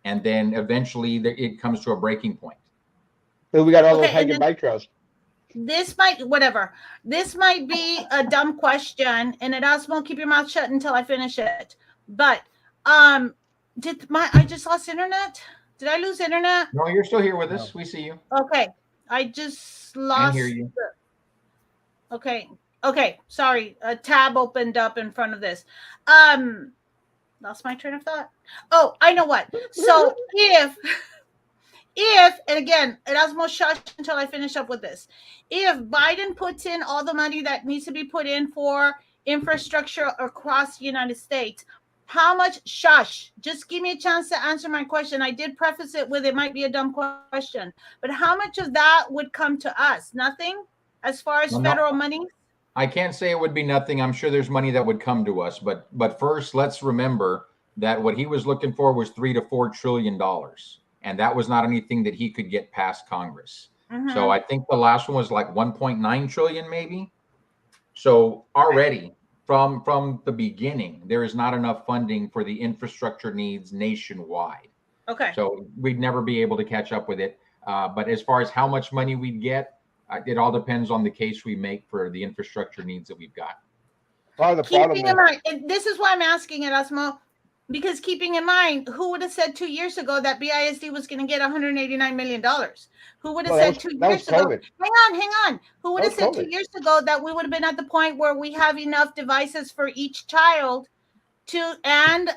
And then eventually it comes to a breaking point. So we got all those hike and bike trails. This might be a dumb question, and Erasmo, keep your mouth shut until I finish it. But I just lost internet? Did I lose internet? No, you're still here with us. We see you. Okay. I just lost. I hear you. Okay. Sorry. A tab opened up in front of this. Lost my train of thought. Oh, I know what. So if and again, Erasmo, shush until I finish up with this. If Biden puts in all the money that needs to be put in for infrastructure across the United States, how much, just give me a chance to answer my question. I did preface it with, it might be a dumb question, but how much of that would come to us? Nothing as far as federal money? I can't say it would be nothing. I'm sure there's money that would come to us, but first let's remember that what he was looking for was $3 to $4 trillion. And that was not anything that he could get past Congress. Mm-hmm. So I think the last one was like 1.9 trillion, maybe. So already from the beginning, there is not enough funding for the infrastructure needs nationwide. Okay. So we'd never be able to catch up with it. But as far as how much money we'd get, it all depends on the case we make for the infrastructure needs that we've got. Keeping in mind, and this is why I'm asking it, Erasmo, because keeping in mind, who would have said 2 years ago that BISD was going to get $189 million? Who would have said 2 years ago? Hang on. Who would have said 2 years ago that we would have been at the point where we have enough devices for each child and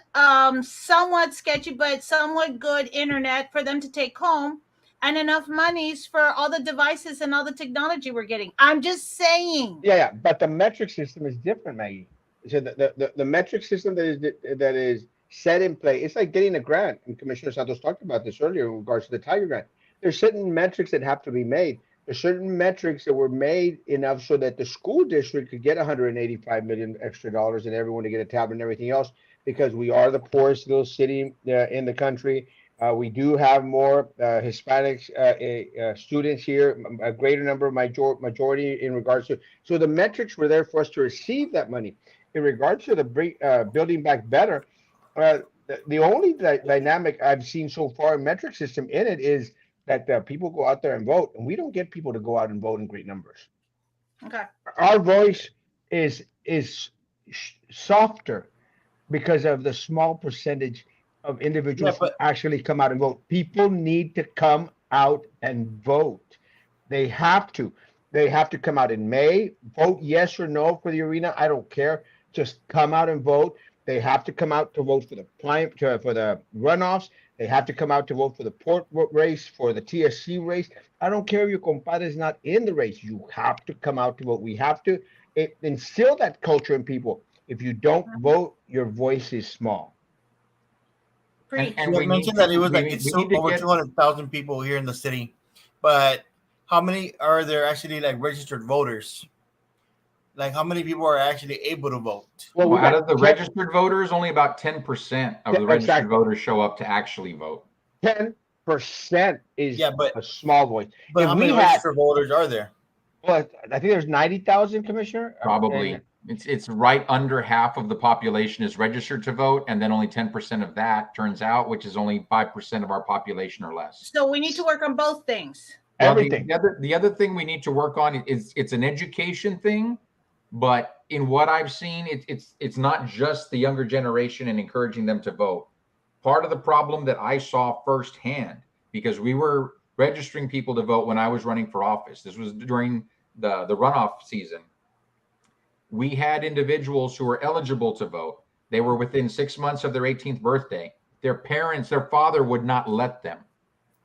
somewhat sketchy, but somewhat good internet for them to take home, and enough monies for all the devices and all the technology we're getting? I'm just saying. Yeah. But the metric system is different, Maggie. So the metric system that is set in play, it's like getting a grant. And Commissioner Santos talked about this earlier in regards to the Tiger Grant. There's certain metrics that have to be made. There's certain metrics that were made enough so that the school district could get $185 million extra dollars and everyone to get a tablet and everything else, because we are the poorest little city in the country. We do have more Hispanic students here, a greater number of majority in regards to. So the metrics were there for us to receive that money. In regards to the building back better, the only dynamic I've seen so far in metric system in it is that people go out there and vote, and we don't get people to go out and vote in great numbers. Okay. Our voice is softer because of the small percentage of individuals who but actually come out and vote. People need to come out and vote. They have to. They have to come out in May, vote yes or no for the arena. I don't care. Just come out and vote. They have to come out to vote for the for the runoffs. They have to come out to vote for the port race, for the TSC race. I don't care if your compadre is not in the race. You have to come out to vote. We have to instill that culture in people. If you don't vote, your voice is small. Preach. And you we had need mentioned to, that it was like we it's need to over get 200,000 people here in the city, but how many are there actually like registered voters? Like how many people are actually able to vote? Well, we out got of the registered voters, only about 10% of the registered exactly voters show up to actually vote. 10% is Yeah, a small voice. but If how we many had, registered voters are there? well, I think there's 90,000, Commissioner. Probably. It's right under half of the population is registered to vote, and then only 10% of that turns out, which is only 5% of our population or less. So we need to work on both things. Well, Everything. the other thing we need to work on is it's an education thing, but in what I've seen, it's not just the younger generation and encouraging them to vote. Part of the problem that I saw firsthand, because we were registering people to vote when I was running for office. This was during the runoff season. We had individuals who were eligible to vote. They were within 6 months of their 18th birthday. Their parents, their father would not let them.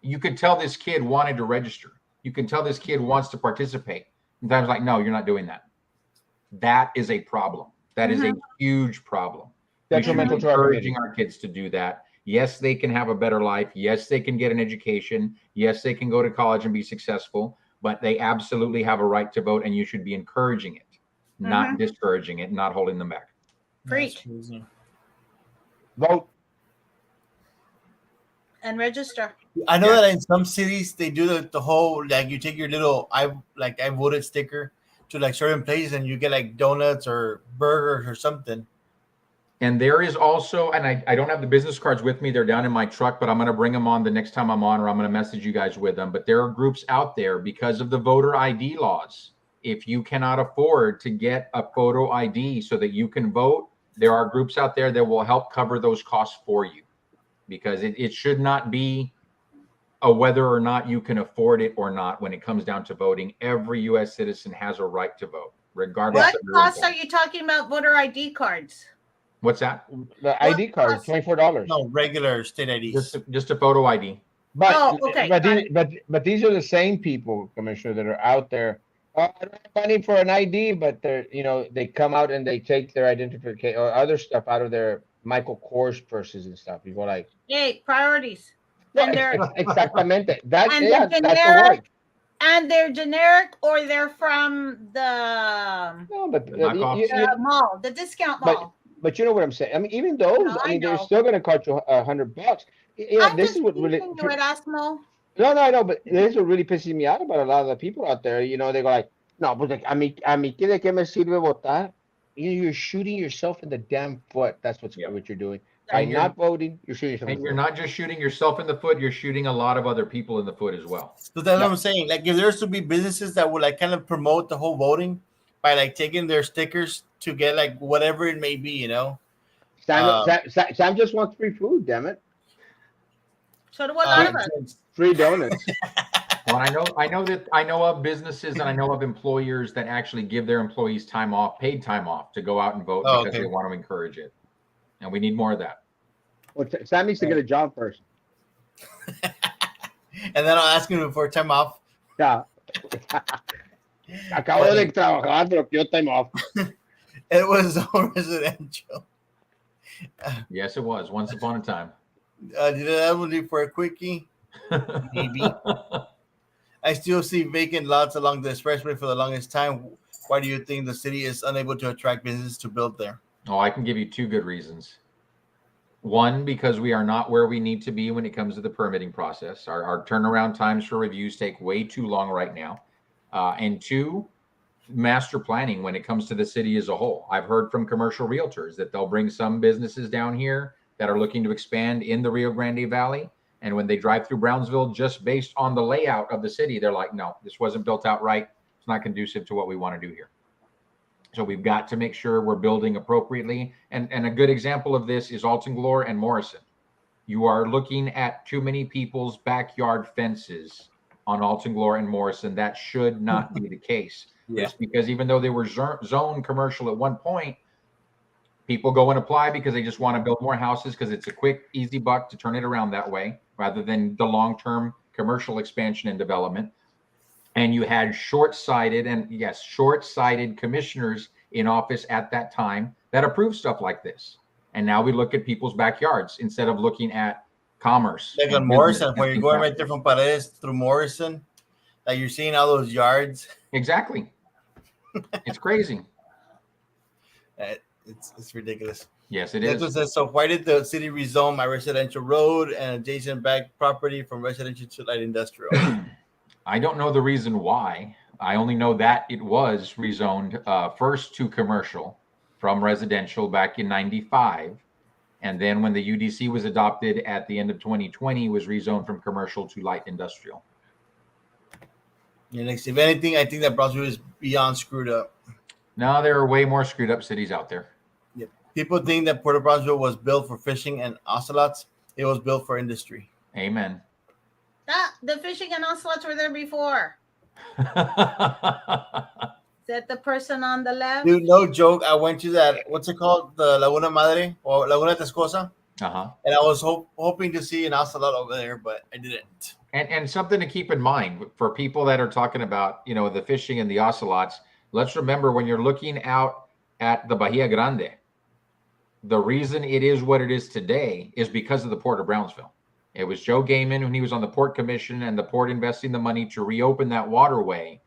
You could tell this kid wanted to register. You can tell this kid wants to participate. And I was like, no, you're not doing that. That is a problem. That is a huge problem. Detrimental we should be to our encouraging community. our kids to do that. Yes, they can have a better life. Yes, they can get an education. Yes, they can go to college and be successful, but they absolutely have a right to vote, and you should be encouraging it, not discouraging it, not holding them back. Preach. Vote. And register. I know that in some cities they do the whole like you take your little I voted sticker to like certain places and you get like donuts or burgers or something. And there is also, and I don't have the business cards with me, they're down in my truck, but I'm going to bring them on the next time I'm on, or I'm going to message you guys with them. But there are groups out there because of the voter ID laws. If you cannot afford to get a photo ID so that you can vote, there are groups out there that will help cover those costs for you, because it should not be a whether or not you can afford it or not. When it comes down to voting, every U.S. citizen has a right to vote, regardless What of your costs are income. you talking about? Voter ID cards. What's that? The ID card is $24. No, regular state IDs. Just a photo ID. But okay, but these are the same people, Commissioner, that are out there. I don't have money for an ID, but they're they come out and they take their identification or other stuff out of their Michael Kors purses and stuff. You go like, Hey, priorities. And they're exactamente. That and yeah, they're that's the generic. word. And they're generic, or they're from the No, but the mall, the discount mall. but you know what I'm saying. I mean, even those. No, I mean, they're know. still going to cost you $100. I'm This just is what really. teasing you, Erasmo. No, I know, but this is what really pisses me out about a lot of the people out there. They go like, no, but like, a mí ¿qué de qué me sirve votar? You're shooting yourself in the damn foot. That's what you're doing. By not voting, you're shooting yourself. And you're not just shooting yourself in the foot, you're shooting a lot of other people in the foot as well. So that's what I'm saying. Like if there's to be businesses that would like kind of promote the whole voting by like taking their stickers to get like whatever it may be, Sam just wants free food, damn it. So do a lot of us. Free donuts. Well, I know of businesses and I know of employers that actually give their employees time off, paid time off, to go out and vote because they want to encourage it. And we need more of that. Well, Sam needs to get a job first. And then I'll ask him for time off. Yeah. Acabo de trabajar, pero quiero time off. It was so residential. Yes, it was. Once upon a time. Did I leave for a quickie? Maybe. I still see vacant lots along the expressway for the longest time. Why do you think the city is unable to attract businesses to build there? Oh, I can give you two good reasons. One, because we are not where we need to be when it comes to the permitting process. Our turnaround times for reviews take way too long right now. And two, master planning when it comes to the city as a whole. I've heard from commercial realtors that they'll bring some businesses down here that are looking to expand in the Rio Grande Valley. And when they drive through Brownsville, just based on the layout of the city, they're like, no, this wasn't built out right. It's not conducive to what we want to do here. So we've got to make sure we're building appropriately. And a good example of this is Altenglore and Morrison. You are looking at too many people's backyard fences on Altenglore and Morrison. That should not be the case. But it's because even though they were zoned commercial at one point, people go and apply because they just want to build more houses because it's a quick, easy buck to turn it around that way rather than the long-term commercial expansion and development. And you had short-sighted commissioners in office at that time that approved stuff like this. And now we look at people's backyards instead of looking at commerce. Like on Morrison, when you're going right there from Paredes through Morrison, like you're seeing all those yards. Exactly. It's crazy. It's ridiculous. Yes, it is. Says, so why did the city rezone my residential road and adjacent back property from residential to light industrial? I don't know the reason why. I only know that it was rezoned first to commercial from residential back in 95. And then when the UDC was adopted at the end of 2020, it was rezoned from commercial to light industrial. Yeah, next, if anything, I think that Brownsville is beyond screwed up. No, there are way more screwed up cities out there. Yep. People think that Port of Brownsville was built for fishing and ocelots. It was built for industry. Amen. The fishing and ocelots were there before. Is that the person on the left? Dude, no joke. I went to that, what's it called? The Laguna Madre or Laguna Tascosa. Uh-huh. And I was hoping to see an ocelot over there, but I didn't. And something to keep in mind for people that are talking about, the fishing and the ocelots, let's remember when you're looking out at the Bahia Grande, the reason it is what it is today is because of the Port of Brownsville. It was Joe Gaiman when he was on the Port Commission and the port investing the money to reopen that waterway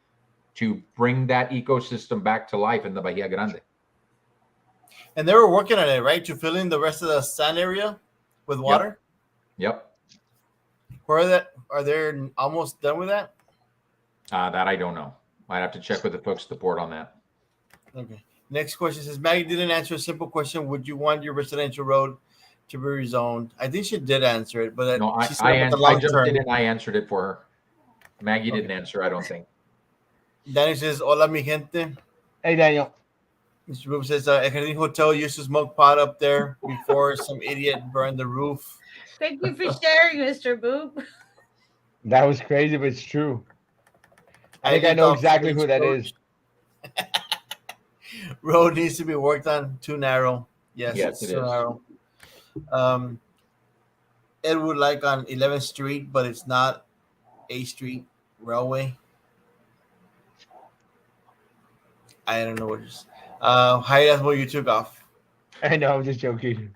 to bring that ecosystem back to life in the Bahia Grande. And they were working on it, right? To fill in the rest of the sand area with water? Yep. Are they almost done with that? That I don't know. I'd have to check with the folks at the port on that. Okay. Next question says, Maggie didn't answer a simple question. Would you want your residential road to be rezoned? I think she did answer it, but no, she said I just did it and I answered it for her. Maggie didn't answer, I don't think. Daniel says, hola, mi gente. Hey, Daniel. Mr. Boop says, El Jardín Hotel used to smoke pot up there before some idiot burned the roof. Thank you for sharing, Mr. Boop. That was crazy, but it's true. I think I know exactly who that is. Road needs to be worked on. Too narrow. Yes, it it's is. too narrow. Ed would like on 11th Street, but it's not A Street Railway. I don't know what it is. Hi, that's what you took off. I know, I'm just joking.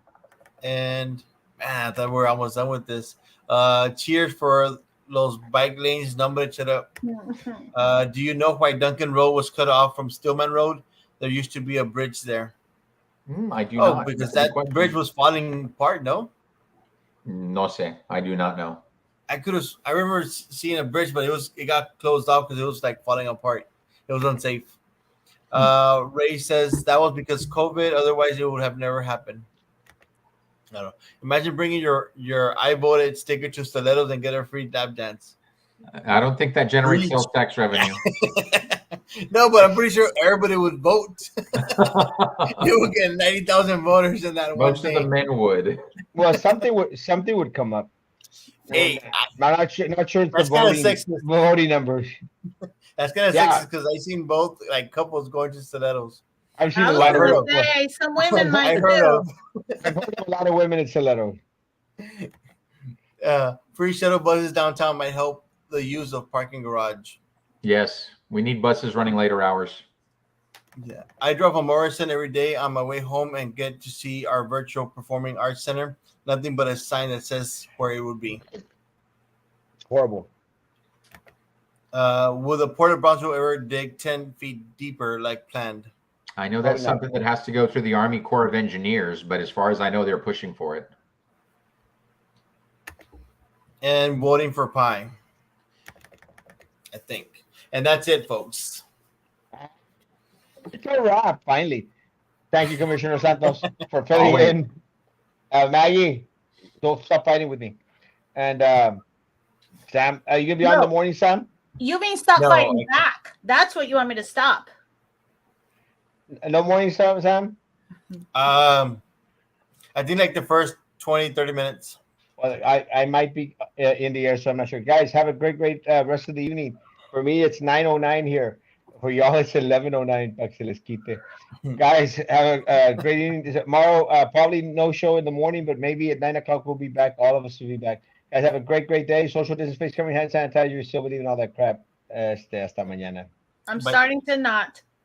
And man, I thought we were almost done with this. Cheers for those bike lanes. Number shut up. Do you know why Duncan Road was cut off from Stillman Road? There used to be a bridge there. I do not. Oh, because that bridge was falling apart, no? No sé. I do not know. I remember seeing a bridge, but it got closed off because it was like falling apart. It was unsafe. Ray says that was because COVID, otherwise it would have never happened. I don't know. Imagine bringing your I-voted sticker to Stilettos and get a free lap dance. I don't think that generates sales tax revenue. No, but I'm pretty sure everybody would vote. You would get 90,000 voters in that one Most day. of the men would. Well, something would come up. Hey, I'm not sure it's that's the kinda sexist. voting numbers. That's kind of Yeah. sexist because I've seen both like couples going to Stilettos. I've seen I a was lot of gonna of say, some women might I heard too. of I've heard of a lot of women in Stilettos. free shuttle buses downtown might help the use of parking garage. Yes, we need buses running later hours. Yeah, I drove on Morrison every day on my way home and get to see our virtual performing arts center. Nothing but a sign that says where it would be. It's horrible. Will the Port of Brownsville ever dig 10 feet deeper like planned? I know that's Probably not. something that has to go through the Army Corps of Engineers, but as far as I know, they're pushing for it. And voting for pie, I think. And that's it, folks. It's a wrap, finally. Thank you, Commissioner Santos, for filling Always. in. Maggie, don't stop fighting with me. And Sam, are you going to be on in the morning, Sam? You mean stop No, fighting back? That's what you want me to stop. No morning, Sam? I think like the first 20, 30 minutes. Well, I might be in the air, so I'm not sure. Guys, have a great rest of the evening. For me, it's 9:09 here. For y'all, it's 11:09. Pa que se les quite. Guys, have a great evening. Tomorrow, probably no show in the morning, but maybe at 9 o'clock we'll be back. All of us will be back. Guys, have a great day. Social distance, face covering, hand sanitizer, still believing all that crap. Hasta mañana. I'm Bye. starting to not.